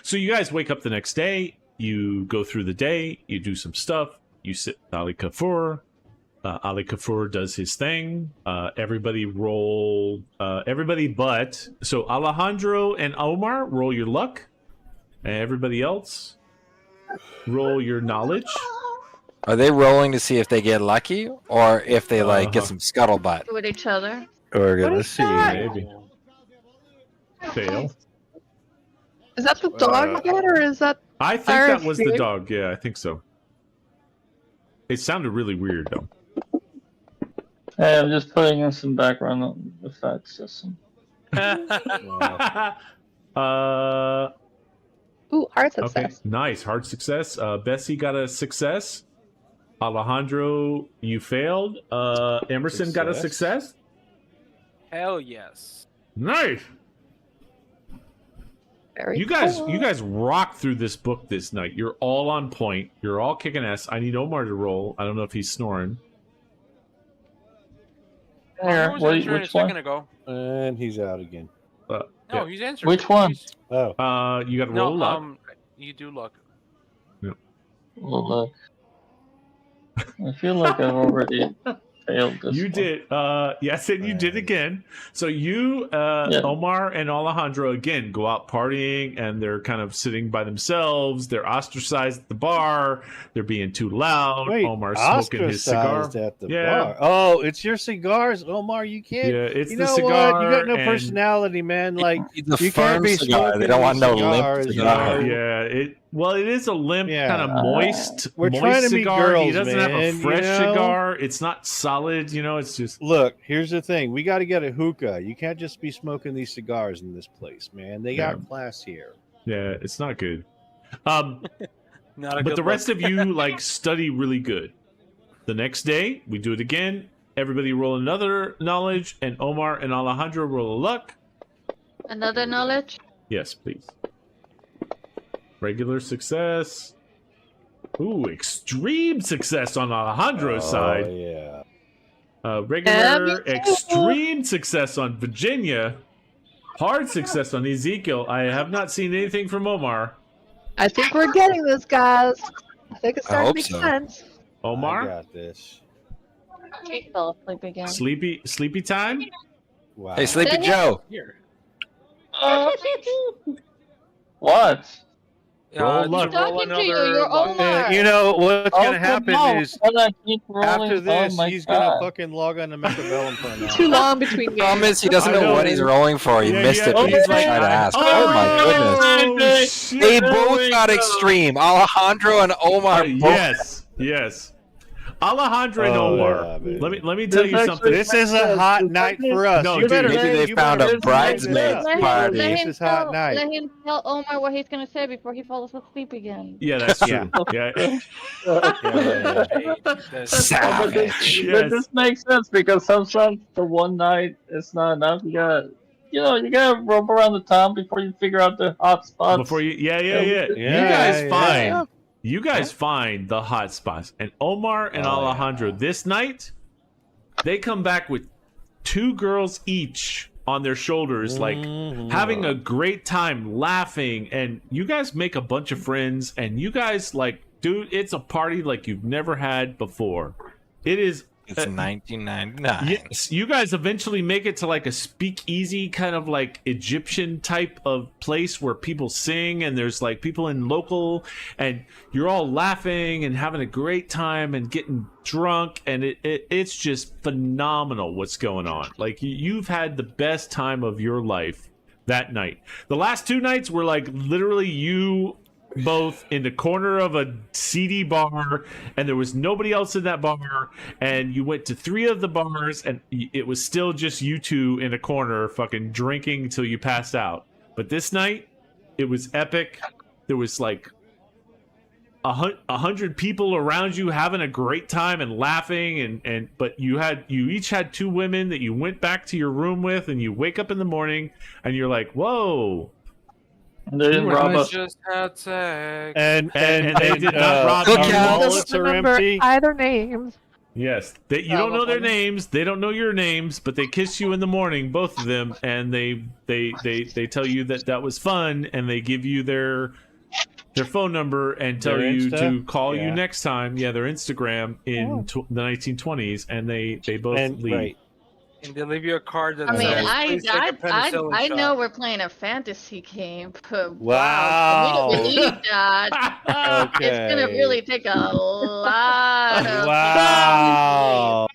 So you guys wake up the next day, you go through the day, you do some stuff, you sit with Ali Kafur. Ali Kafur does his thing. Everybody roll, everybody but, so Alejandro and Omar, roll your luck. And everybody else, roll your knowledge. Are they rolling to see if they get lucky, or if they get some scuttlebutt? With each other. We're What gonna is see. that? Maybe. Fail. Is that the dog again, or is that? I think Fire that was the escape? dog. Yeah, I think so. It sounded really weird, though. Hey, I'm just putting in some background effects. Just Ooh, hard Okay, success. nice. Hard success. Bessie got a success. Alejandro, you failed. Emerson got a success. Hell yes. Nice. Very You guys cool. rock through this book this night. You're all on point. You're all kicking ass. I need Omar to roll. I don't know if he's snoring. Here, I was answering a which second one? ago. And he's out again. No, Yeah. he's answering. Which one? Oh. You got to roll No, luck. you do luck. Well, look. I feel like I've already failed this. You one. did. Yes, and you did again. So you, Omar and Alejandro, again, go out partying, and they're kind of sitting by themselves. They're ostracized at the bar. They're being too loud. Wait, Omar's smoking his cigar. ostracized at the Yeah. bar. Oh, it's your cigars, Omar. You can't. Yeah, it's you the know cigar. what? You got no and- personality, man. Like It's a you can't firm be cigar. They smoking don't want no these limp cigars, cigar. you know? Yeah, it is a limp, Yeah. kind of moist. We're moist trying to be cigar. He girls, doesn't have a man, fresh you know? cigar. It's not solid. It's just. Look, here's the thing. We got to get a hookah. You can't just be smoking these cigars in this place, man. They got class here. Yeah, it's not good. Not a But good the rest look. of you study really good. The next day, we do it again. Everybody roll another knowledge, and Omar and Alejandro roll a luck. Another knowledge? Yes, please. Regular success. Ooh, extreme success on Alejandro's side. Yeah. Regular, me too. extreme success on Virginia. Hard success on Ezekiel. I have not seen anything from Omar. I think we're getting this, guys. I think it's I starting to hope make so. sense. I Omar, got this. He fell asleep again. sleepy time. Wow. Hey, Sleepy Joe. Here. What? Roll to luck. Talking to you, you're luck. Omar. You know what's Oh, gonna happen no, is why do I keep rolling? after this, Oh my he's God. gonna fucking log on to Mechabellum for an hour. Too long between Problem games. is, he doesn't I know know. what he's rolling for. He Yeah, missed yeah, it. But he's he's like, trying to ask. oh, Oh my goodness. shit. They both got extreme. Alejandro and Omar both. Yes. Alejandro and Oh, Omar. yeah, baby. let me tell This you actually- something. This is a hot night for us. No, You dude. better Maybe man, they you found better a man bridesmaid this up. party. This is hot night. Let him tell Omar what he's gonna say before he falls asleep again. Yeah, that's true. Yeah. Savage. Yes. But this makes sense because sometimes the one night it's not enough. You gotta roam around the town before you figure out the hot spots. Before you, yeah. Yeah, You guys yeah, find yeah. you guys find the hot spots, and Omar and Oh, Alejandro yeah. this night, they come back with 2 girls each on their shoulders, like Mhm. having a great time, laughing, and you guys make a bunch of friends, and you guys dude, it's a party like you've never had before. It is. It's 1999. Yes, you guys eventually make it to like a speakeasy kind of like Egyptian type of place where people sing and there's like people in local and you're all laughing and having a great time and getting drunk and it's just phenomenal what's going on. Like you've had the best time of your life that night. The last 2 nights were like literally you both in the corner of a seedy bar and there was nobody else in that bar and you went to 3 of the bars and it was still just you 2 in a corner fucking drinking till you passed out. But this night It was epic. There was like 100 people around you having a great time and laughing, but you each had 2 women that you went back to your room with, and you wake up in the morning and you're like, whoa. And they didn't rob us. Just had sex. And they did not rob Look you. out. Doesn't remember either names. Yes, you don't know their names. They don't know your names, but they kiss you in the morning, both of them, and they tell you that was fun, and they give you their phone number and tell you to call you next time. Yeah, their Instagram in the 1920s, and they both leave. Right. And they leave you a card that I mean, says, "Please take a penicillin I shot." know we're playing a fantasy game, but Wow. wow, for me to believe that, Okay. it's gonna really take a lot of. Wow.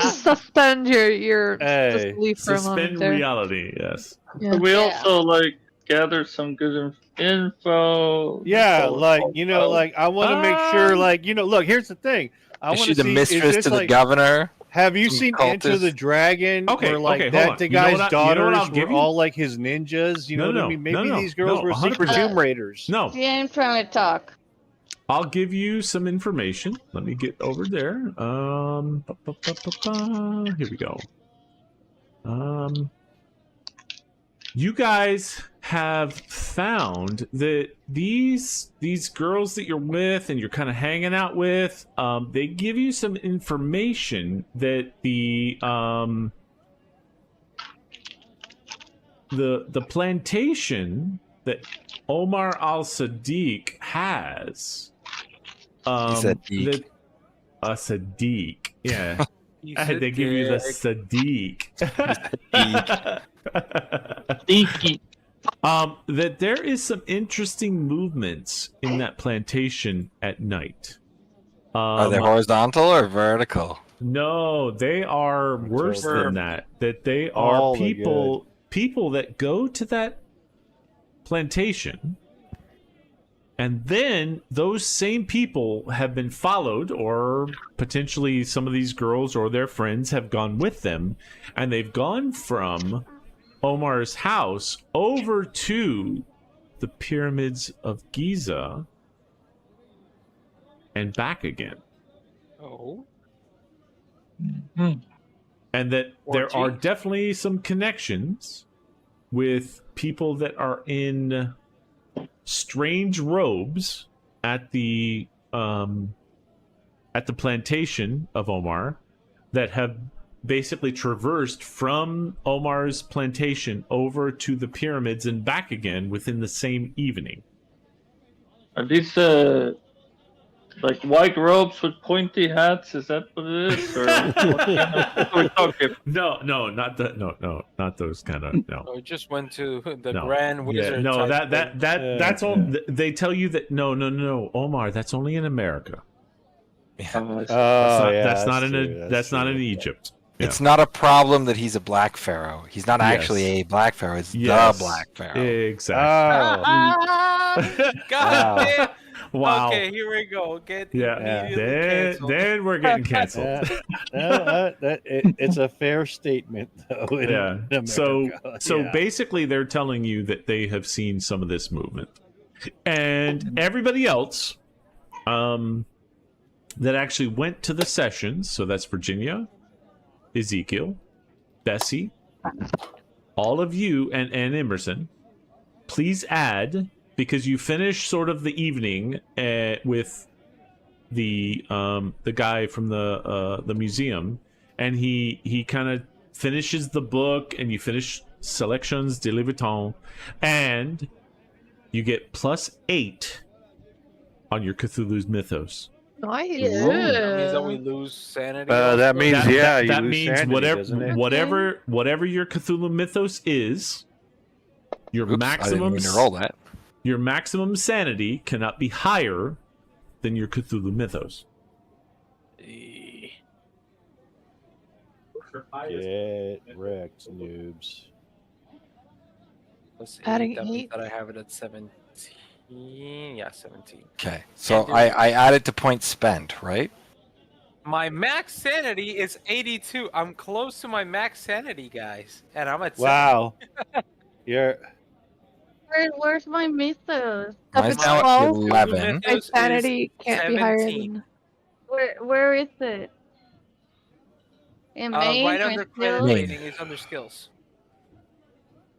Just suspend your Hey. disbelief for a moment Suspend there. reality. Yes. Yeah. We also like gathered some good info. Yeah, So- like I want to make sure, look. Here's the thing. I Is want she to the see. mistress is this to the like, governor? Have you Some seen Enter cultist? the Dragon? Okay, where like hold that on. the You know guy's what I- you know what I'll daughters give were you? all like his ninjas. You know what I mean? Maybe these girls were secret 100%. Tomb Raiders. No, See, I'm trying to talk. I'll give you some information. Let me get over there. Here we go. You guys have found that these girls that you're with and you're kind of hanging out with, they give you some information that the plantation that Omar al-Sadiq has. Sadiq. Sadiq, yeah. He They said, give you the "Dick." Sadiq. Stinky. That there is some interesting movements in that plantation at night. Are they horizontal or vertical? No, they are worse than that. That they are All are people that go to that plantation, and then those same people have been followed, or potentially some of these girls or their friends have gone with them, and they've gone from Omar's house over to the pyramids of Giza and back again. Oh. And that there are Orgy. definitely some connections with people that are in strange robes at the plantation of Omar that have basically traversed from Omar's plantation over to the pyramids and back again within the same evening. Are these like white robes with pointy hats? Is that what it is? Or what kind of we're talking? No, not those kind of no. Oh, we just went to the No. Grand Wizard. No, type thing. that's all. They tell you that no, Omar, that's only in America. That's not in Egypt. Yeah. It's not a problem that he's a black pharaoh. He's not actually a black pharaoh. It's Yes. the black pharaoh. Exactly. God damn. Wow. Okay, here we go. Get immediately Then, canceled. then we're getting canceled. It's a fair statement, though. in So America. so basically, they're telling you that they have seen some of this movement, and everybody else, that actually went to the sessions. So that's Virginia, Ezekiel, Bessie, all of you, and Emerson. Please add, because you finish sort of the evening with the guy from the museum, and he kind of finishes the book, and you finish Selections de Leviton, and you get +8 on your Cthulhu's Mythos. Nice. That means that we lose sanity. That means you that lose means sanity, doesn't it? whatever your Cthulhu Mythos is, your Oops, I didn't mean to roll that. your maximum sanity cannot be higher than your Cthulhu Mythos. Get wrecked, noobs. Plus Adding 8, that means 8. that I have it at 17. Yeah, 17. Okay, so I added to points spent, right? My max sanity is 82. I'm close to my max sanity, guys, and I'm at Wow. Where's my mythos? Mine's it's now at 12, 11. my sanity can't be higher 17. than. Where is it? In main Right or under in credit skills? Main. rating is under skills.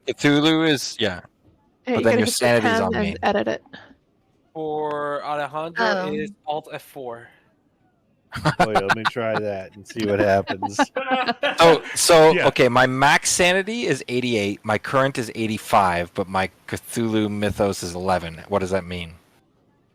Cthulhu is, yeah. Hey, But you then gotta your hit the sanity's 10 on and main. edit it. For Alejandro Oh. is Alt F4. Oh, yeah, let me try that and see what happens. So Yeah. okay, my max sanity is 88, my current is 85, but my Cthulhu mythos is 11. What does that mean?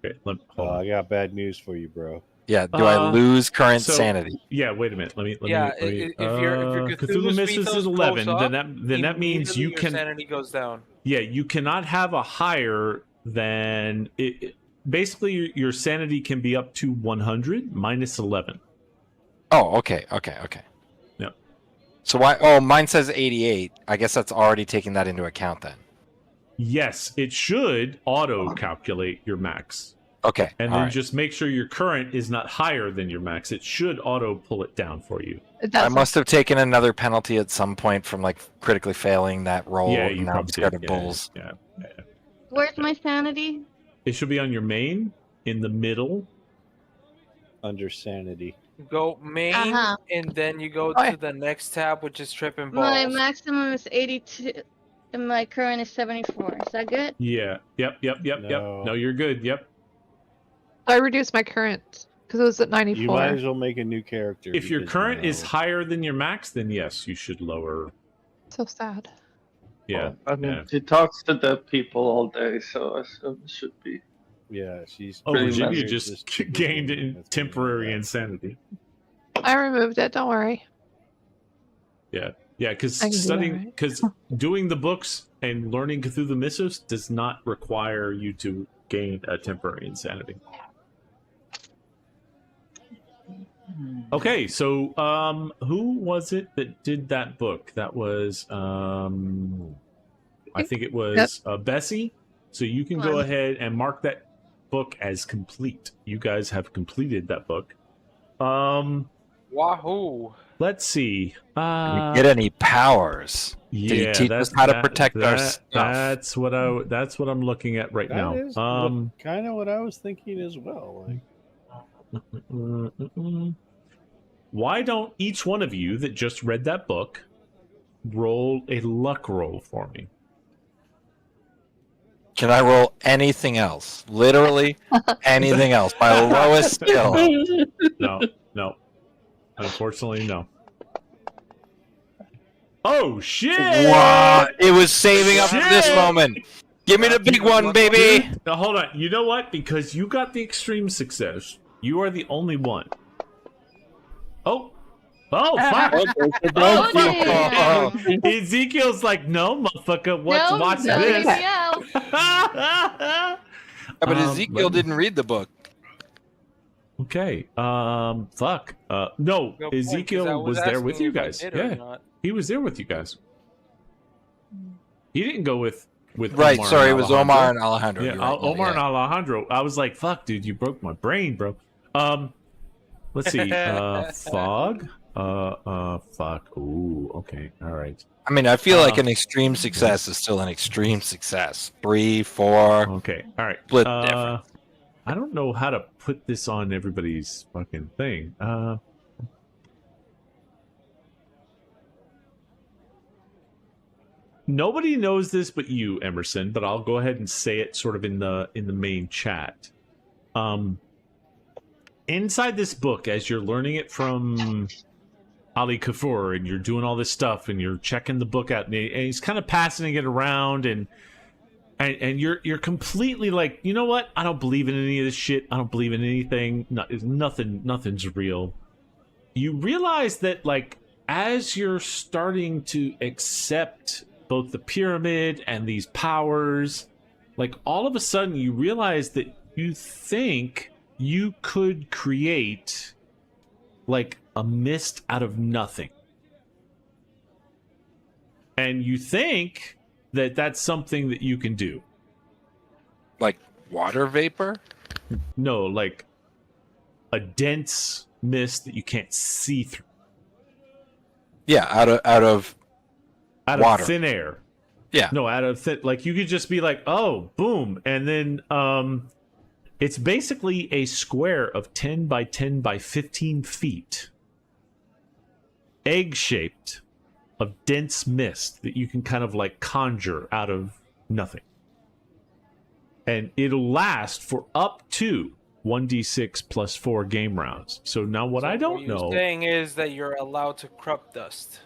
Okay, hold on. I got bad news for you, bro. Yeah, do I lose current so- sanity? Yeah, wait a minute. Let me. If your Cthulhu Cthulhu's Mythos mythos is 11. goes Then up, that means immediately you your can. sanity goes down. Yeah, you cannot have a higher than basically your sanity can be up to 100 minus 11. Oh, okay. Yeah. So why? Oh, mine says 88. I guess that's already taking that into account then. Yes, it should auto calculate your max. Okay. And all then right. just make sure your current is not higher than your max. It should auto pull it down for you. It I doesn't. must have taken another penalty at some point from like critically failing that roll. Yeah, and you now I'm probably scared did. of bulls. Yeah. Where's my sanity? It should be on your main in the middle. Under sanity. Go main, Uh-huh. and then you go Oh, to the next tab, which is tripping balls. My maximum is 82, and my current is 74. Is that good? Yeah. Yep. No. No, you're good. Yep. I reduced my current because it was at You 94. might as well make a new character. If your because, current is no. higher than your max, then yes, you should lower. So sad. Yeah. I mean, yeah. she talks to dead people all day, so I assume it should be. Yeah, she's. Oh, Pretty Virginia much. just Just gained that's temporary pretty much insanity. I removed it. Don't worry. Yeah, because I can do that, studying, right? because doing the books and learning Cthulhu Mythos does not require you to gain a temporary insanity. Okay, so who was it that did that book? That was I think it was Bessie. So you can go ahead and mark that book as complete. You guys have completed that book. Wahoo! Let's see. Can we get any powers? Yeah, Did he teach us how to protect our stuff? That's what I'm looking at right That now. is kind of what I was thinking as well. Like, why don't each one of you that just read that book roll a luck roll for me? Can I roll anything else? Literally anything else. My lowest skill. No. Unfortunately, no. Oh shit! What? It was saving up for this Shit! moment. Give me the big one, baby. Now hold on. You know what? Because you got the extreme success, you are the only one. Oh, fuck! Oh, fuck. damn. Ezekiel's like, no, motherfucker. No, Watch no, this. yeah. Yeah, but Ezekiel didn't read the book. Okay. Fuck. No, Good point, 'cause I Ezekiel was there with asking you if I guys. did or Yeah, not. he was there with you guys. He didn't go with Right, Omar sorry, and it was Alejandro. Omar and Alejandro. Yeah, You're right, Omar and yeah. Alejandro. I was like, fuck, dude, you broke my brain, bro. Let's see. Fog. Fuck. Ooh, okay. All right. I mean, I feel like an extreme success is still an extreme success. 3, 4, Okay. All right. split difference. I don't know how to put this on everybody's fucking thing. Nobody knows this but you, Emerson, but I'll go ahead and say it sort of in the main chat. Inside this book, as you're learning it from Ali Kafur and you're doing all this stuff and you're checking the book out and he's kind of passing it around and you're completely like, you know what? I don't believe in any of this shit. I don't believe in anything. Nothing's real. You realize that, like, as you're starting to accept both the pyramid and these powers, like, all of a sudden you realize that you think you could create, like, a mist out of nothing. And you think that that's something that you can do. Like water vapor? No, like a dense mist that you can't see through. Yeah, out of Out water. of thin air. Yeah. No, out of like you could just be like, oh, boom, and then it's basically a square of 10 by 10 by 15 feet, egg-shaped, of dense mist that you can kind of like conjure out of nothing. And it'll last for up to 1d6 plus 4 game rounds. So now what I don't know... What you're saying is that you're allowed to crop dust.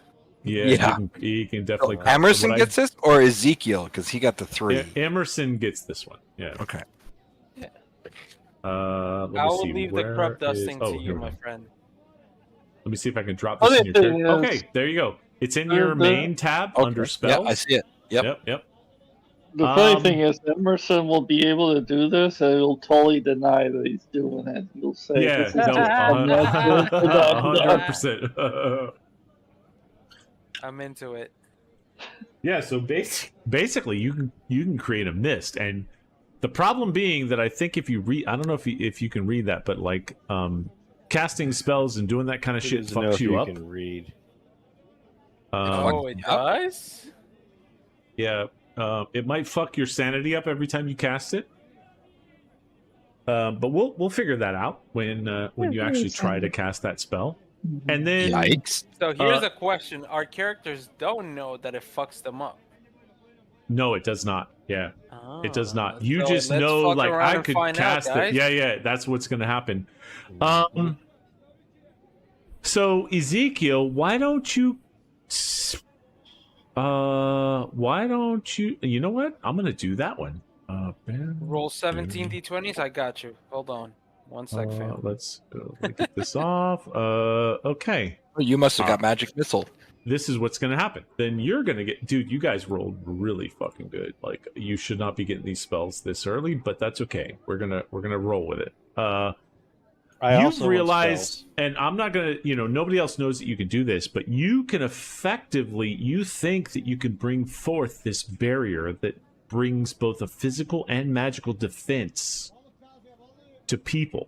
Yeah. You can definitely... Emerson gets this, or Ezekiel, because he got the 3. Emerson gets this one, yeah. Okay. I will leave the crop dusting to you, my friend. Let me see if I can drop this in your character. Okay, there you go. It's in your main tab under spells. Yeah, I see it. Yep. The funny thing is, Emerson will be able to do this, and he'll totally deny that he's doing it. He'll say, "Yeah, this is no, 100%." I'm into it. Yeah, so basically, you can create a mist, and the problem being that I think if you read, I don't know if you can read that, but like casting spells and doing that kind of shit fucks you up. Can read. It does? Yeah. It might fuck your sanity up every time you cast it, but we'll figure that out when you actually try to cast that spell. And then, yikes! So here's a question: our characters don't know that it fucks them up. No, it does not. Yeah, it does not. You so just let's know, fuck like around I and could find out, cast it. guys. Yeah, that's what's gonna happen. So Ezekiel, why don't you? You know what? I'm gonna do that one. Roll 17 d20s. I got you. Hold on, 1 sec, fam. Let's get this off. Okay. Well, you must have got magic missile. This is what's gonna happen. Then you're gonna get, dude. You guys rolled really fucking good. Like you should not be getting these spells this early, but that's okay. We're gonna roll with it. You've realized, and I'm not gonna, nobody else knows that you can do this, but you can effectively, you think that you can bring forth this barrier that brings both a physical and magical defense to people,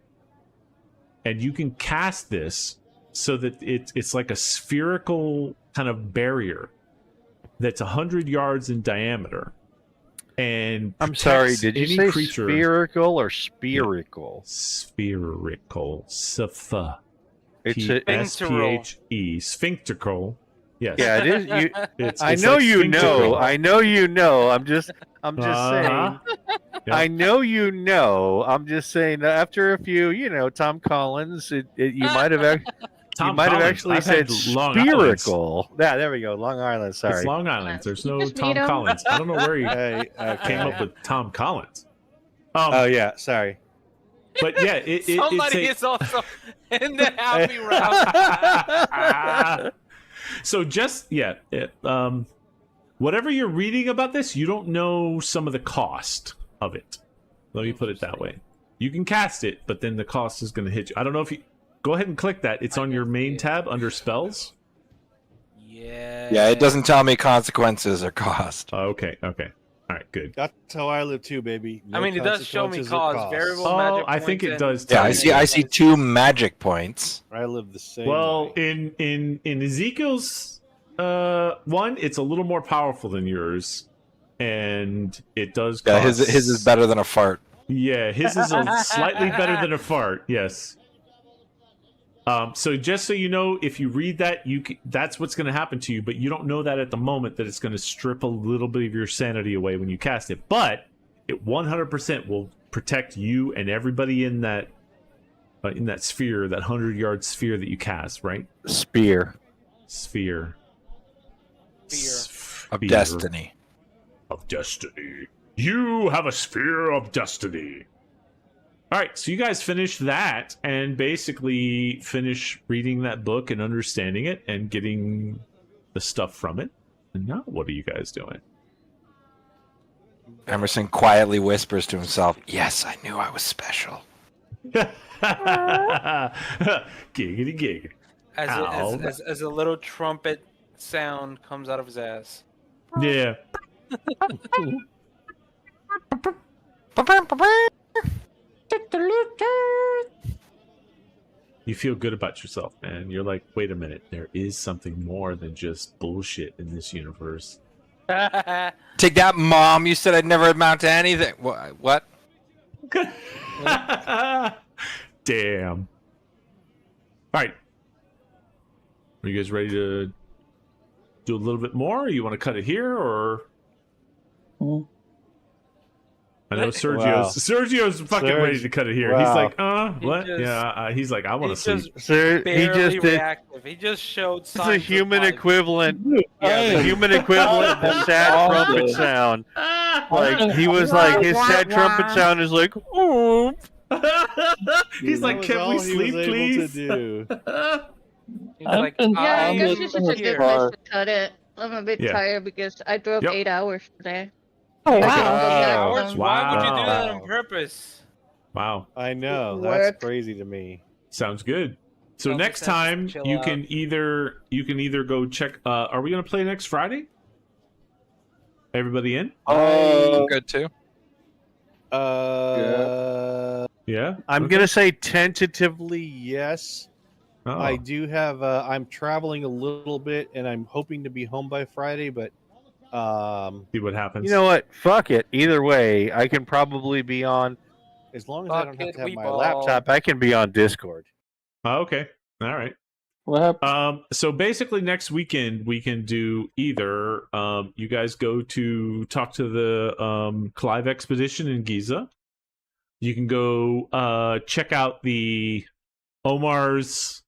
and you can cast this so that it's like a spherical kind of barrier that's 100 yards in diameter. And I'm sorry, did you say creature, spherical or spherical? Spherical. Sphe. Sphincteral. Sphincterical. Yes. Yeah, it is. I it's know like you know. sphincterical. I know you know. I'm just saying. Yeah. I know you know. I'm just saying. After a few, Tom Collins, you might have. You might have actually I've said had Long Island's. spherical. Yeah, there we go. Long Island. Sorry. It's Long Island. There's no Just Tom meet 'em. Collins. I don't know where he came up with Tom Collins. Oh yeah, sorry. But yeah, Somebody is also in the happy round. So just whatever you're reading about this, you don't know some of the cost of it. Let me put it that way. You can cast it, but then the cost is going to hit you. I don't know if you go ahead and click that. It's on your main tab under spells. Yeah, it doesn't tell me consequences or cost. Okay. All right, good. That's how I live too, baby. No I mean, it does show me consequences or cause, costs. variable magic I think points it does. Yeah, tell you. I see 2 magic points. I live the same. Well, way. in Ezekiel's one, it's a little more powerful than yours, and it does. Yeah, cost... his is better than a fart. Yeah, his is slightly better than a fart. Yes. So just so you know, if you read that, that's what's going to happen to you, but you don't know that at the moment that it's going to strip a little bit of your sanity away when you cast it. But it 100% will protect you and everybody in that sphere, that 100-yard sphere that you cast, right? Sphere Sphere. of destiny. Of destiny. You have a sphere of destiny. All right, so you guys finish that and basically finish reading that book and understanding it and getting the stuff from it. And now what are you guys doing? Emerson quietly whispers to himself, "Yes, I knew I was special." Giggity giggity. As a little trumpet sound comes out of his ass. Yeah. You feel good about yourself, man. You're like, wait a minute, there is something more than just bullshit in this universe. Take that, Mom. You said I'd never amount to anything. What? Damn. All right. Are you guys ready to do a little bit more? You want to cut it here, or? I know Sergio's fucking ready to cut it here. Wow. He's like, what? Just- he's like, I want to sleep. Sir, he Barely just did. reactive. He just showed It's signs a of human life. equivalent. Yeah, the human equivalent of the sad trumpet sound. Like he was like his sad trumpet sound is like, oh. He's like, can we sleep, please? He's I've like, been- Yeah, I I'm guess just this is a gonna good try. place to cut it. I'm a bit Yeah. tired because I drove Yep. 8 hours today. Oh I wow. can't go back hours? home. Why would you do that Wow. on purpose? Wow. I know. Work. That's crazy to me. Sounds good. So Tell the next senses to time chill you out. can either go check. Are we gonna play next Friday? Everybody in? I'm good too. Yeah. I'm Okay. gonna say tentatively yes. Oh. I do have. I'm traveling a little bit, and I'm hoping to be home by Friday. But See what happens. you know what? Fuck it. Either way, I can probably be on. As long as I don't Fuck have it, to have we my ball. laptop, I can be on Discord. Oh, okay. All right. What happened? So basically, next weekend we can do either. You guys go to talk to the Clive expedition in Giza. You can go check out the Omar's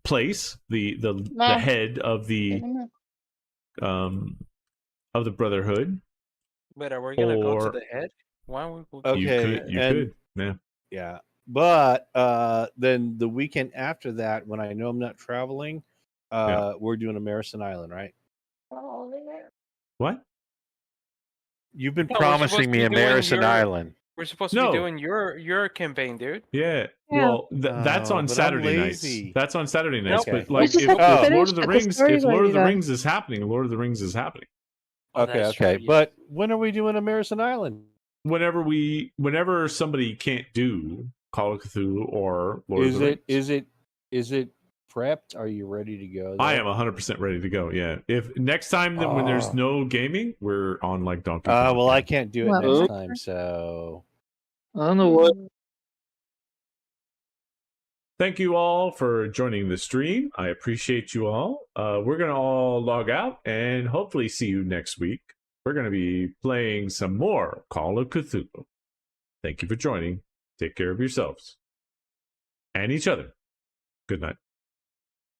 place, the Mom. head of the Brotherhood. Wait, are we gonna go Or- to the head? Why would we Okay. You could. and- Yeah. Yeah. But then the weekend after that, when I know I'm not traveling, we're doing American Island, right? What? You've been No, we're promising supposed me to be doing American your- Island. We're supposed to No. be doing your campaign, dude. Yeah. Yeah. Well, that's Oh, on but I'm Saturday nights. lazy. That's on Saturday nights. Okay. But like, just if, have to if finish Lord of the the Rings, story's if Lord of already the done. Rings is happening, Lord of the Rings is happening. Oh, Okay, that's okay. true, But when are we doing American Island? Whenever somebody can't do Call of Cthulhu or Lord of Is the it Rings. is it prepped? Are you ready to go? I there? am 100% ready to go. Yeah. If next time that when there's Oh. no gaming, we're on like Donkey Kong. Well, I can't do it Well, next okay. time, so I don't know what. Thank you all for joining the stream. I appreciate you all. We're going to all log out and hopefully see you next week. We're going to be playing some more Call of Cthulhu. Thank you for joining. Take care of yourselves and each other. Good night.